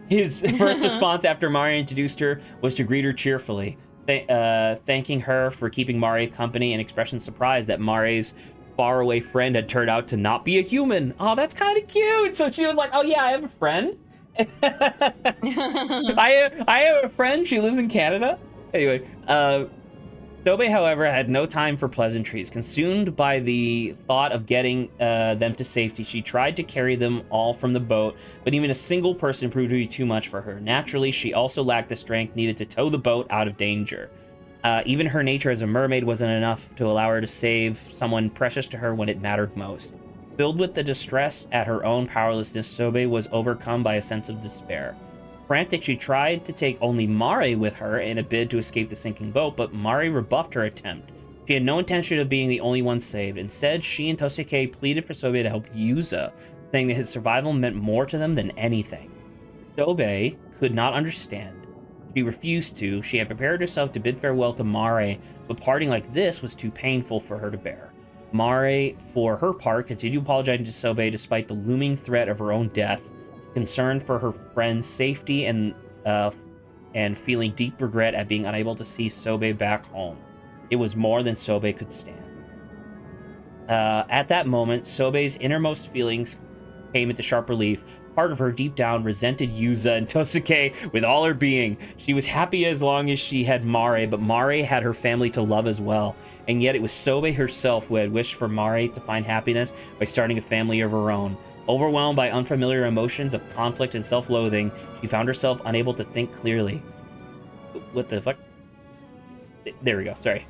his first response after Mari introduced her was to greet her cheerfully, thanking her for keeping Mari company and expressing surprise that Mari's faraway friend had turned out to not be a human. Oh, that's kind of cute. So she was like, oh yeah, I have a friend. I have a friend. She lives in Canada. Anyway, Sobe, however, had no time for pleasantries. Consumed by the thought of getting them to safety, she tried to carry them all from the boat, but even a single person proved to be too much for her. Naturally, she also lacked the strength needed to tow the boat out of danger. Even her nature as a mermaid wasn't enough to allow her to save someone precious to her when it mattered most. Filled with the distress at her own powerlessness, Sobe was overcome by a sense of despair. Frantic, she tried to take only Mari with her in a bid to escape the sinking boat, but Mari rebuffed her attempt. She had no intention of being the only one saved. Instead, she and Tosuke pleaded for Sobe to help Yuza, saying that his survival meant more to them than anything. Sobe could not understand. She refused to. She had prepared herself to bid farewell to Mari, but parting like this was too painful for her to bear. Mari, for her part, continued apologizing to Sobe despite the looming threat of her own death, concerned for her friend's safety and feeling deep regret at being unable to see Sobe back home. It was more than Sobe could stand. At that moment, Sobe's innermost feelings came into sharp relief. Part of her deep down resented Yuza and Tosuke with all her being. She was happy as long as she had Mari, but Mari had her family to love as well. And yet it was Sobe herself who had wished for Mari to find happiness by starting a family of her own. Overwhelmed by unfamiliar emotions of conflict and self-loathing, she found herself unable to think clearly. What the fuck? There we go, sorry.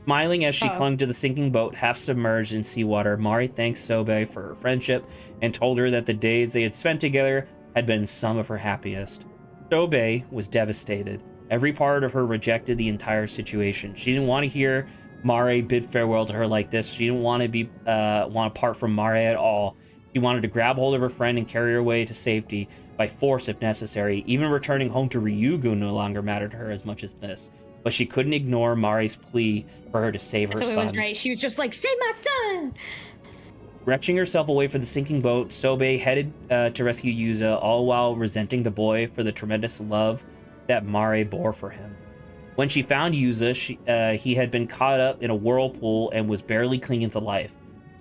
Smiling as she clung to the sinking boat, half submerged in seawater, Mari thanked Sobe for her friendship and told her that the days they had spent together had been some of her happiest. Sobe was devastated. Every part of her rejected the entire situation. She didn't want to hear Mare bid farewell to her like this. She didn't want to part from Mare at all. She wanted to grab hold of her friend and carry her away to safety by force if necessary. Even returning home to Ryugu no longer mattered to her as much as this. But she couldn't ignore Mare's plea for her to save her son. So it was right. She was just like, save my son! Wrenching herself away from the sinking boat, Sobe headed to rescue Yuza, all while resenting the boy for the tremendous love that Mare bore for him. When she found Yuza, he had been caught up in a whirlpool and was barely clinging to life.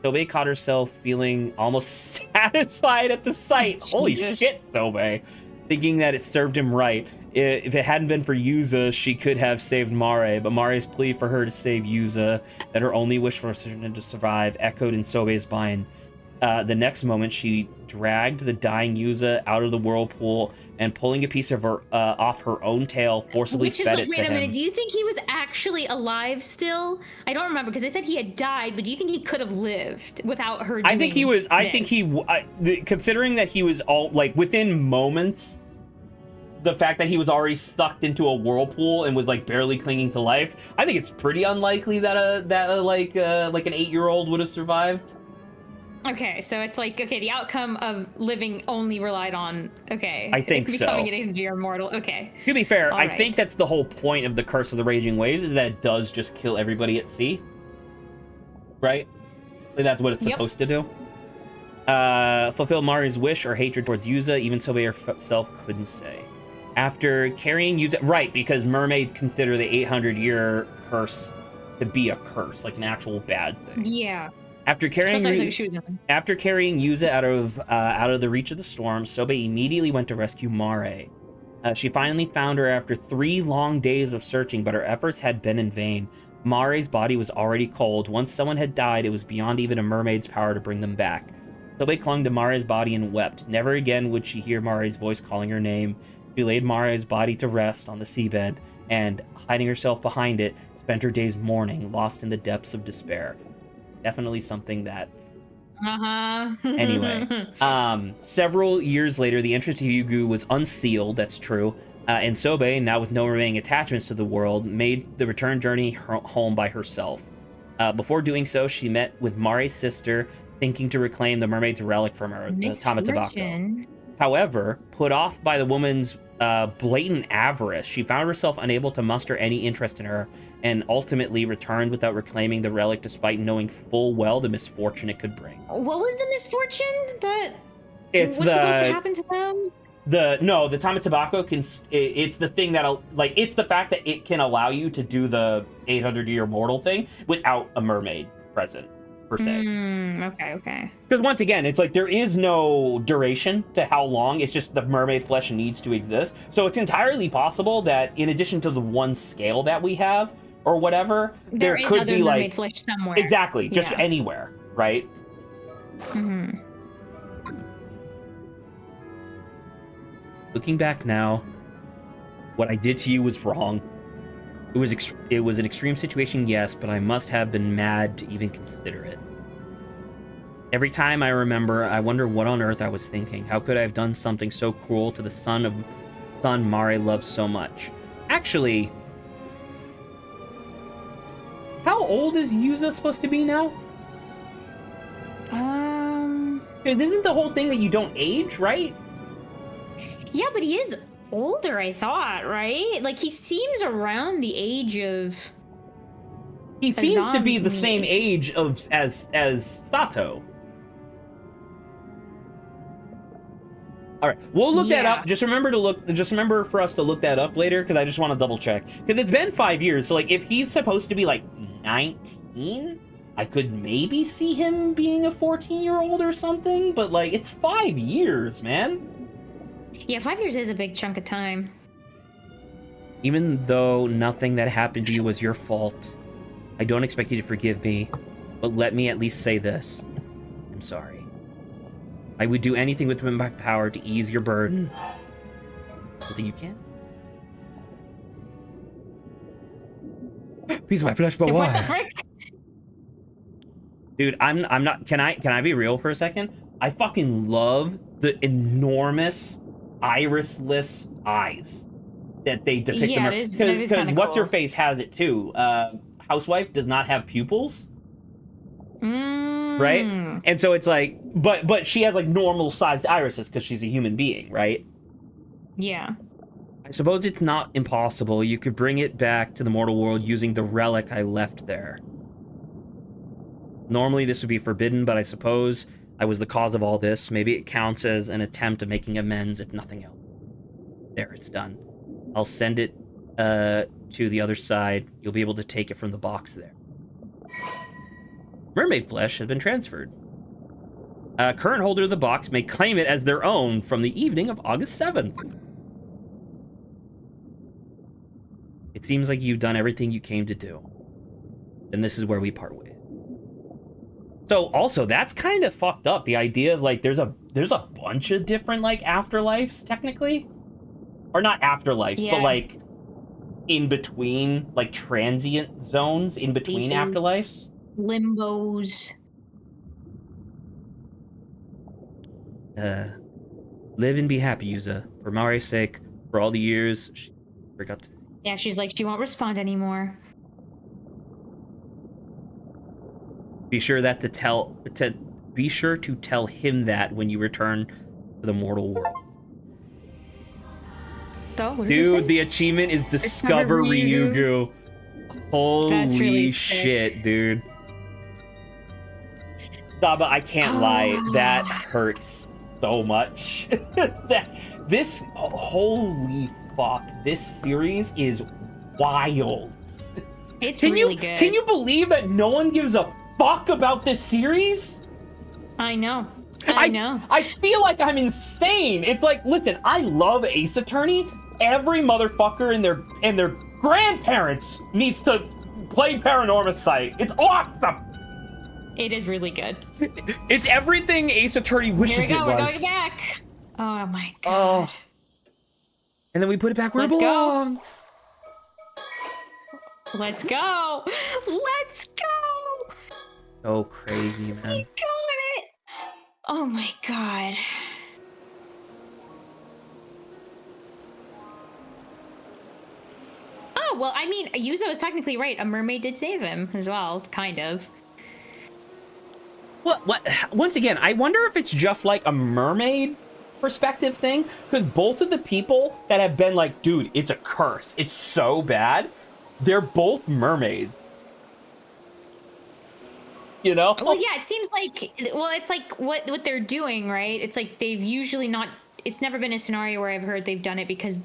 Sobe caught herself feeling almost satisfied at the sight. Holy shit, Sobe. Thinking that it served him right. If it hadn't been for Yuza, she could have saved Mare, but Mare's plea for her to save Yuza, that her only wish for her to survive, echoed in Sobe's mind. The next moment, she dragged the dying Yuza out of the whirlpool and, pulling a piece of her off her own tail, forcibly fed it to him. Wait a minute, do you think he was actually alive still? I don't remember, because they said he had died, but do you think he could have lived without her doing I think he was, considering that he was all, like, within moments, the fact that he was already sucked into a whirlpool and was, like, barely clinging to life, I think it's pretty unlikely that like an 8-year-old would have survived. Okay, so it's like, okay, the outcome of living only relied on, okay. I think so. Becoming an 8-year mortal, okay. To be fair, I right. think that's the whole point of the Curse of the Raging Waves, is that it does just kill everybody at sea. Right? Like, that's what it's supposed to do. Fulfill Mari's wish or hatred towards Yuza, even Sobe herself couldn't say. After carrying Yuza... Right, because mermaids consider the 800-year curse to be a curse, like an actual bad thing. Yeah. After carrying Yuza out of the reach of the storm, Sobe immediately went to rescue Mare. She finally found her after 3 long days of searching, but her efforts had been in vain. Mare's body was already cold. Once someone had died, it was beyond even a mermaid's power to bring them back. Sobe clung to Mare's body and wept. Never again would she hear Mare's voice calling her name. She laid Mare's body to rest on the seabed, and, hiding herself behind it, spent her days mourning, lost in the depths of despair. Definitely something that... Anyway. Several years later, the entrance to Yugu was unsealed, that's true, and Sobe, now with no remaining attachments to the world, made the return journey home by herself. Before doing so, she met with Mari's sister, thinking to reclaim the mermaid's relic from her, the Tamatabako. However, put off by the woman's blatant avarice, she found herself unable to muster any interest in her, and ultimately returned without reclaiming the relic, despite knowing full well the misfortune it could bring. What was the misfortune that was supposed to happen to them? The Tamatabako can... It's the thing that... Like, it's the fact that it can allow you to do the 800-year mortal thing without a mermaid present, per se. Okay. Because once again, it's like there is no duration to how long. It's just the mermaid flesh needs to exist. So it's entirely possible that in addition to the one scale that we have, or whatever, there could be like mermaid flesh somewhere. Exactly, just anywhere, right? Looking back now, what I did to you was wrong. It was an extreme situation, yes, but I must have been mad to even consider it. Every time I remember, I wonder what on earth I was thinking. How could I have done something so cruel to the son Mare loves so much? Actually, how old is Yuza supposed to be now? Isn't the whole thing that you don't age, right? Yeah, but he is older, I thought, right? Like, he seems around the age of... He seems to be the same age as Sato. All right, we'll look that up. Just remember for us to look that up later, because I just want to double check. Because it's been 5 years, so like if he's supposed to be like 19, I could maybe see him being a 14-year-old or something. But like, it's 5 years, man. Yeah, 5 years is a big chunk of time. Even though nothing that happened to you was your fault, I don't expect you to forgive me. But let me at least say this: I'm sorry. I would do anything within my power to ease your burden. Something you can? Piece of my flesh, but why? What the frick? Dude, I'm not. Can I be real for a second? I fucking love the enormous irisless eyes that they depict. Yeah, them it is. Because What's Her Face has it too. housewife does not have pupils. Mm. Right? And so it's like, but she has like normal sized irises because she's a human being, right? Yeah. I suppose it's not impossible. You could bring it back to the mortal world using the relic I left there. Normally this would be forbidden, but I suppose I was the cause of all this. Maybe it counts as an attempt at making amends, if nothing else. There, it's done. I'll send it to the other side. You'll be able to take it from the box there. Mermaid flesh has been transferred. Current holder of the box may claim it as their own from the evening of August 7th. It seems like you've done everything you came to do. And this is where we part ways. So also, that's kind of fucked up. The idea of like there's a bunch of different like afterlives technically. Or not afterlives, but like in between, like transient zones in between afterlives. Limbos. Live and be happy, Yuza. For Mari's sake, for all the years she forgot to... Yeah, she's like, she won't respond anymore. Be sure to tell him that when you return to the mortal world. Oh, what does it say? Dude, the achievement is Discover Ryugu. Holy That's really shit, dude. Saba, I can't lie. That hurts so much. Holy fuck. This series is wild. It's really good. Can you believe that no one gives a fuck about this series? I know. I know. I feel like I'm insane. It's like, listen, I love Ace Attorney. Every motherfucker and their grandparents needs to play Paranormasight. It's awesome. It is really good. It's everything Ace Attorney wishes it was. Here we go. We're going back. Oh my god. Oh. And then we put it back where it belongs. Let's go. Let's go. So crazy, man. We got it. Oh my god. Oh, well, I mean, Yuzo was technically right. A mermaid did save him as well, kind of. What? Once again, I wonder if it's just like a mermaid perspective thing, because both of the people that have been like, dude, it's a curse, it's so bad, they're both mermaids. You know? Well, yeah, it seems like, well, it's like what they're doing, right? It's like they've usually not, it's never been a scenario where I've heard they've done it because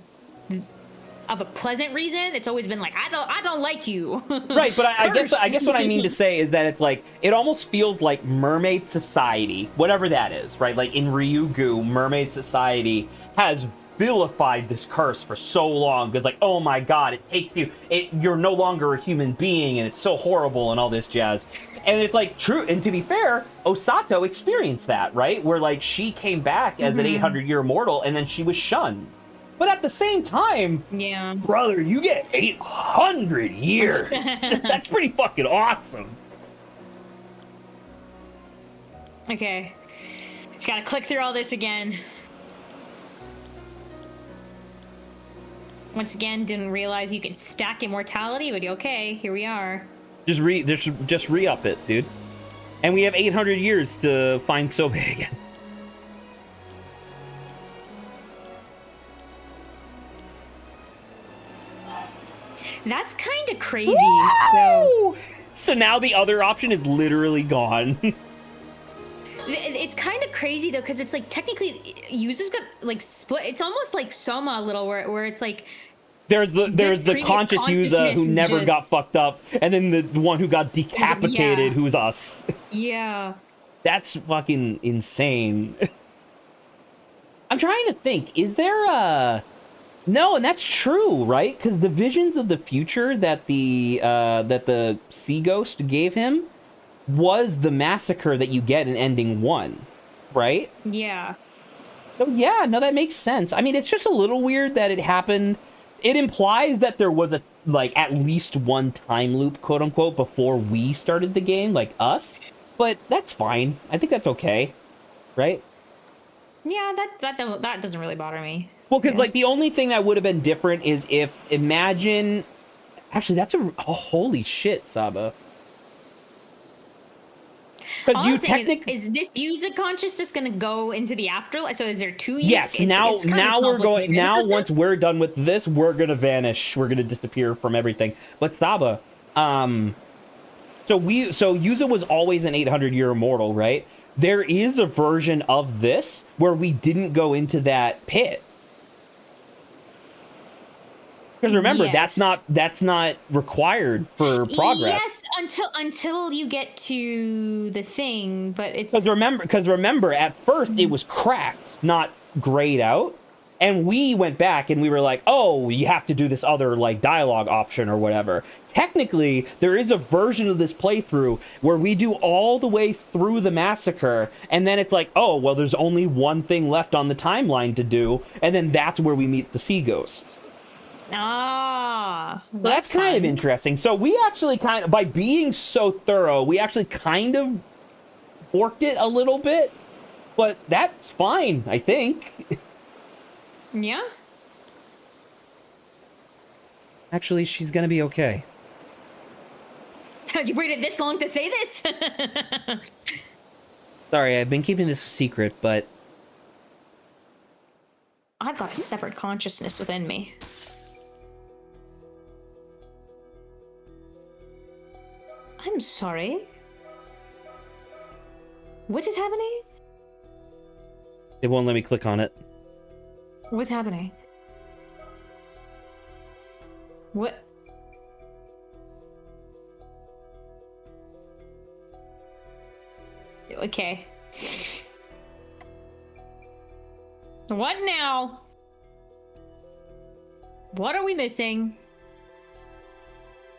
of a pleasant reason. It's always been like, I don't like you. Right, but I guess what I mean to say is that it's like, it almost feels like mermaid society, whatever that is, right? Like in Ryugu, mermaid society has vilified this curse for so long because like, oh my god, it takes you, you're no longer a human being and it's so horrible and all this jazz. And it's like true, and to be fair, Osato experienced that, right? Where like she came back as an 800-year mortal and then she was shunned. But at the same time, yeah, brother, you get 800 years. That's pretty fucking awesome. Okay. Just gotta click through all this again. Once again, didn't realize you could stack immortality, but okay, here we are. Just re-up it, dude. And we have 800 years to find Sobe again. That's kind of crazy. So now the other option is literally gone. It's kind of crazy though, because it's like technically Yuza's got like split. It's almost like Soma a little, where it's like there's the conscious Yuza who never got fucked up, and then the one who got decapitated, who's us. Yeah. That's fucking insane. I'm trying to think. Is there a... No, and that's true, right? Because the visions of the future that the sea ghost gave him was the massacre that you get in ending 1, right? Yeah. So yeah, no, that makes sense. I mean, it's just a little weird that it happened. It implies that there was at least one time loop, quote unquote, before we started the game, like us. But that's fine. I think that's okay, right? Yeah, that doesn't really bother me. Well, because like the only thing that would have been different is if imagine Actually, that's holy shit, Saba. Because All you I'm saying technically, is this user consciousness going to go into the afterlife? So is there two users? yes. Now, now we're going. complicated. Now, once we're done with this, we're gonna vanish. We're gonna disappear from everything. But Saba, so Yuza was always an 800-year immortal, right? There is a version of this where we didn't go into that pit. Because remember, Yes. that's not required for progress. Yes, until you get to the thing, but it's Because remember, at first it was cracked, not grayed out, and we went back and we were like, oh, you have to do this other like dialogue option or whatever. Technically, there is a version of this playthrough where we do all the way through the massacre, and then it's like, oh, well, there's only one thing left on the timeline to do, and then that's where we meet the sea ghost. Ah, so that's kind of interesting. So we actually kind of, by being so thorough, we actually kind of forked it a little bit, but that's fine, I think. Yeah. Actually, she's gonna be okay. You waited this long to say this? Sorry, I've been keeping this a secret, but I've got a separate consciousness within me. I'm sorry. What is happening? it won't let me click on it. What's happening? What? Okay. What now? What are we missing?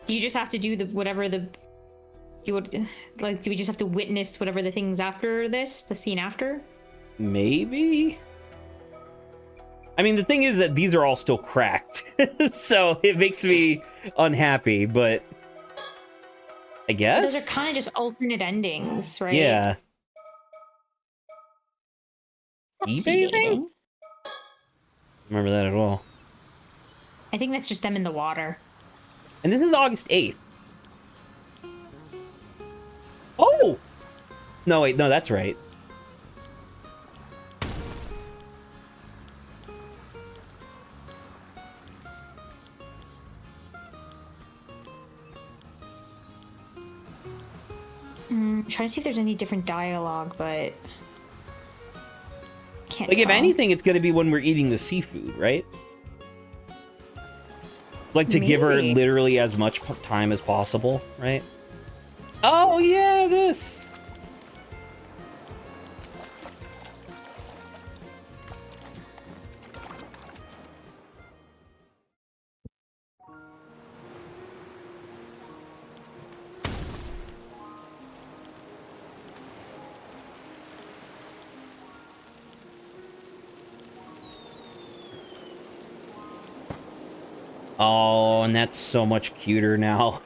Do you just have to do the whatever the you would like? Do we just have to witness whatever the things after this, the scene after? Maybe. I mean, the thing is that these are all still cracked, so it makes me unhappy. But I guess But those are kind of just alternate endings, right? Yeah. That's eBay sedating. thing? Remember that at all? I think that's just them in the water. And this is August 8th. Oh! No, wait, no, that's right. Trying to see if there's any different dialogue, but can't Like, tell. if anything, it's going to be when we're eating the seafood, right? Like, to give her Maybe. literally as much time as possible, right? Oh, yeah, this! Oh, and that's so much cuter now.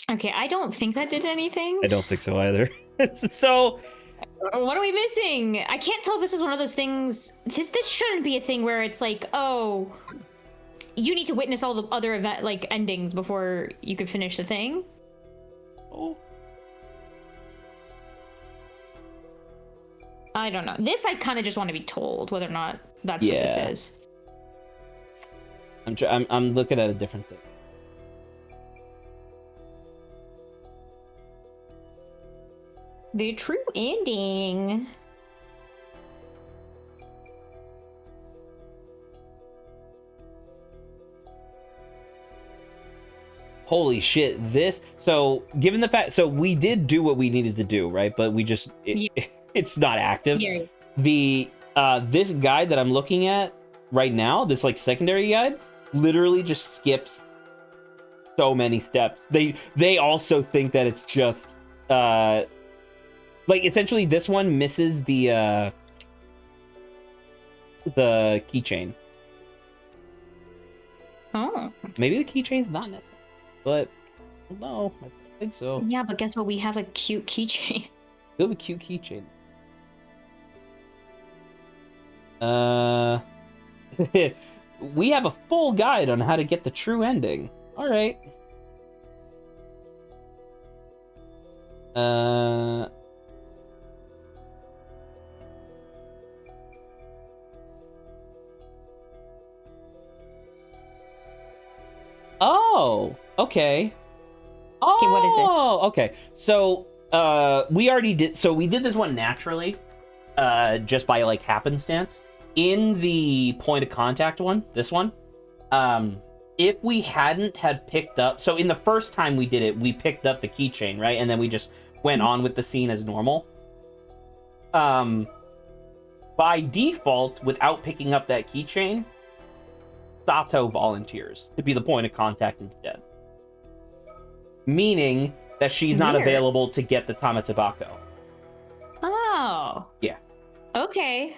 Okay, I don't think that did anything. I don't think so either. So, What are we missing? I can't tell if this is one of those things. This shouldn't be a thing where it's like, oh, you need to witness all the other event like endings before you can finish the thing. oh. I don't know. This I kind of just want to be told whether or not that's what this Yeah. is. I'm looking at a different thing. The true ending. Holy shit, this... So, given the fact... So, we did do what we needed to do, right? But we just... It's not active. Yeah. This guide that I'm looking at right now, this, like, secondary guide, literally just skips so many steps. They also think that it's just... like, essentially, this one misses the keychain. Oh. Maybe the keychain's not necessary, but no, I don't think so. Yeah, but guess what? We have a cute keychain. You have a cute keychain. We have a full guide on how to get the true ending. All right. Oh, okay. Oh, Okay, what is it? Okay. So, we already did. So we did this one naturally, just by like happenstance. In the point of contact one, this one, if we hadn't had picked up, so in the first time we did it, we picked up the keychain, right, and then we just went on with the scene as normal. By default, without picking up that keychain, Sato volunteers to be the point of contact instead. Meaning that she's not Weird. available to get the Tamatabako. Oh. Yeah. Okay.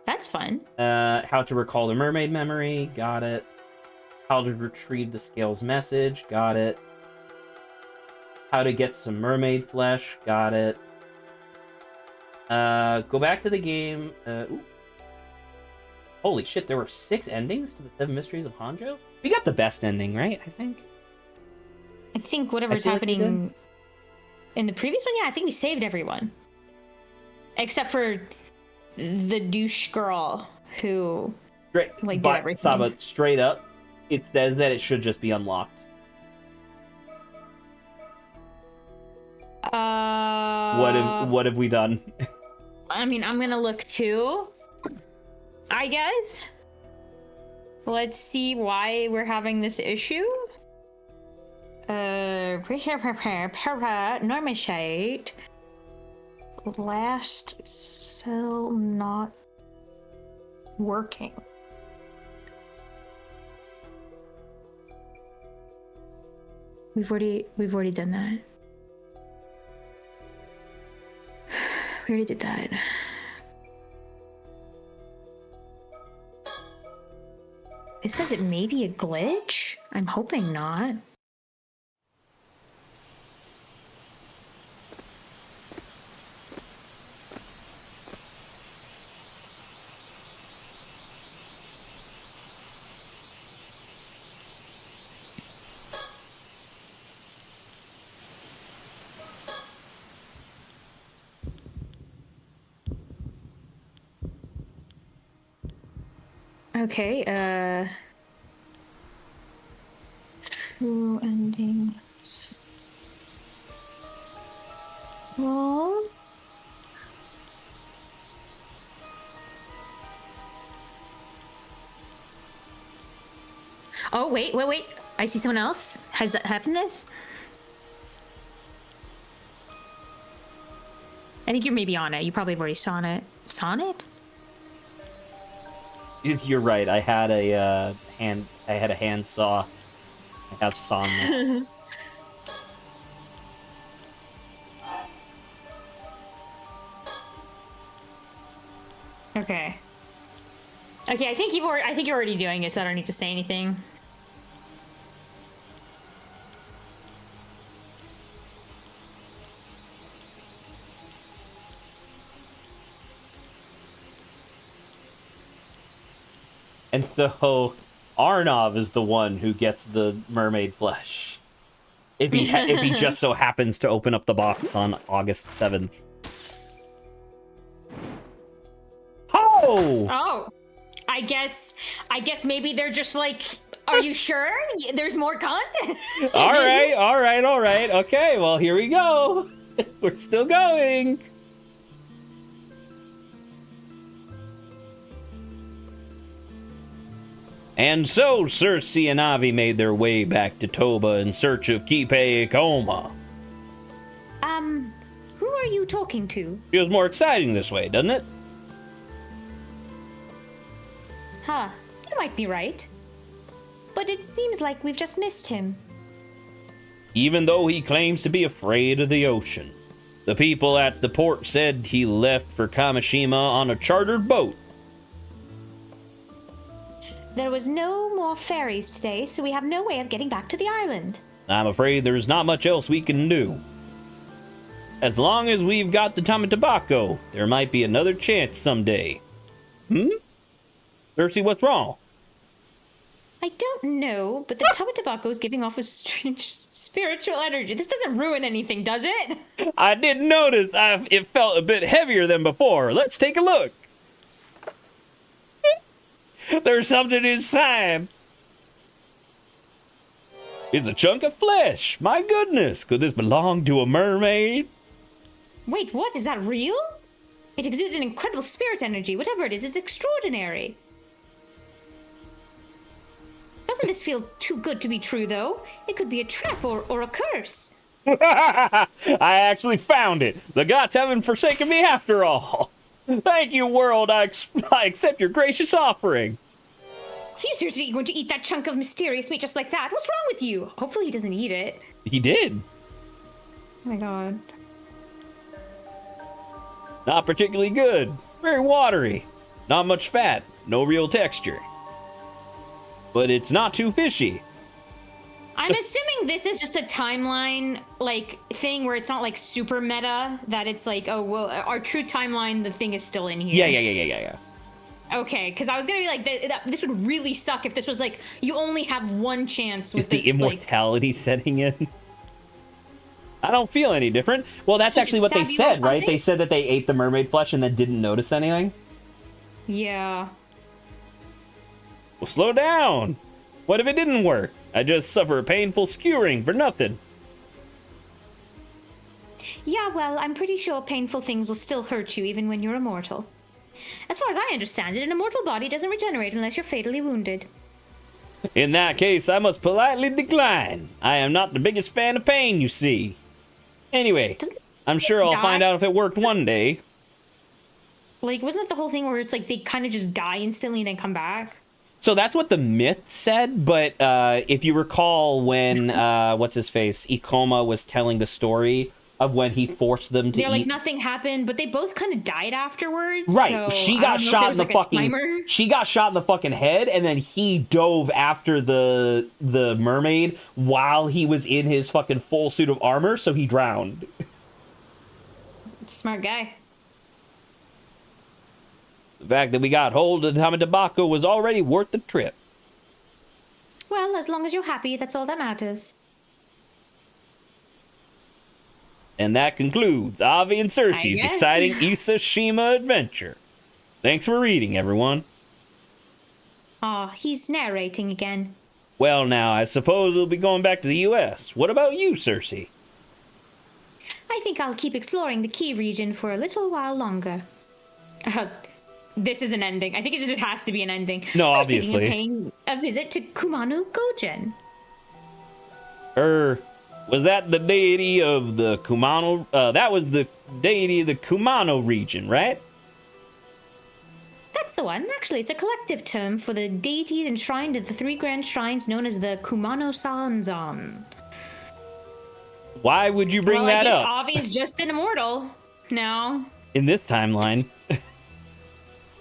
That's fun. How to recall the mermaid memory, got it. How to retrieve the scales message, got it. How to get some mermaid flesh, got it. Go back to the game. Ooh. Holy shit, there were 6 endings to the 7 Mysteries of Hanjo? We got the best ending, right? I think. I think whatever's feel like we happening in the previous one, yeah, I think we saved everyone. Except for the douche girl who like did everything. Saba, straight up, it says that it should just be unlocked. What have we done? I mean, I'm gonna look too, I guess. Let's see why we're having this issue. Paranormasight. Last cell not working. We've already done that. We already did that. It says it may be a glitch. I'm hoping not. Okay, true endings. Well, oh, wait. I see someone else. Has that happened this? I think you're maybe on it. You probably have already saw it. Saw it? You're right. I had a hand saw. I have sawn this. Okay. Okay, I think you're already doing it, so I don't need to say anything. And so Arnav is the one who gets the mermaid flesh. If he just so happens to open up the box on August 7th. Oh! Oh. I guess maybe they're just like, are you sure? There's more content. All right. Okay, well, here we go. We're still going. And so Cersei and Avi made their way back to Toba in search of Kipe Ikoma. Who are you talking to? Feels more exciting this way, doesn't it? Huh, you might be right. But it seems like we've just missed him. Even though he claims to be afraid of the ocean, the people at the port said he left for Kamishima on a chartered boat. There was no more ferries today, so we have no way of getting back to the island. I'm afraid there's not much else we can do. As long as we've got the Tamatabako, there might be another chance someday. Cersei, what's wrong? I don't know, but the Tamatabako is giving off a strange spiritual energy. This doesn't ruin anything, does it? I did notice it felt a bit heavier than before. Let's take a look. There's something inside. It's a chunk of flesh. My goodness, could this belong to a mermaid? Wait, what? Is that real? It exudes an incredible spirit energy. Whatever it is, it's extraordinary. Doesn't this feel too good to be true, though? It could be a trap or a curse. I actually found it. The gods haven't forsaken me after all. Thank you, world. I accept your gracious offering. Are you seriously going to eat that chunk of mysterious meat just like that? What's wrong with you? Hopefully he doesn't eat it. He did. Oh my god. Not particularly good. Very watery. Not much fat. No real texture. But it's not too fishy. I'm assuming this is just a timeline, like, thing where it's not, like, super meta, that it's like, oh, well, our true timeline, the thing is still in here. Yeah. Okay, because I was gonna be like, this would really suck if this was like, you only have one chance with Is this, the immortality setting in? I don't feel any different. Well, that's actually what they said, right? They said that they ate the mermaid flesh and then didn't notice anything. Yeah. Well, slow down. What if it didn't work? I just suffer a painful skewering for nothing. Yeah, well, I'm pretty sure painful things will still hurt you even when you're immortal. As far as I understand it, an immortal body doesn't regenerate unless you're fatally wounded. In that case, I must politely decline. I am not the biggest fan of pain, you see. Anyway, I'm sure I'll find out if it worked one day. Like, wasn't that the whole thing where it's like they kind of just die instantly and then come back? So that's what the myth said, but if you recall when, what's-his-face, Ikoma was telling the story of when he forced them to They're eat... like, nothing happened, but they both kind of died afterwards. Right, so she got shot in the fucking... She got shot in the fucking head, and then he dove after the mermaid while he was in his fucking full suit of armor, so he drowned. Smart guy. The fact that we got hold of Tamatabako was already worth the trip. Well, as long as you're happy, that's all that matters. And that concludes Avi and Cersei's exciting Isashima adventure. Thanks for reading, everyone. Aw, he's narrating again. Well, now, I suppose we'll be going back to the U.S. What about you, Cersei? I think I'll keep exploring the Key region for a little while longer. This is an ending. I think it has to be an ending. No, I was obviously. thinking of paying a visit to Kumano Gojen. Was that the deity of the Kumano? That was the deity of the Kumano region, right? That's the one. Actually, it's a collective term for the deities enshrined at the 3 grand shrines known as the Kumano Sanzan. Why would you bring that up? Avi's just an immortal now. In this timeline.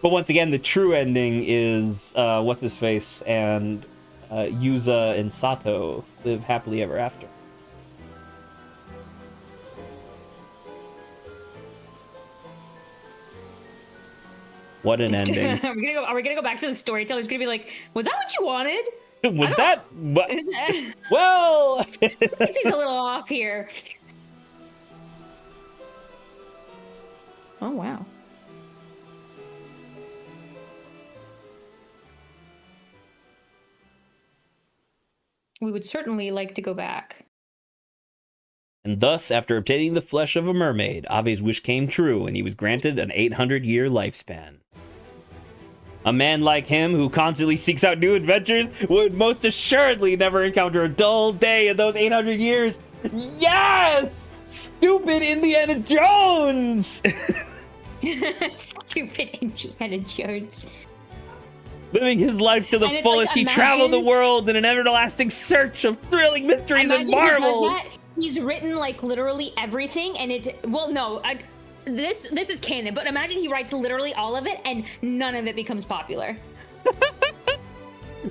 But once again, the true ending is what's-his-face and Yuza and Sato live happily ever after. What an ending. Are we gonna go back to the storyteller's gonna be like, was that what you wanted? Was that? Well, it seems a little off here. Oh wow. We would certainly like to go back. And thus, after obtaining the flesh of a mermaid, Avi's wish came true, and he was granted an 800-year lifespan. A man like him, who constantly seeks out new adventures, would most assuredly never encounter a dull day in those 800 years. Yes! Stupid Indiana Jones! Stupid Indiana Jones. Living his life to the fullest, he traveled the world in an everlasting search of thrilling mysteries and marvels. He's written like literally everything, and this is canon. But imagine he writes literally all of it, and none of it becomes popular.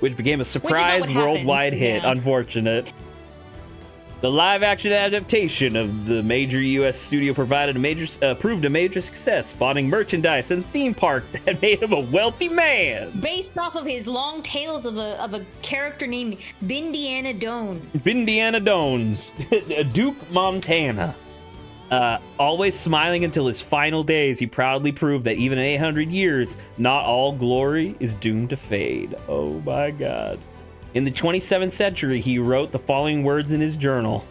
which became a surprise what happens, worldwide hit. yeah. Unfortunate. The live-action adaptation of the major U.S. studio proved a major success, spawning merchandise and theme park that made him a wealthy man. Based off of his long tales of a character named Bindiana Dones. Bindiana Dones, Duke Montana. Always smiling until his final days, he proudly proved that even in 800 years, not all glory is doomed to fade. Oh my God. In the 27th century, he wrote the following words in his journal.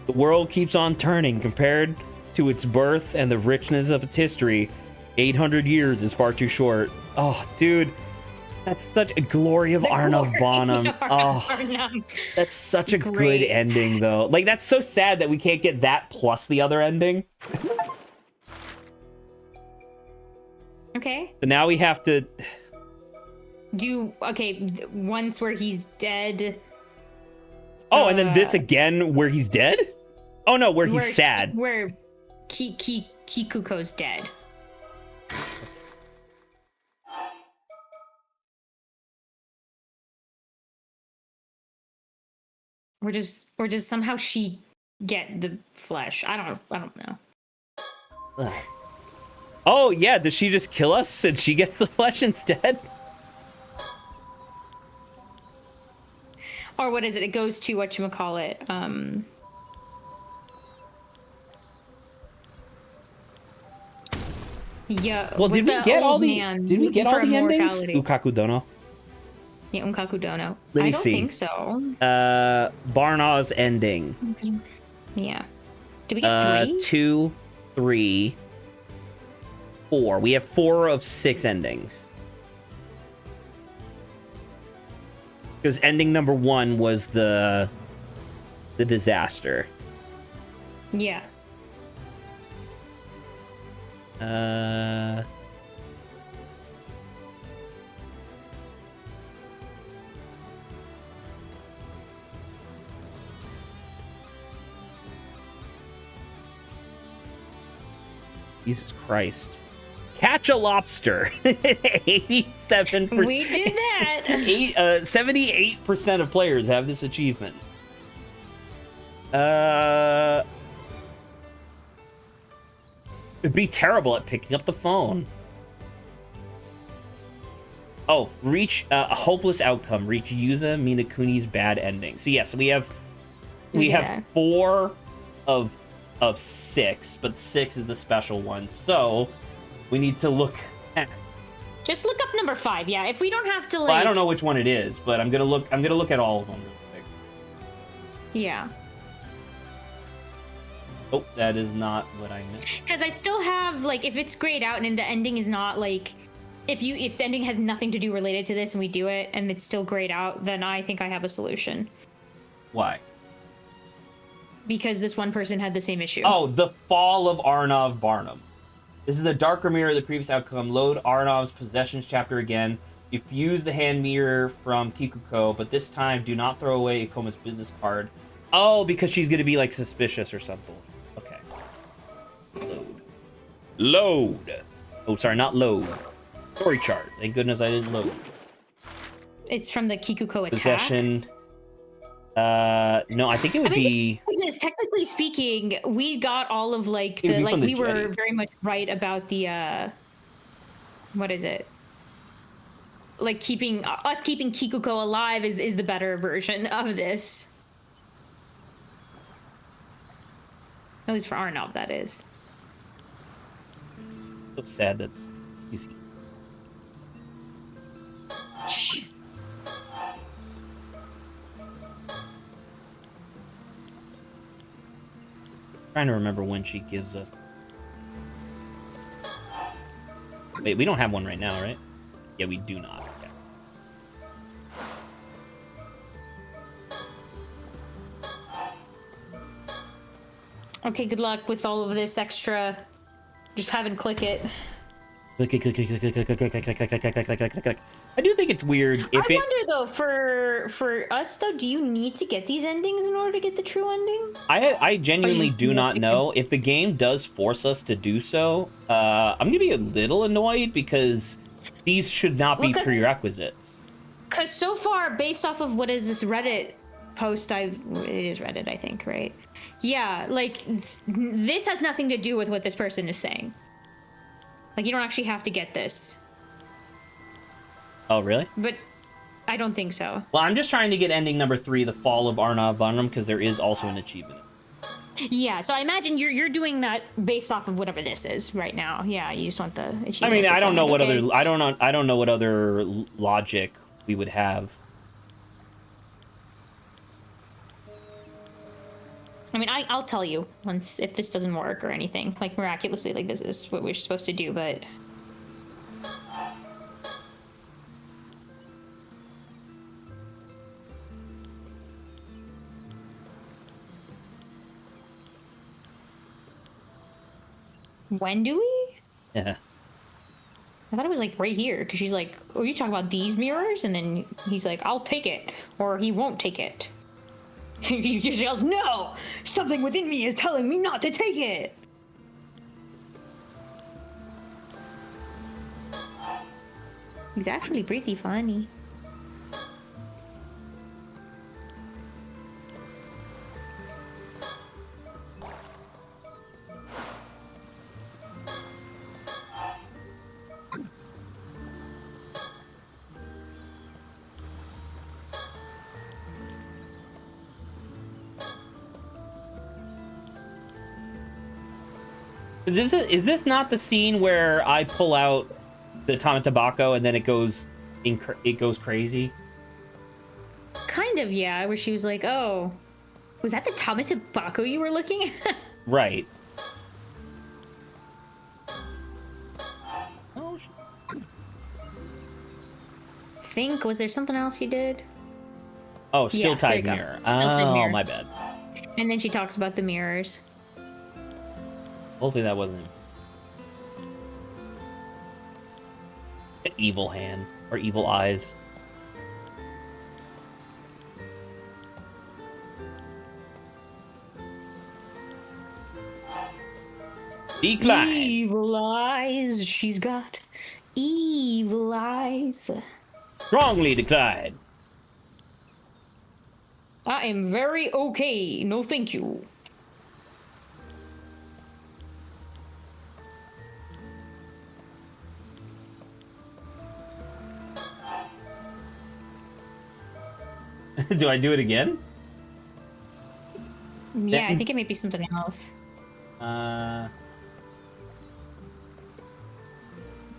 The world keeps on turning. Compared to its birth and the richness of its history, 800 years is far too short. Oh, dude. That's such a glory of Arnav Bonham. Oh, that's such a good ending, though. Like, that's so sad that we can't get that plus the other ending. Okay. So now we have to... once where he's dead. Oh, and then this again where he's dead? Oh no, where he's sad. Where Kikuko's dead. Or does somehow she get the flesh? I don't know. Ugh. Oh yeah, does she just kill us and she gets the flesh instead? Or what is it? It goes to whatchamacallit. Yeah. Well, did we get all the endings? Ukaku Dono. Yeah, Unkaku Dono. Let me I don't see. think so. Barnaw's ending. Yeah. Did we get 3? 2, 3, 4. We have 4 of 6 endings. Because ending number 1 was the disaster. Yeah. Jesus Christ. Catch a lobster. 87%. We did that. 78% of players have this achievement. It'd be terrible at picking up the phone. Oh, reach a hopeless outcome. Reach Yuza Minakuni's bad ending. So yes, we have 4 of 6, but 6 is the special one. So we need to look at... Just look up number 5. Yeah, if we don't have to like. Well, I don't know which one it is, but I'm gonna look at all of them real quick. Yeah. Oh, that is not what I meant. Because I still have like, if it's grayed out and the ending is not like, if the ending has nothing to do related to this and we do it and it's still grayed out, then I think I have a solution. Why? Because this one person had the same issue. Oh, the fall of Arnav Barnum. This is the darker mirror of the previous outcome. Load Arnav's possessions chapter again. You fuse the hand mirror from Kikuko, but this time do not throw away Ikoma's business card. Oh, because she's gonna be like suspicious or something. Okay. Load. Oh, sorry, not load. Story chart. Thank goodness I didn't load. It's from the Kikuko attack. Possession. No, I think it would be. Because technically speaking, we got all of like the like we were very much right about the what is it? Like keeping Kikuko alive is the better version of this. At least for Arnav, that is. So sad that he's. Trying to remember when she gives us. Wait, we don't have one right now, right? Yeah, we do not. Okay, good luck with all of this extra. Just have him click it. Click. I do think it's weird. I wonder though, for us though, do you need to get these endings in order to get the true ending? I genuinely do not know. If the game does force us to do so, I'm gonna be a little annoyed because these should not be prerequisites. Because so far, based off of what is this Reddit post, it is Reddit, I think, right? Yeah, like, this has nothing to do with what this person is saying. Like, you don't actually have to get this. Oh, really? But I don't think so. Well, I'm just trying to get ending number 3, The Fall of Arnav Vanram, because there is also an achievement. Yeah, so I imagine you're doing that based off of whatever this is right now. Yeah, you just want the achievement. I mean, I don't know what okay. other I don't know what other logic we would have. I mean, I'll tell you once if this doesn't work or anything. Like, miraculously, like, this is what we're supposed to do, but... When do we? Yeah. I thought it was, like, right here, because she's like, oh, you talking about these mirrors? And then he's like, I'll take it, or he won't take it. He just yells, no! Something within me is telling me not to take it! He's actually pretty funny. Is this not the scene where I pull out the Tama Tobacco and then it goes crazy? Kind of, yeah, where she was like, oh, was that the Tama Tobacco you were looking at? Right. Oh, Think, was there something else you did? oh, still Yeah, tied there you go. mirror. Still tied Oh, mirror. my bad. And then she talks about the mirrors. Hopefully that wasn't an evil hand or evil eyes. Decline. Evil eyes, she's got evil eyes. Strongly decline. I am very okay, no thank you. Do I do it again? Yeah, I think it might be something else.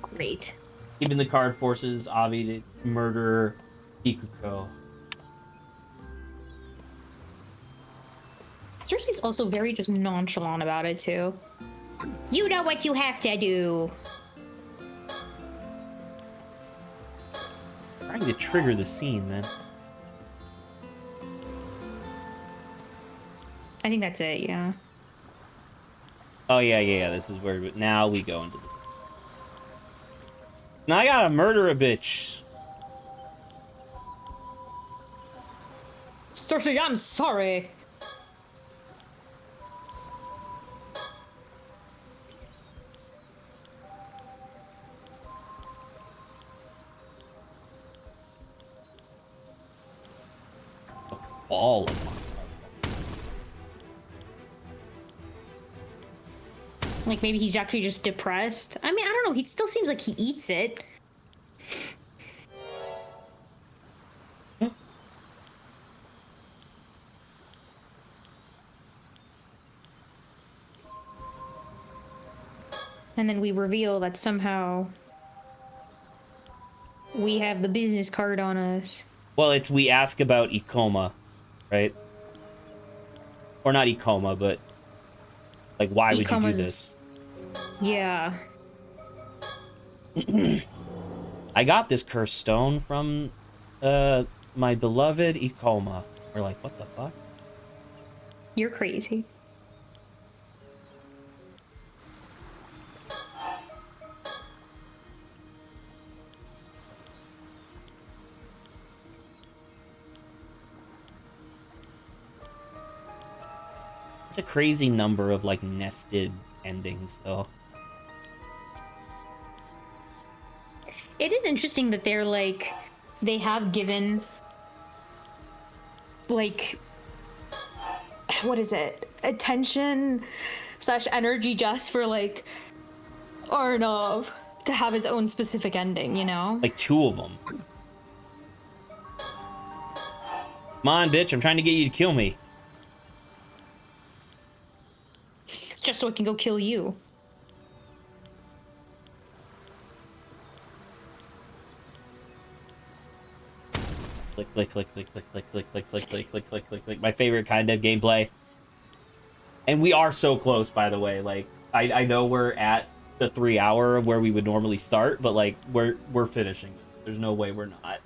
Great. Even the card forces Avi to murder Ikuko. Cersei's also very just nonchalant about it too. You know what you have to do. Trying to trigger the scene, man. I think that's it, yeah. Oh yeah. This is where now we go into. Now I gotta murder a bitch. Cersei, I'm sorry. Ball. Like, maybe he's actually just depressed. I mean, I don't know. He still seems like he eats it. And then we reveal that somehow we have the business card on us. Well, it's we ask about Ikoma, right? Or not Ikoma, but like, why would you do Ikoma's- this? Yeah. I got this cursed stone from my beloved Ikoma. We're like, what the fuck? You're crazy. It's a crazy number of like nested endings, though. It is interesting that they're like they have given, like, what is it? Attention / energy just for, like, Arnav to have his own specific ending, you know? Like 2 of them. Come on, bitch, I'm trying to get you to kill me. Just so I can go kill you. Click, click, click, click, click, click, click, click, click, click, click, click, click, click. My favorite kind of gameplay. And we are so close, by the way. Like, I know we're at the 3 hour where we would normally start, but like we're finishing. There's no way we're not.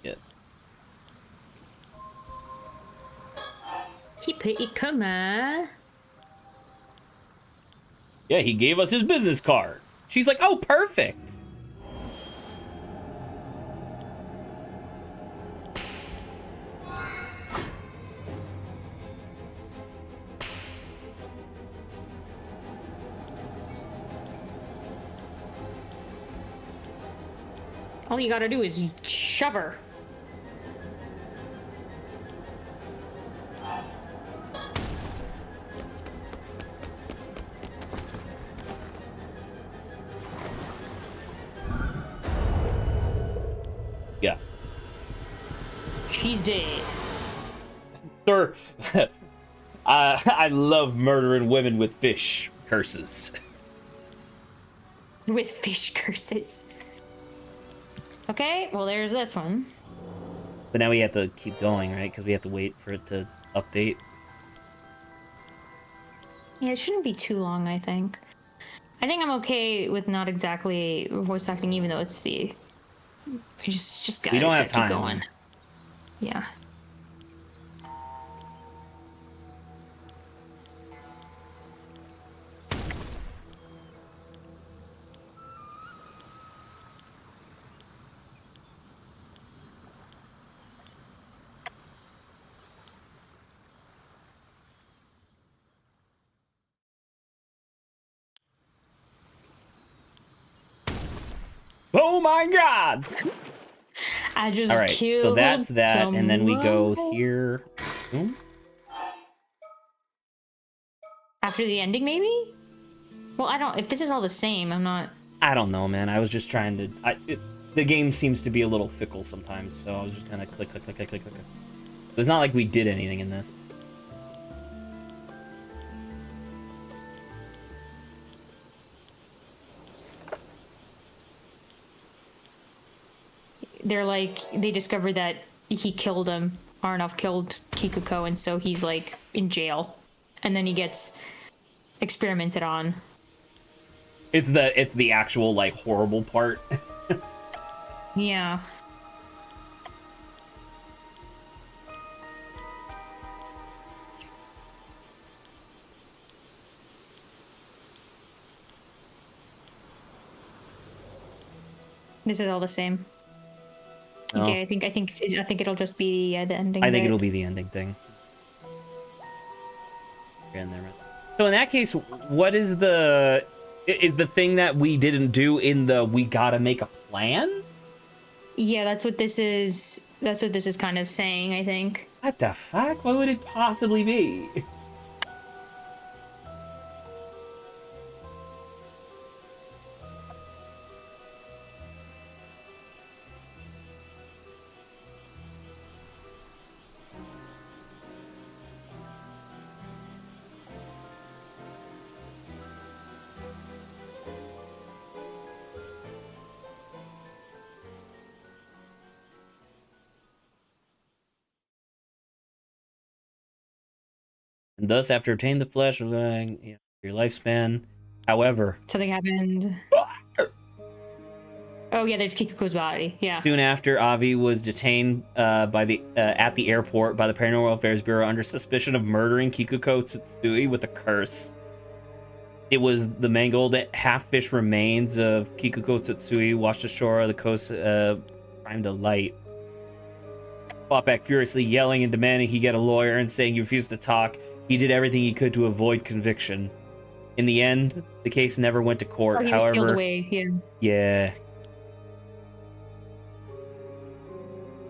Yeah. Come on. Yeah, he gave us his business card. She's like, oh, perfect. All you gotta do is shove her. Yeah. She's dead. Sir, I love murdering women with fish curses. With fish curses. Okay, well, there's this one. But now we have to keep going, right? Because we have to wait for it to update. Yeah, it shouldn't be too long, I think. I think I'm okay with not exactly voice acting, even though it's the... We just gotta, We don't have gotta keep time. going. Yeah. Oh my god! I just All right, killed so that's that, someone. and then we go here. Hmm? After the ending, maybe? Well, I don't... If this is all the same, I'm not... I don't know, man. I was just trying to... the game seems to be a little fickle sometimes, so I was just kind of click, click, click, click, click, click. It's not like we did anything in this. They're like... They discovered that he killed him. Arnov killed Kikuko, and so he's, like, in jail. And then he gets experimented on. It's the actual, like, horrible part. Yeah. This is all the same. No. Okay, I think it'll just be the ending. I think bit. it'll be the ending thing. So in that case, what is the thing that we didn't do in the we gotta make a plan? Yeah, that's what this is. That's what this is kind of saying, I think. What the fuck? What would it possibly be? And thus, after obtaining the flesh, your lifespan. However, Something happened. Oh yeah, there's Kikuko's body. Yeah. soon after, Avi was detained at the airport by the Paranormal Affairs Bureau under suspicion of murdering Kikuko Tsutsui with a curse. It was the mangled half-fish remains of Kikuko Tsutsui washed ashore of the coast, primed to light. fought back furiously, yelling and demanding he get a lawyer and saying he refused to talk. He did everything he could to avoid conviction. In the end, the case never went to court. Oh, he was sealed However, away. Yeah. yeah.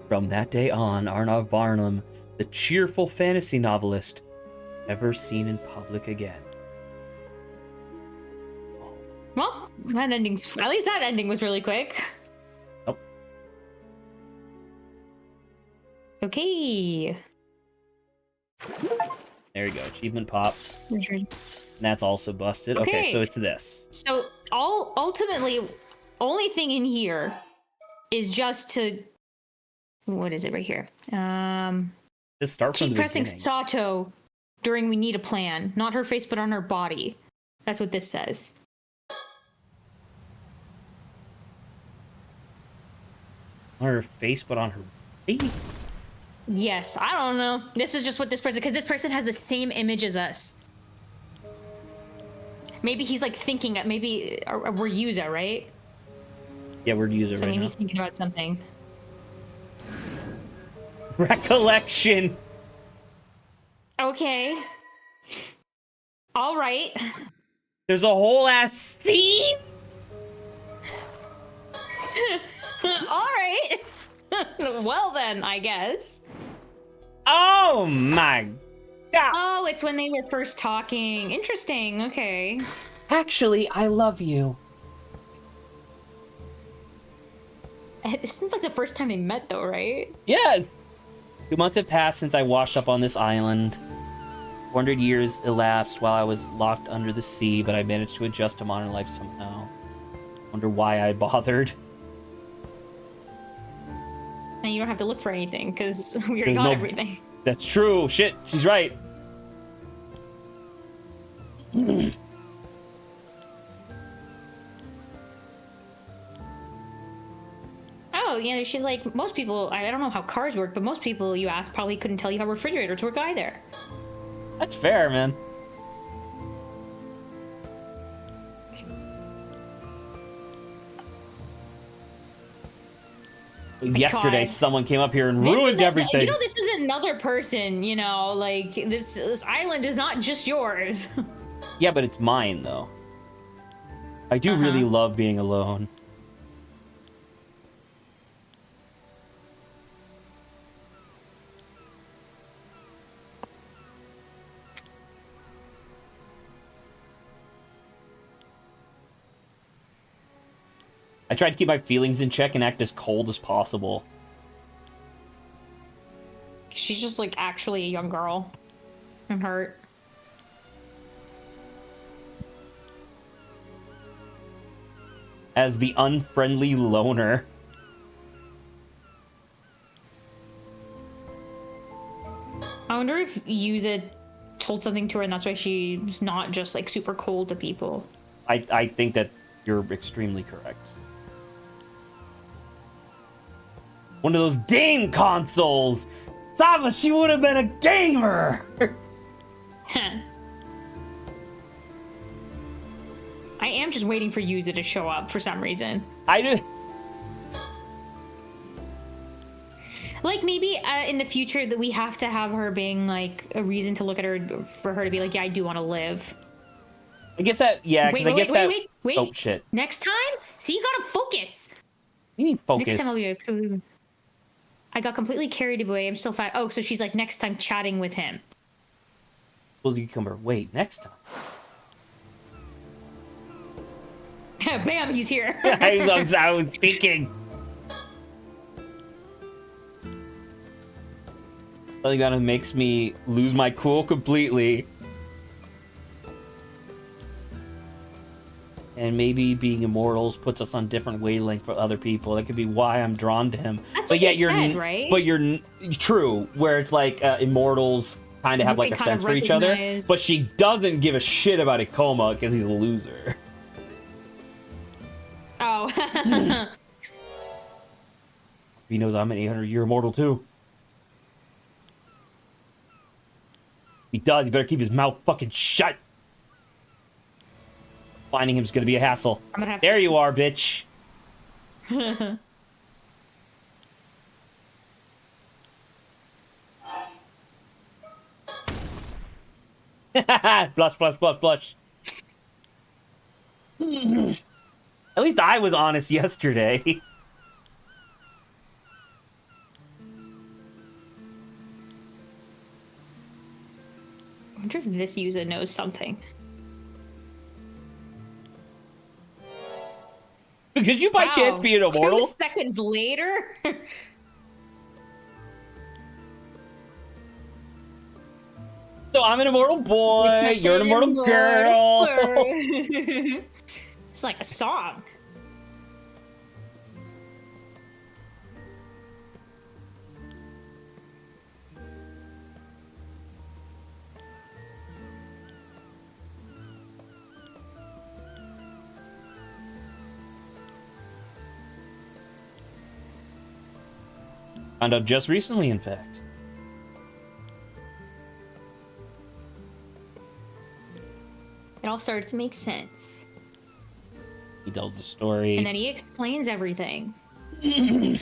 From that day on, Arnav Barnum, the cheerful fantasy novelist, never seen in public again. Well, at least that ending was really quick. Oh. Okay. There you go. Achievement pop. Richard. And that's also busted. Okay, so it's this. So ultimately, only thing in here is just to, what is it right here? Just start from Keep the pressing beginning. Sato during we need a plan. Not her face, but on her body. That's what this says. On her face, but on her body? Yes, I don't know. This is just what this person, because this person has the same image as us. Maybe he's like thinking, maybe we're Yuza, right? Yeah, we're user So right maybe now. he's thinking about something. Recollection. Okay. All right. There's a whole ass scene. All right. Well then, I guess. Oh my god. Oh, it's when they were first talking. Interesting. Okay. Actually, I love you. This is like the first time they met, though, right? Yes. 2 months have passed since I washed up on this island. 400 years elapsed while I was locked under the sea, but I managed to adjust to modern life somehow. Wonder why I bothered. And you don't have to look for anything because we already There's got no- everything. That's true. Shit, she's right. Oh, yeah, she's like, most people, I don't know how cars work, but most people you ask probably couldn't tell you how refrigerators work either. That's fair, man. Yesterday, God. someone came up here and This ruined is everything. You know, this is another person, you know, like, this island is not just yours. Yeah, but it's mine, though. I do really love being alone. I try to keep my feelings in check and act as cold as possible. She's just, like, actually a young girl. I'm hurt. As the unfriendly loner. I wonder if Yuza told something to her and that's why she's not just, like, super cold to people. I think that you're extremely correct. One of those game consoles! Saba, she would have been a gamer! I am just waiting for Yuza to show up for some reason. I do. Like, maybe in the future that we have to have her being, like, a reason to look at her, for her to be like, yeah, I do want to live. I guess that, yeah, Wait, I guess that. wait. Oh, shit. Next time? See, you gotta focus. You need focus. Next time I'll be I got completely carried away. I'm still fat. Oh, so she's like, next time chatting with him. Well, cucumber. Wait, next time. Bam, he's here. I was thinking. Polygon makes me lose my cool completely. And maybe being immortals puts us on different wavelength for other people. That could be why I'm drawn to him. That's but what yet he you're said, right? But you're true, where it's like immortals kind of have like a sense for each other, but she doesn't give a shit about Ikoma because he's a loser. Oh. He knows I'm an 800-year immortal too. He does. He better keep his mouth fucking shut. Finding him is gonna be a hassle. I'm gonna have There you are, bitch. Blush, blush, blush, blush. At least I was honest yesterday. I wonder if this user knows something. Could you by chance be an immortal? 2 seconds later? So I'm an immortal boy, you're an immortal girl. It's like a song. Found out just recently, in fact. It all started to make sense. He tells the story. And then he explains everything. It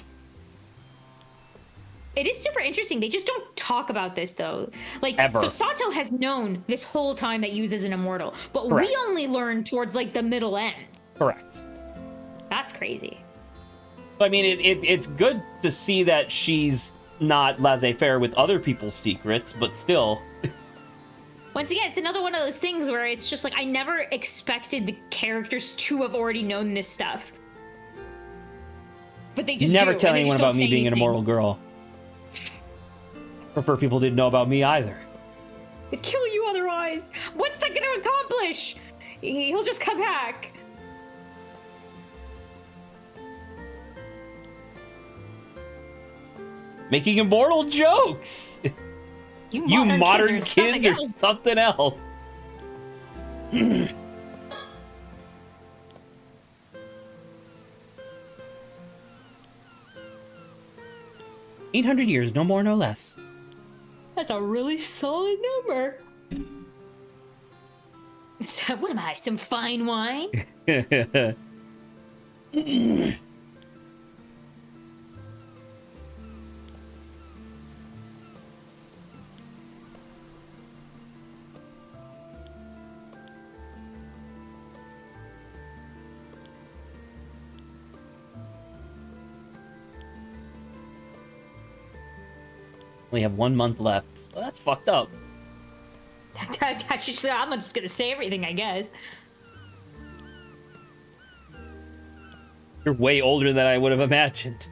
is super interesting. They just don't talk about this, though. Like, Ever. so Sato has known this whole time that Yuza's an immortal, but Correct. we only learn towards, like, the middle end. Correct. That's crazy. I mean, it's good to see that she's not laissez-faire with other people's secrets, but still. Once again, it's another one of those things where it's just like, I never expected the characters to have already known this stuff. But they just Never do, tell and they anyone just don't about me say being an anything. immortal girl. Prefer people didn't know about me either. They'd kill you otherwise. What's that gonna accomplish? He'll just come back. Making immortal jokes! You modern kids are something else. 800 years, no more, no less. That's a really solid number. So, what am I, some fine wine? We have 1 month left. Well, that's fucked up. I'm just gonna say everything, I guess. You're way older than I would have imagined.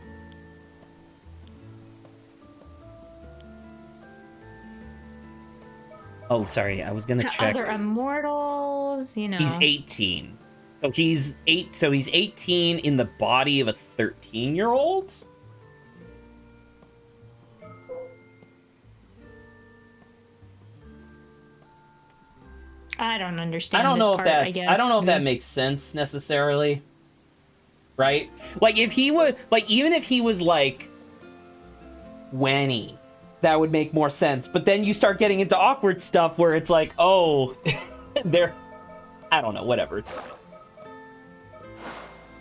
Oh, sorry. I was gonna check. Other immortals, you know. He's 18. So he's 18 in the body of a 13-year-old? I don't understand. I don't this know part, if I that guess. I don't know if that makes sense necessarily. Right? Like if he was like even if he was like 20, that would make more sense. But then you start getting into awkward stuff where it's like, oh, they're I don't know, whatever.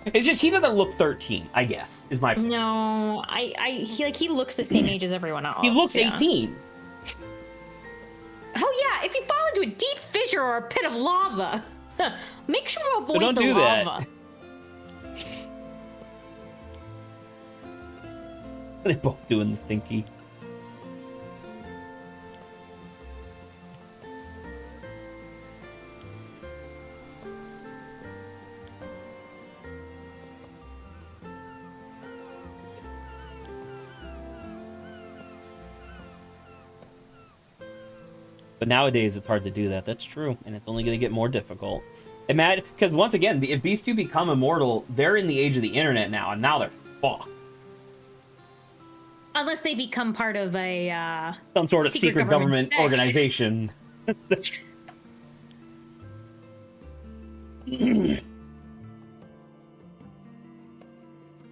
It's just he doesn't look 13, I guess, is my point. No, he looks the same age as everyone else. He looks yeah. 18. Oh yeah, if you fall into a deep fissure or a pit of lava, make sure to avoid don't the do that. lava. They're both doing the thinky. But nowadays, it's hard to do that. That's true, and it's only going to get more difficult. Imagine, because once again, if these two become immortal, they're in the age of the internet now, and now they're fucked. Unless they become part of a Some sort of secret government sect. organization. The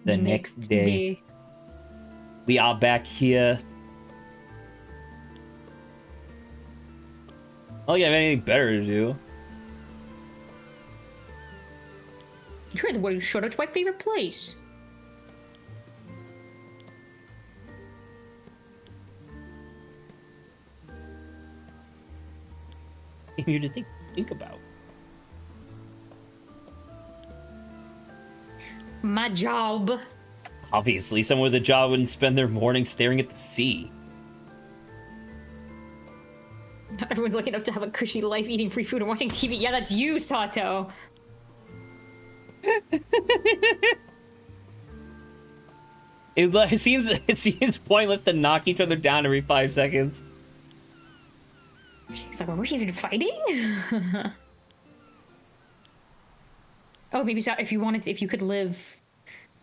next day, we are back here. I don't think I have anything better to do. You're the one who showed up to my favorite place. came here to think about. My job. Obviously, someone with a job wouldn't spend their morning staring at the sea. Everyone's lucky enough to have a cushy life, eating free food and watching TV. Yeah, that's you, Sato. It seems pointless to knock each other down every 5 seconds. He's like, are we even fighting? Oh, maybe so, if you could live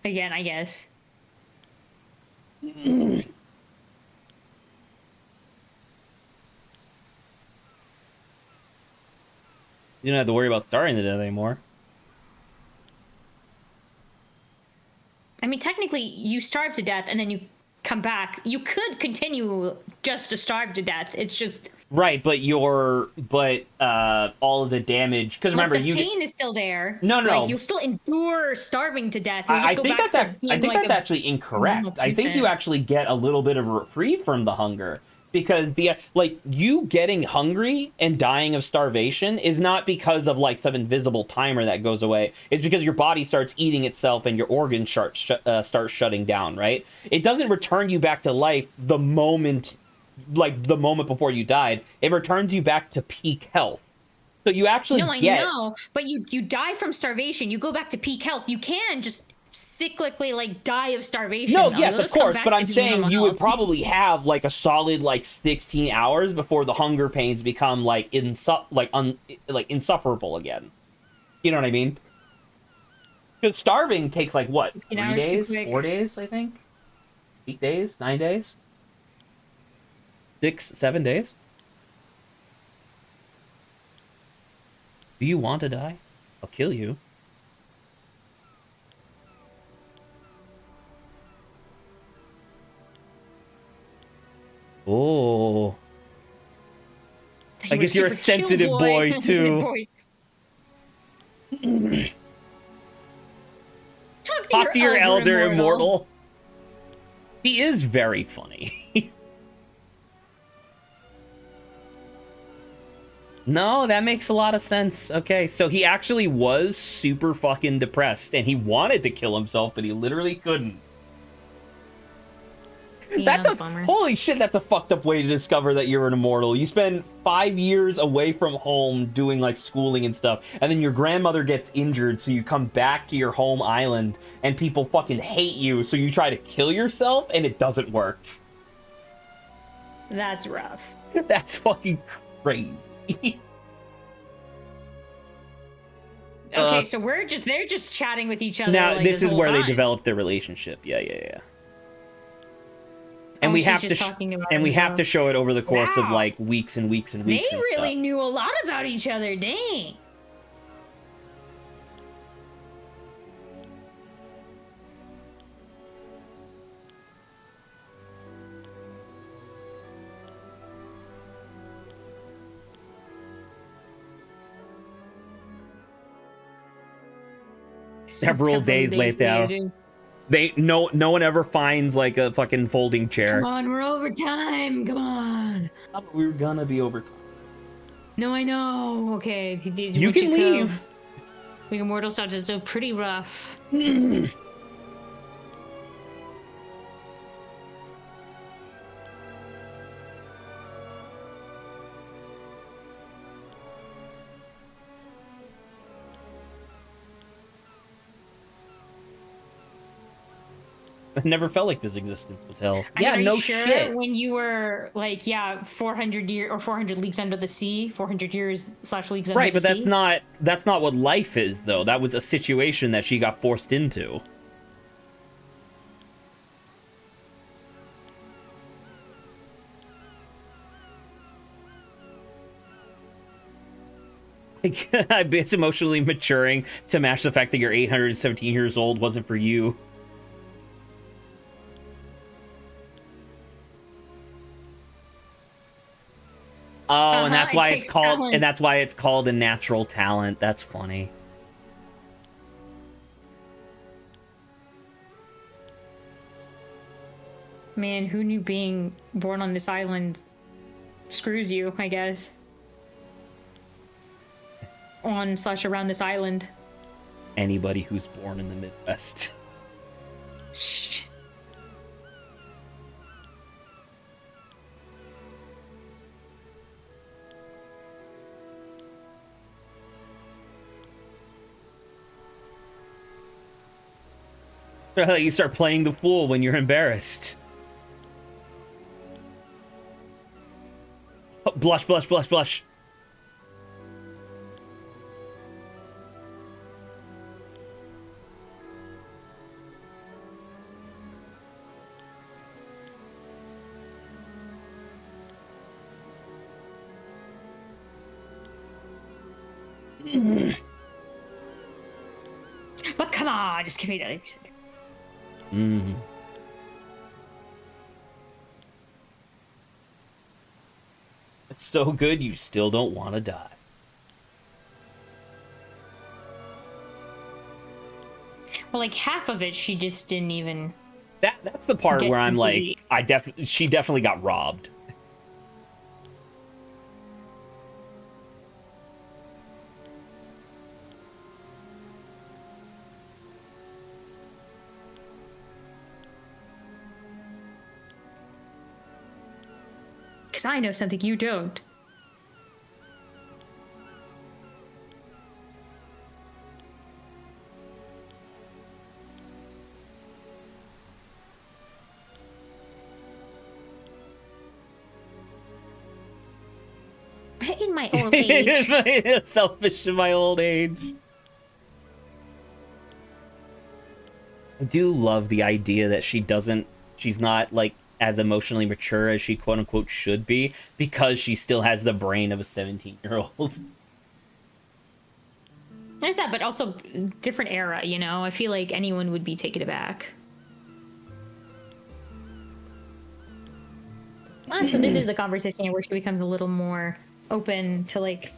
again, I guess. You don't have to worry about starving to death anymore. I mean, technically, you starve to death and then you come back. You could continue just to starve to death. It's just Right, but all of the damage, because remember, the pain is still there. No. Like, you'll still endure starving to death. You'll just I go think back that's to being I think like that's actually incorrect. I think you actually get a little bit of a reprieve from the hunger, because you getting hungry and dying of starvation is not because of like some invisible timer that goes away. It's because your body starts eating itself and your organs start shutting down. Right? It doesn't return you back to life the moment before you died. It returns you back to peak health. So you actually I know, but you die from starvation. You go back to peak health. You can just cyclically like die of starvation. No, though. yes, of course, but I'm saying you would probably have like a solid 16 hours before the hunger pains become insufferable again. You know what I mean? Because starving takes like what, 3 days, 4 days, I think, 8 days, 9 days, 6, 7 days. Do you want to die? I'll kill you. Oh. I guess you're a sensitive boy, too. Talk to your elder immortal. He is very funny. No, that makes a lot of sense. Okay, so he actually was super fucking depressed, and he wanted to kill himself, but he literally couldn't. Yeah, holy shit, that's a fucked up way to discover that you're an immortal. You spend 5 years away from home doing like schooling and stuff, and then your grandmother gets injured, so you come back to your home island and people fucking hate you, so you try to kill yourself and it doesn't work. That's rough. That's fucking crazy. Okay, so they're just chatting with each other. Now like, this is where time. they develop their relationship. Yeah. And we have to show it over the course of like weeks and weeks and weeks. They really knew a lot about each other. Dang. Several days later. No one ever finds like a fucking folding chair. Come on, we're over time. Come on. We're gonna be over time. No, I know. Okay, you can leave. Being immortal sounds still pretty rough. I never felt like this existence was hell. Shit. When you were like, 400 years or 400 leagues under the sea, 400 years / leagues under the sea. Right, but that's not what life is, though. That was a situation that she got forced into. It's emotionally maturing to match the fact that you're 817 years old wasn't for you. Oh, and that's why it's called talent. And that's why it's called a natural talent. That's funny. Man, who knew being born on this island screws you, I guess. on/around this island. Anybody who's born in the Midwest. Shh. You start playing the fool when you're embarrassed. Oh, blush, blush, blush, blush. But come on, just give me that. Mm-hmm. It's so good you still don't want to die. Well, like half of it, she just didn't even. That's the part Get where I'm complete. like, she definitely got robbed. Because I know something you don't. In my old age. Selfish in my old age. I do love the idea that she's not like as emotionally mature as she quote unquote should be because she still has the brain of a 17-year-old. There's that, but also different era, you know? I feel like anyone would be taken aback. So this is the conversation where she becomes a little more open to, like,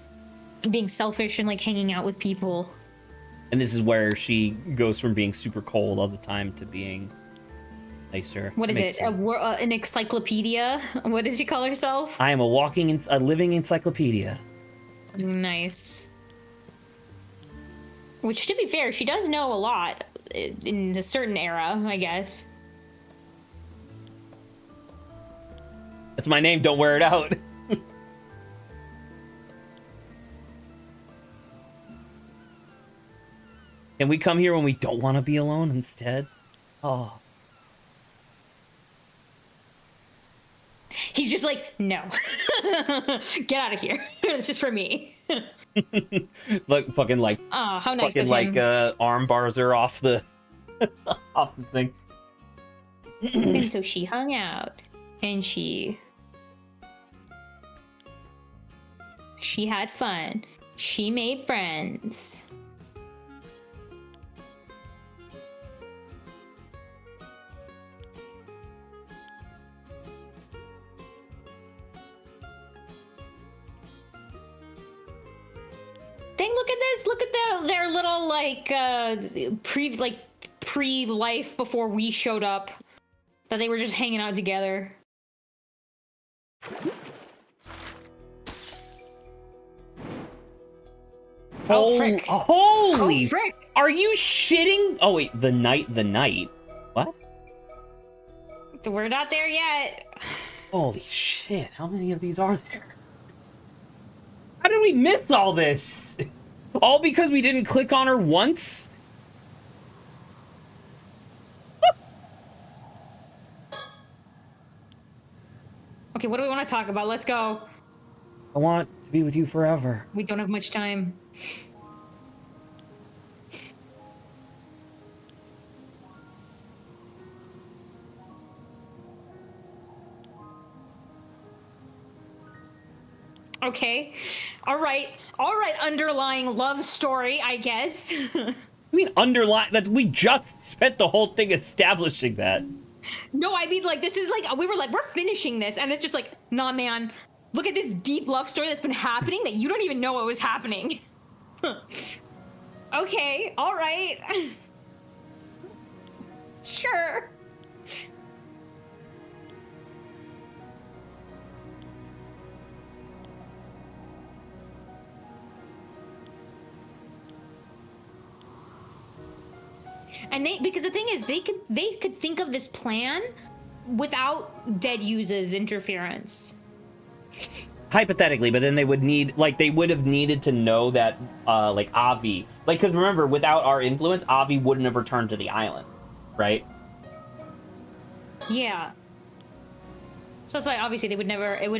being selfish and, like, hanging out with people. And this is where she goes from being super cold all the time to being nicer. What is it? An encyclopedia? What does she call herself? I am a living encyclopedia. Nice. Which, to be fair, she does know a lot in a certain era, I guess. That's my name, don't wear it out. Can we come here when we don't want to be alone instead? Oh. He's just like, no. Get out of here. It's just for me. Like fucking like Oh, how nice fucking of him. like arm bars her off the off the thing. And so she hung out and she had fun. She made friends. Dang, look at this. Look at their little like pre-life before we showed up. That they were just hanging out together. Oh, frick. Holy! Oh, frick. Are you shitting? Oh wait, the night. What? We're not there yet. Holy shit! How many of these are there? How did we miss all this? All because we didn't click on her once? Okay, what do we want to talk about? Let's go. I want to be with you forever. We don't have much time. Okay. All right, underlying love story, I guess. I mean, underline that we just spent the whole thing establishing that. No, I mean, like, this is like, we were like, we're finishing this, and it's just like, nah, man, look at this deep love story that's been happening that you don't even know what was happening. Okay, all right. Sure. And because the thing is, they could think of this plan without dead Yuza's interference. Hypothetically, but then they would need, like, they would have needed to know that, like, Avi, like, because remember, without our influence, Avi wouldn't have returned to the island, right? Yeah. So that's why obviously it would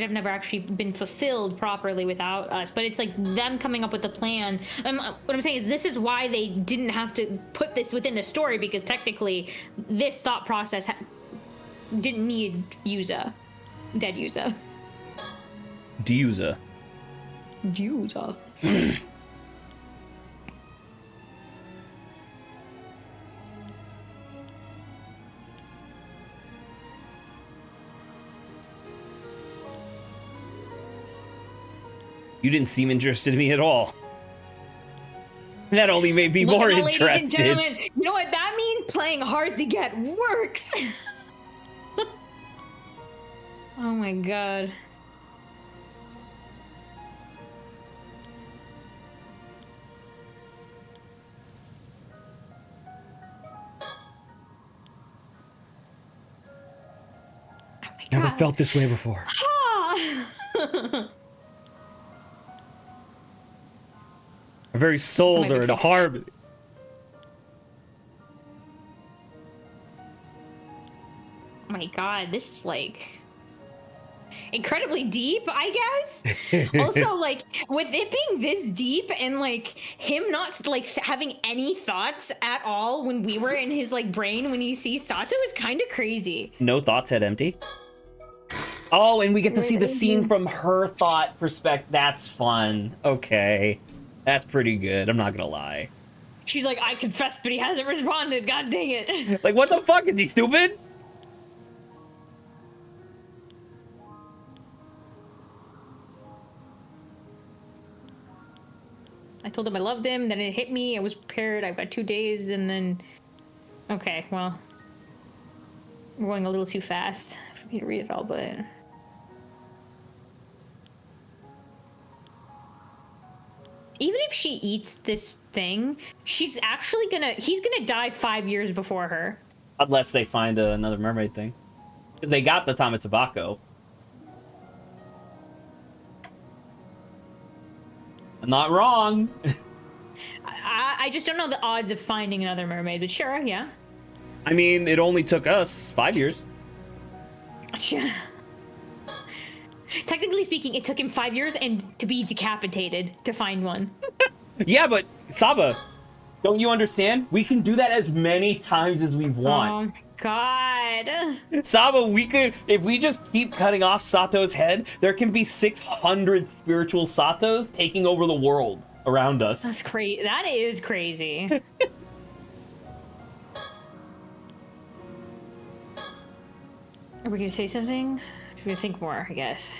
have never actually been fulfilled properly without us. But it's like them coming up with a plan. What I'm saying is this is why they didn't have to put this within the story, because technically this thought process didn't need Yuza, dead Yuza. Yuza. Yuza. You didn't seem interested in me at all. That only made me more interested. Ladies and gentlemen, you know what that means? Playing hard to get works. Oh my god. Never felt this way before. Our very souls are in harmony. Oh my god, this is like incredibly deep, I guess. Also, like, with it being this deep and like him not like having any thoughts at all when we were in his like brain when he sees Sato is kind of crazy. No thoughts, head empty. Oh, and we get to see the scene from her thought perspective. That's fun. Okay. That's pretty good. I'm not gonna lie. She's like, I confessed, but he hasn't responded. God dang it. Like, what the fuck? Is he stupid? I told him I loved him, then it hit me. I was prepared. I've got 2 days, and then... Okay, well... We're going a little too fast for me to read it all, but... Even if she eats this thing, she's actually he's gonna die 5 years before her. Unless they find another mermaid thing. They got the Tama Tobacco. I'm not wrong. I just don't know the odds of finding another mermaid, but sure, yeah. I mean, it only took us 5 years. Technically speaking, it took him 5 years and to be decapitated to find one. Yeah, but Saba, don't you understand? We can do that as many times as we want. Oh, God. Saba, we could, if we just keep cutting off Sato's head, there can be 600 spiritual Satos taking over the world around us. That's crazy. That is crazy. Are we gonna say something? Do we think more, I guess?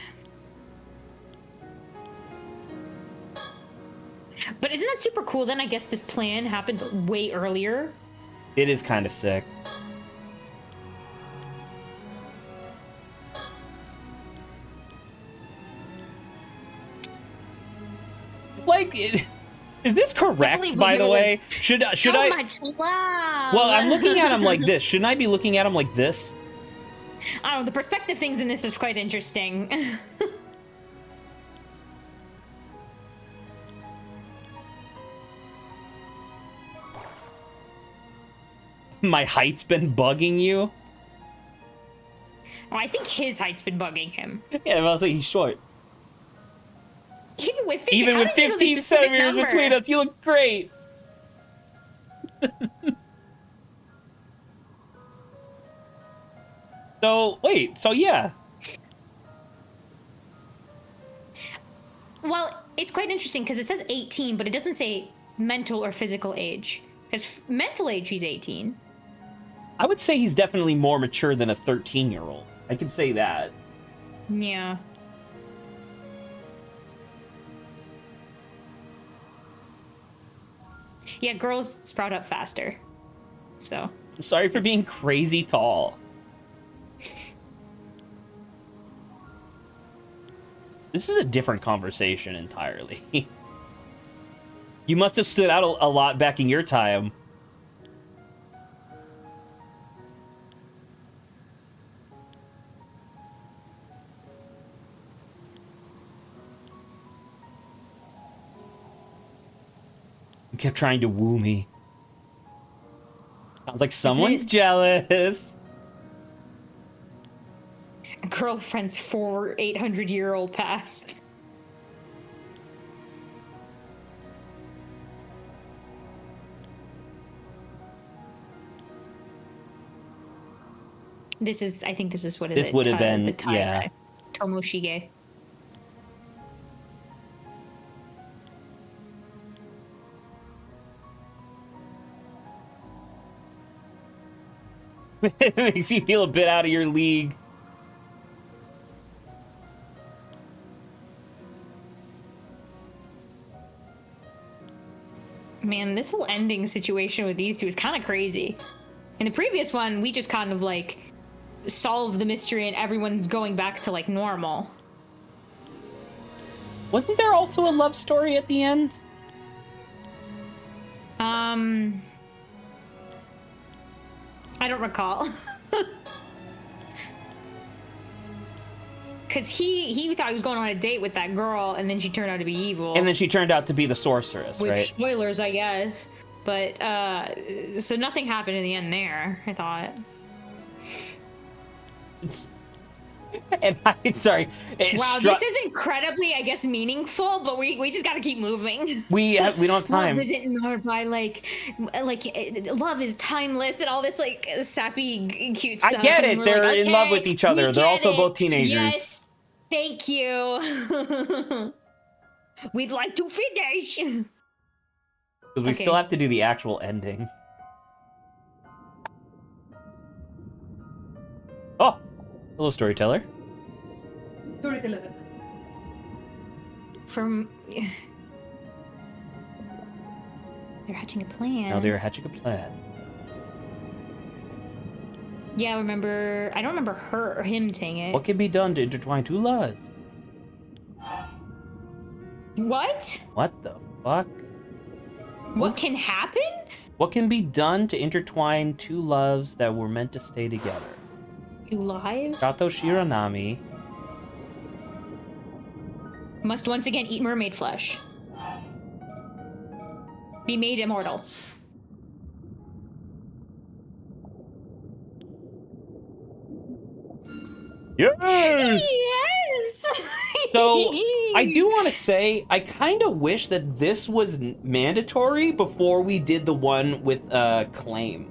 But isn't that super cool then? I guess this plan happened way earlier. It is kind of sick. Like, is this correct, by the way? Should I? Much love. Well, I'm looking at him like this. Shouldn't I be looking at him like this? I don't know, the perspective things in this is quite interesting. My height's been bugging you? Oh, I think his height's been bugging him. Yeah, I was like, he's short. Even with 15 centimeters between us, you look great. So, wait, so yeah. Well, it's quite interesting because it says 18, but it doesn't say mental or physical age. Because mental age, he's 18. I would say he's definitely more mature than a 13-year-old. I can say that. Yeah. Yeah, girls sprout up faster. So. I'm sorry for being crazy tall. This is a different conversation entirely. You must have stood out a lot back in your time. kept trying to woo me. Sounds like someone's it? jealous. Girlfriend's 800-year-old past. I think this is what This would have been, the time, yeah. Tomoshige. It makes you feel a bit out of your league. Man, this whole ending situation with these two is kind of crazy. In the previous one, we just kind of like solved the mystery and everyone's going back to like normal. Wasn't there also a love story at the end? I don't recall. Because he thought he was going on a date with that girl, and then she turned out to be evil. And then she turned out to be the sorceress, Which, right? spoilers, I guess. But, so nothing happened in the end there, I thought. And sorry. Wow, this is incredibly, I guess, meaningful, but we just gotta keep moving. We don't have time. Love isn't marred by, like, love is timeless and all this, like, sappy, cute stuff. I get and it. we're They're like, in love okay, with each other. we They're get also it. both teenagers. Yes, thank you. We'd like to finish. Because we still have to do the actual ending. Oh! Hello, storyteller. They're hatching a plan. Now they're hatching a plan. Yeah, I don't remember her or him saying it. What can be done to intertwine two lives? What? What the fuck? What can happen? What can be done to intertwine two loves that were meant to stay together? Two lives? Kato Shiranami. Must once again eat mermaid flesh. Be made immortal. Yes! Yes! So, I do want to say, I kind of wish that this was mandatory before we did the one with Claim.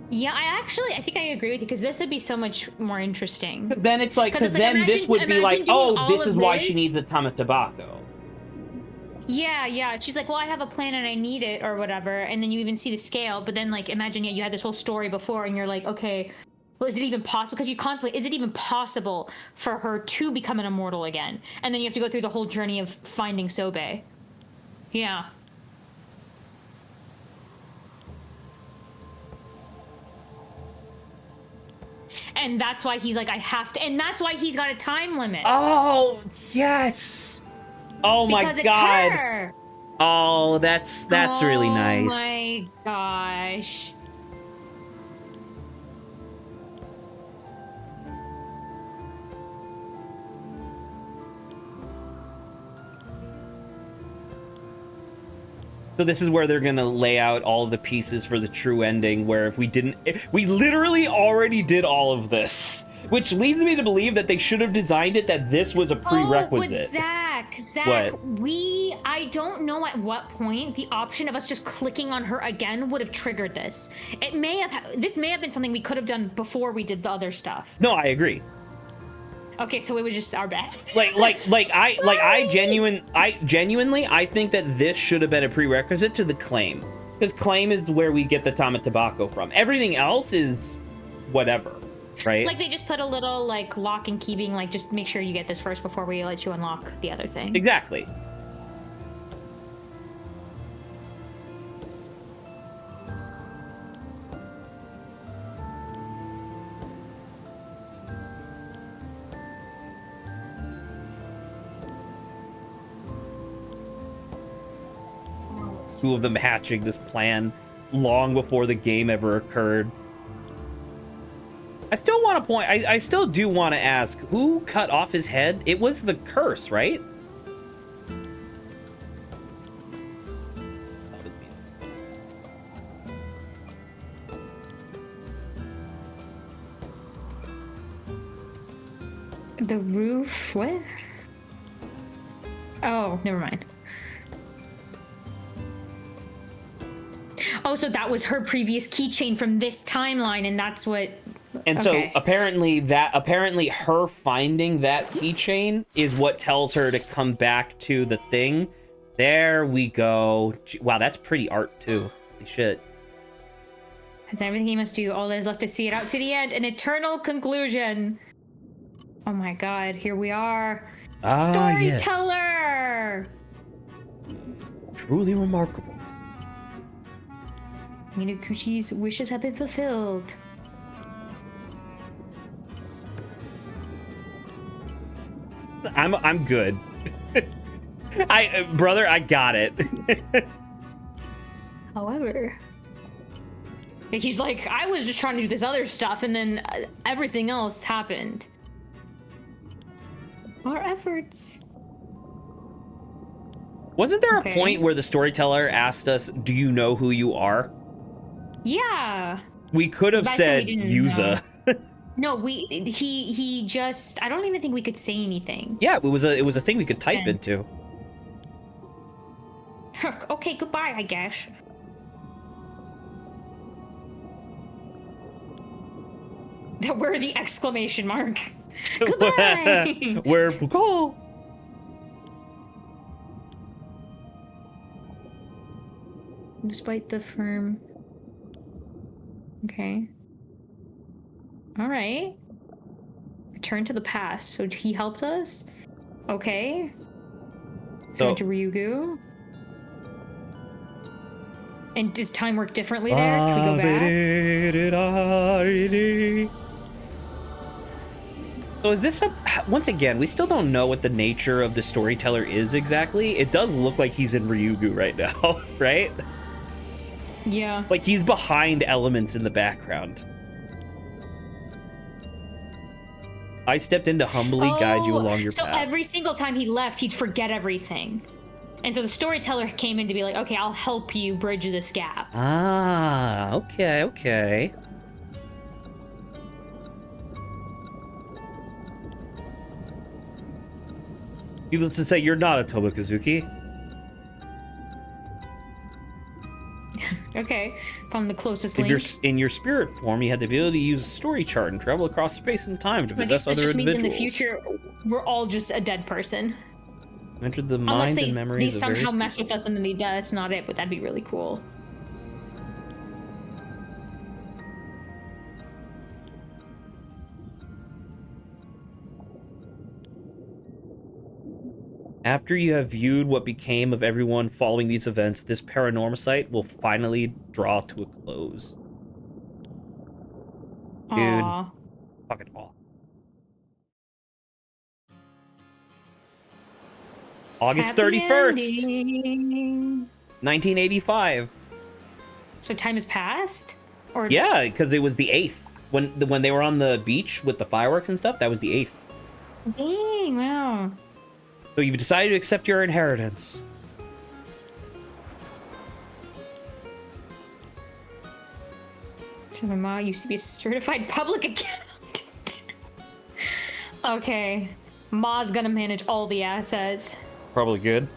Yeah, I think I agree with you, because this would be so much more interesting. Then it's like, because then this would be like, oh, this is why she needs the Tamatabako. Yeah. She's like, well, I have a plan and I need it, or whatever. And then you even see the scale. But then, like, imagine, you had this whole story before, and you're like, okay, well, is it even possible? Because you contemplate, is it even possible for her to become an immortal again? And then you have to go through the whole journey of finding Sobe. Yeah. And that's why he's like, I have to, and that's why he's got a time limit. Oh, yes. Oh my because god. It's her. Oh, that's really nice. Oh my gosh. So this is where they're gonna lay out all the pieces for the true ending, where if we literally already did all of this, which leads me to believe that they should have designed it that this was a prerequisite. Oh, with Zach, What? I don't know at what point the option of us just clicking on her again would have triggered this. This may have been something we could have done before we did the other stuff. No, I agree. Okay, so it was just our bad. I genuinely I think that this should have been a prerequisite to the Claim, because Claim is where we get the Tamatabako from. Everything else is whatever, right? Like, they just put a little, like, lock and keeping, like, just make sure you get this first before we let you unlock the other thing. Exactly. Two of them hatching this plan long before the game ever occurred. I still want to point, I still do want to ask, who cut off his head? It was the curse, right? That was me. The roof, what? Oh, never mind. Oh, so that was her previous keychain from this timeline, and that's what... And okay. so apparently her finding that keychain is what tells her to come back to the thing. There we go. Wow, that's pretty art too. Holy shit. That's everything he must do. All that is left to see it out to the end. An eternal conclusion. Oh my god, here we are. Storyteller! Yes. Truly remarkable. Minakuchi's wishes have been fulfilled. I'm good. Brother, I got it. However, he's like, I was just trying to do this other stuff, and then everything else happened. Our efforts. Wasn't there a point where the storyteller asked us, "Do you know who you are?" Yeah. We could have said Yuza. No, he just, I don't even think we could say anything. Yeah, it was a thing we could type into. Okay, goodbye, I guess. The worthy exclamation mark. Goodbye. Where Pugal? Despite the firm. Okay. All right. Return to the past. So he helped us? Okay. So went to Ryugu. And does time work differently there? Can we go back? So is this once again, we still don't know what the nature of the storyteller is exactly. It does look like he's in Ryugu right now, right? Yeah. Like he's behind elements in the background. I stepped in to humbly guide you along your path. So every single time he left, he'd forget everything. And so the storyteller came in to be like, okay, I'll help you bridge this gap. Ah, okay. Needless to say, you're not a Tomokazuki. Okay, found the closest In link. in your spirit form, you had the ability to use a story chart and travel across space and time to possess other just individuals. Means in the future, we're all just a dead person. You entered the minds and memories of various they somehow mess people. with us and then they die. That's not it, but that'd be really cool. After you have viewed what became of everyone following these events, this paranormasight will finally draw to a close. Dude, Aww. fucking awesome. August Happy 31st, ending. 1985. So time has passed? Or Yeah, because it was the 8th. When they were on the beach with the fireworks and stuff, that was the 8th. Dang, wow. So you've decided to accept your inheritance. So my mom used to be a certified public accountant. Okay. Ma's gonna manage all the assets. Probably good.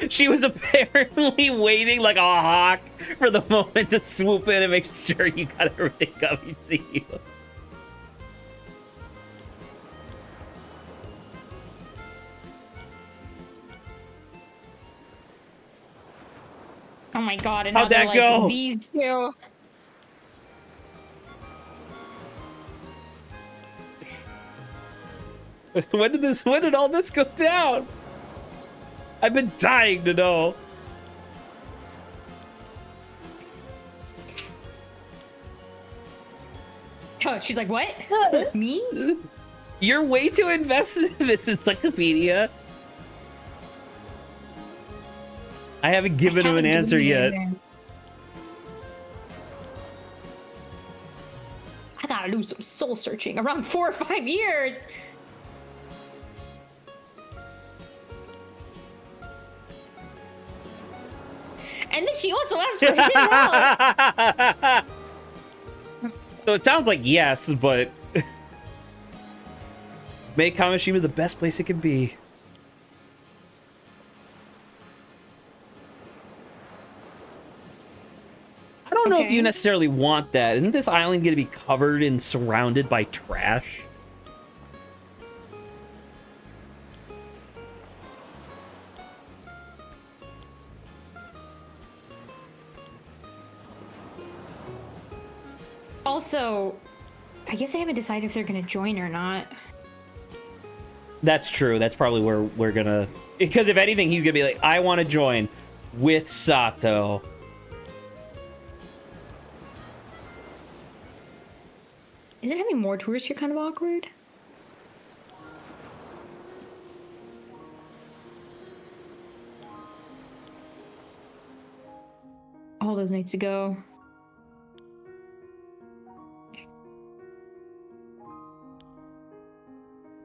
She was apparently waiting like a hawk for the moment to swoop in and make sure you got everything coming to you. Oh my god, and now How'd they're that like, go? these two. When did all this go down? I've been dying to know. Oh, she's like, what? Me? You're way too invested in this encyclopedia. I haven't given him an answer yet. I gotta do some soul searching. Around 4 or 5 years. And then she also asked for his help. So it sounds like yes, but make Kamishima the best place it can be. I don't know if you necessarily want that. Isn't this island going to be covered and surrounded by trash? Also, I guess they haven't decided if they're going to join or not. That's true. That's probably where we're going to... Because if anything, he's going to be like, I want to join with Sato. Isn't having more tourists here kind of awkward? All those nights ago.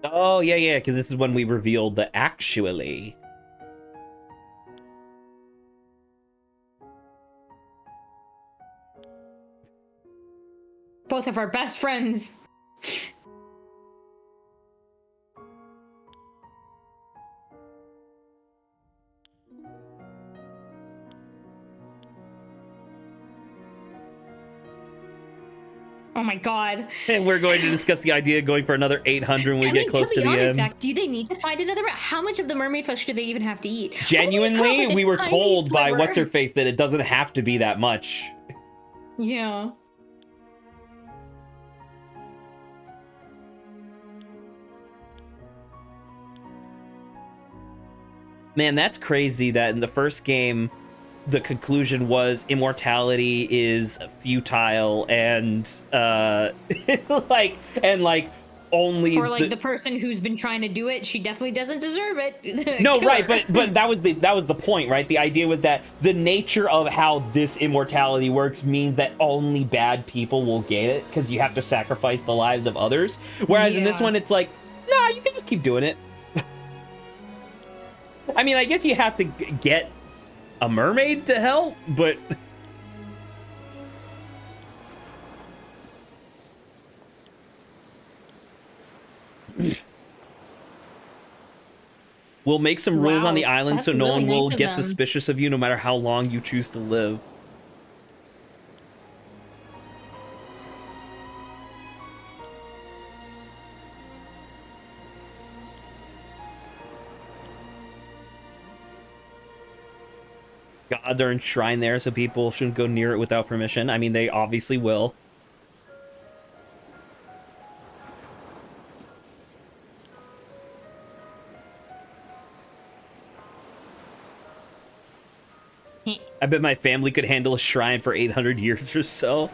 Oh, yeah, because this is when we revealed the actually. Both of our best friends. Oh my god. And we're going to discuss the idea of going for another 800 when we get close to the end. Zach, do they need to find another? How much of the mermaid flesh do they even have to eat? Genuinely, we were told by What's-Her-Face that it doesn't have to be that much. Yeah. Man, that's crazy that in the first game, the conclusion was immortality is futile and only the person who's been trying to do it, she definitely doesn't deserve it. No, right, but that was the point, right? The idea was that the nature of how this immortality works means that only bad people will get it because you have to sacrifice the lives of others. Whereas in this one, it's like, nah, you can just keep doing it. I mean, I guess you have to get a mermaid to help, but... We'll make some rules on the island so no one will get suspicious of you no matter how long you choose to live. Gods are enshrined there, so people shouldn't go near it without permission. I mean, they obviously will. I bet my family could handle a shrine for 800 years or so.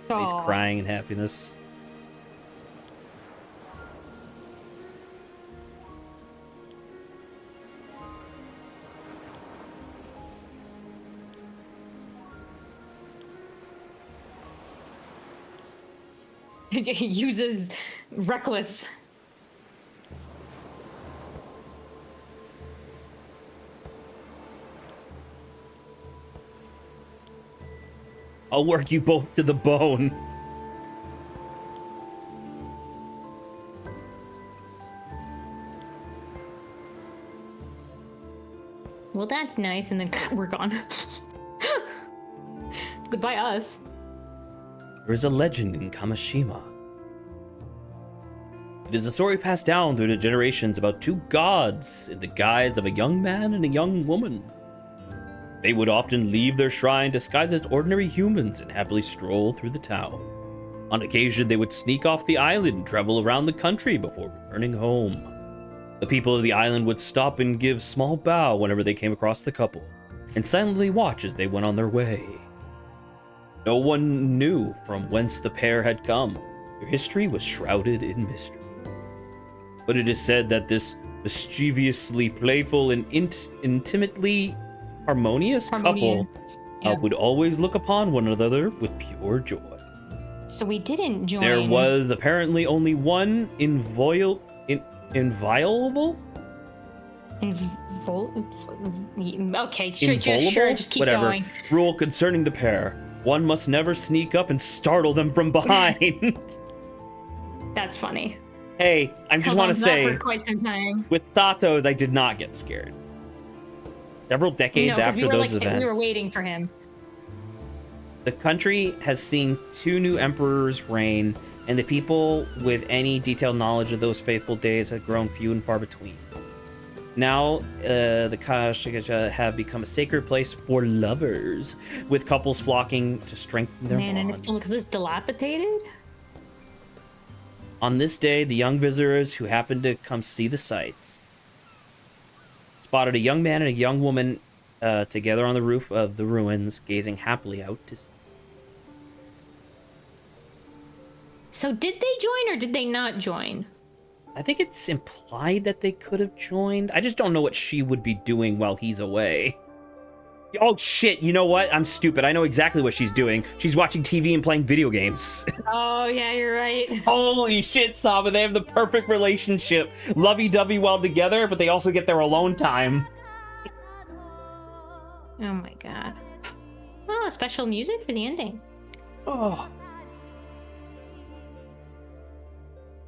He's crying in happiness. He uses reckless. I'll work you both to the bone. Well, that's nice, and then we're gone. Goodbye, us. There is a legend in Kamishima. It is a story passed down through the generations about two gods in the guise of a young man and a young woman. They would often leave their shrine disguised as ordinary humans and happily stroll through the town. On occasion, they would sneak off the island and travel around the country before returning home. The people of the island would stop and give small bow whenever they came across the couple, and silently watch as they went on their way. No one knew from whence the pair had come. Their history was shrouded in mystery. But it is said that this mischievously playful and intimately harmonious couple would always look upon one another with pure joy. So we didn't join. There was apparently only one inviolable okay, sure, just keep whatever going. rule concerning the pair. One must never sneak up and startle them from behind. That's funny. Hey, I just want to say, for quite some time. with Sato's, I did not get scared. Several decades after those events, we were waiting for him. the country has seen 2 new emperors reign, and the people with any detailed knowledge of those faithful days have grown few and far between. Now, the Kashyyyk have become a sacred place for lovers, with couples flocking to strengthen their Man, bond. and it still looks this dilapidated. On this day, the young visitors who happened to come see the sights spotted a young man and a young woman together on the roof of the ruins, gazing happily out to sea. So did they join or did they not join? I think it's implied that they could have joined. I just don't know what she would be doing while he's away. Oh shit, you know what? I'm stupid. I know exactly what she's doing. She's watching TV and playing video games. Oh, yeah, you're right. Holy shit, Saba. They have the perfect relationship. Lovey-dovey while together, but they also get their alone time. Oh my god. Oh, special music for the ending. Oh.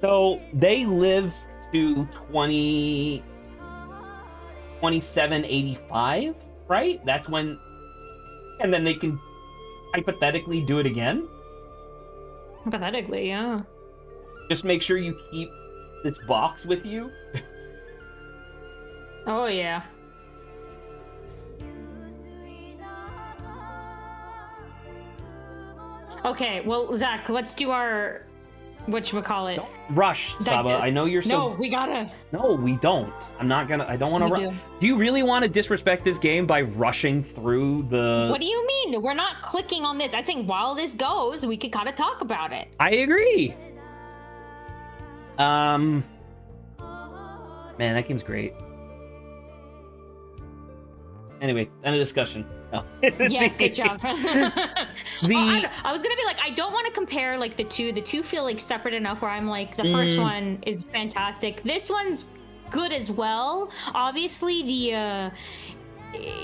So they live to 2785, right? That's when, and then they can hypothetically do it again. Hypothetically, yeah. Just make sure you keep this box with you. Oh yeah. Okay, well, Zach, let's do our whatchamacallit. Don't rush, Saba. I know you're so... No, we gotta... No, we don't. I'm not gonna... I don't want to rush. Do. Do you really want to disrespect this game by rushing through the... What do you mean? We're not clicking on this. I think while this goes, we could kind of talk about it. I agree. Man, that game's great. Anyway, end of discussion. Oh. Yeah, good job. I was gonna be like, I don't want to compare like the two. The two feel like separate enough where I'm like, the first one is fantastic. This one's good as well. Obviously, the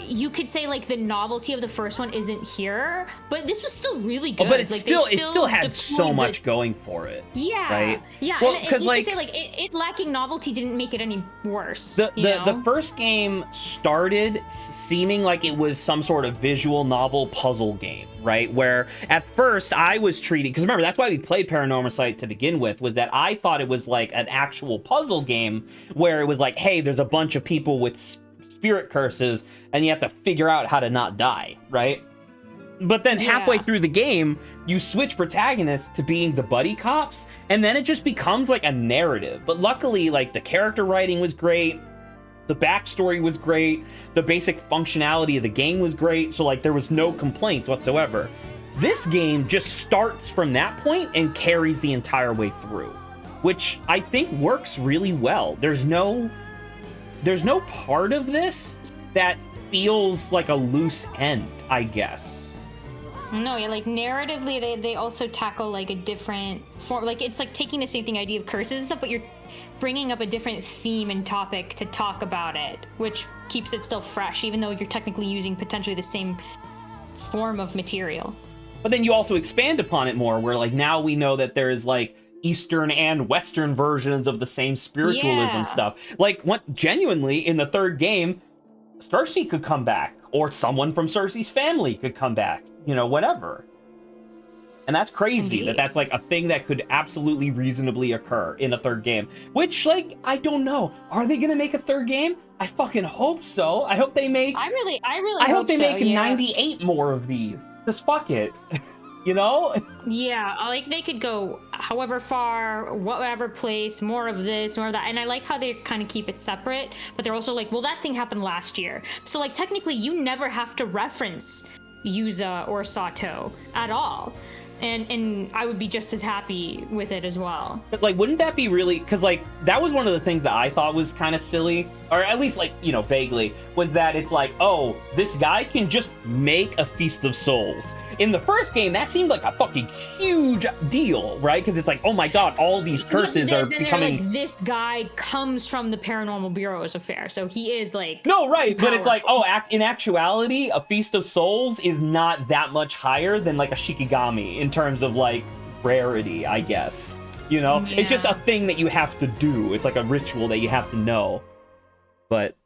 you could say like the novelty of the first one isn't here, but this was still really good. Oh, but it's like, it still had so much going for it. Yeah. Right. Yeah. Well, and just like, to say like it lacking novelty didn't make it any worse. The first game started seeming like it was some sort of visual novel puzzle game, right? Where at first I was treating, because remember, that's why we played Paranormasight to begin with, was that I thought it was like an actual puzzle game where it was like, hey, there's a bunch of people with spirit curses and you have to figure out how to not die, right? But then halfway through the game, you switch protagonists to being the buddy cops, and then it just becomes like a narrative. But luckily, like, the character writing was great, the backstory was great, the basic functionality of the game was great, so like there was no complaints whatsoever. This game just starts from that point and carries the entire way through, which I think works really well. There's no part of this that feels like a loose end, I guess. No, yeah, like narratively, they also tackle like a different form. Like it's like taking the same thing, idea of curses and stuff, but you're bringing up a different theme and topic to talk about it, which keeps it still fresh, even though you're technically using potentially the same form of material. But then you also expand upon it more, where like now we know that there's like Eastern and Western versions of the same spiritualism stuff. Like, what genuinely in the third game, Cersei could come back, or someone from Cersei's family could come back, you know, whatever. And that's crazy. Indeed. That's like a thing that could absolutely reasonably occur in a third game. Which, like, I don't know. Are they gonna make a third game? I fucking hope so. I hope they make. I really hope they so, make 98 more of these. Just fuck it. You know? Yeah, like they could go however far, whatever place, more of this, more of that. And I like how they kind of keep it separate, but they're also like, well, that thing happened last year. So like technically you never have to reference Yuza or Sato at all. And I would be just as happy with it as well. But like, wouldn't that be really, because like that was one of the things that I thought was kind of silly, or at least like, you know, vaguely, was that it's like, oh, this guy can just make a Feast of Souls. in the first game, that seemed like a fucking huge deal, right? Because it's like, oh my god, all these curses are becoming. Like, this guy comes from the Paranormal Bureau's affair, so he is like. No, right, powerful. but it's like, oh, in actuality, a Feast of Souls is not that much higher than like a Shikigami in terms of like rarity, I guess. You know, it's just a thing that you have to do. It's like a ritual that you have to know. But.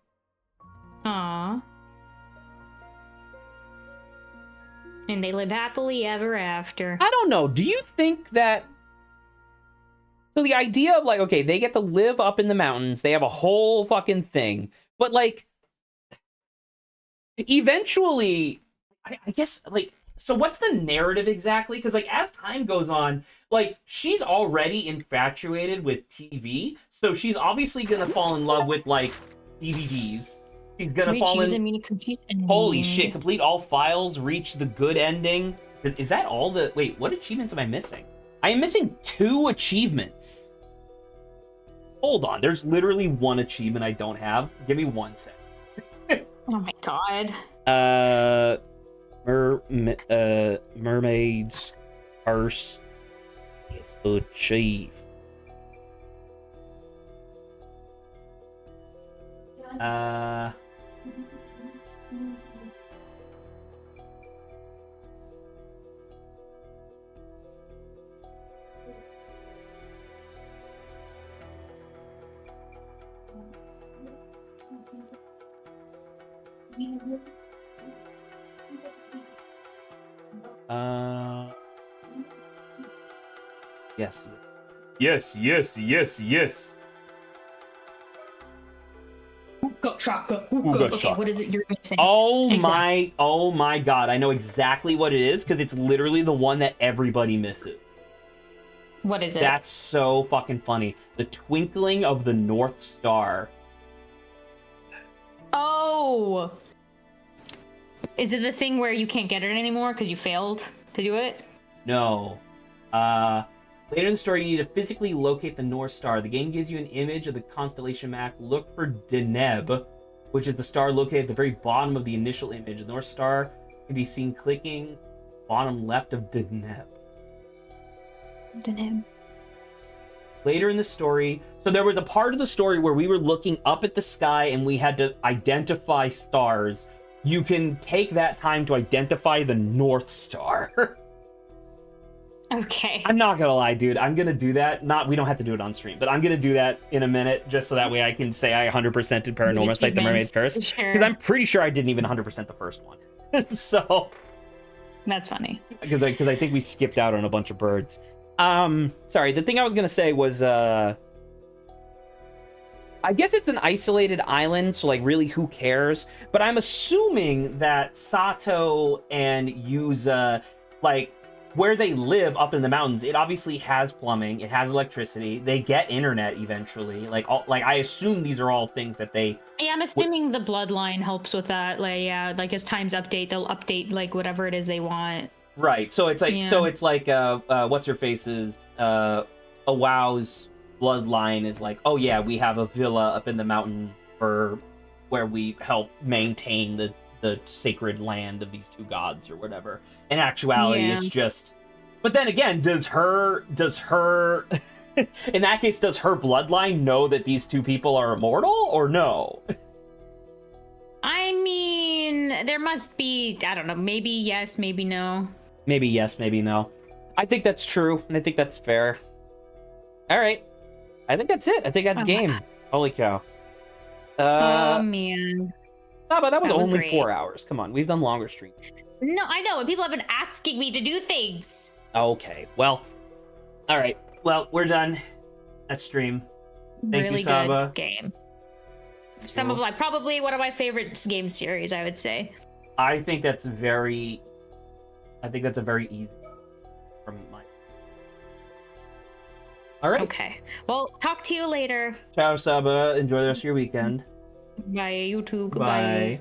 Aww. And they live happily ever after. I don't know. Do you think that... So the idea of like, okay, they get to live up in the mountains. They have a whole fucking thing. But like, eventually, I guess, like, so what's the narrative exactly? Because like, as time goes on, like, she's already infatuated with TV. So she's obviously going to fall in love with like DVDs. She's gonna fall in. Holy shit! Complete all files. Reach the good ending. Is that all the? Wait, what achievements am I missing? I am missing 2 achievements. Hold on. There's literally 1 achievement I don't have. Give me 1 second. Oh my god. Mermaid's curse is achieved. Yes. Yes, yes, yes, yes. Hookah shaka. Hookah Okay, shaka. what is it you're missing? Oh my god, I know exactly what it is, because it's literally the one that everybody misses. What is it? That's so fucking funny. The twinkling of the North Star. Oh! Is it the thing where you can't get it anymore because you failed to do it? No. Later in the story, you need to physically locate the North Star. The game gives you an image of the constellation map. Look for Deneb, which is the star located at the very bottom of the initial image. The North Star can be seen clicking bottom left of Deneb. Deneb. Later in the story, so there was a part of the story where we were looking up at the sky and we had to identify stars. You can take that time to identify the North Star. Okay. I'm not gonna lie, dude. I'm gonna do that. We don't have to do it on stream, but I'm gonna do that in a minute, just so that way I can say I 100% did Paranormasight, the Mermaid's Curse. Sure. Because I'm pretty sure I didn't even 100% the first one. So... That's funny. Because I think we skipped out on a bunch of birds. Sorry, the thing I was gonna say was, I guess it's an isolated island, so, like, really, who cares? But I'm assuming that Sato and Yuza, like, where they live up in the mountains, it obviously has plumbing, it has electricity, they get internet eventually. Like, I assume these are all things that they... Yeah, I'm assuming the bloodline helps with that. Like, yeah, like as times update, they'll update like whatever it is they want. Right. So it's like, what's her face's Awow's bloodline is like, oh yeah, we have a villa up in the mountain where we help maintain the sacred land of these two gods or whatever. In actuality, it's just... But then again, does her in that case, does her bloodline know that these two people are immortal or no? I mean, there must be, I don't know, maybe yes, maybe no. Maybe yes, maybe no. I think that's true, and I think that's fair. All right. I think that's it. I think that's game. Holy cow. Oh, man. No, but that was only great. 4 hours. Come on, we've done longer streams. No, I know, and people have been asking me to do things. Okay, well, all right. Well, we're done. That stream. Thank Really you, Saba. good game. Some of like probably one of my favorite game series, I would say. I think that's a very easy from my. All right. Okay. Well, talk to you later. Ciao, Saba. Enjoy the rest of your weekend. Bye, YouTube. Goodbye. Bye.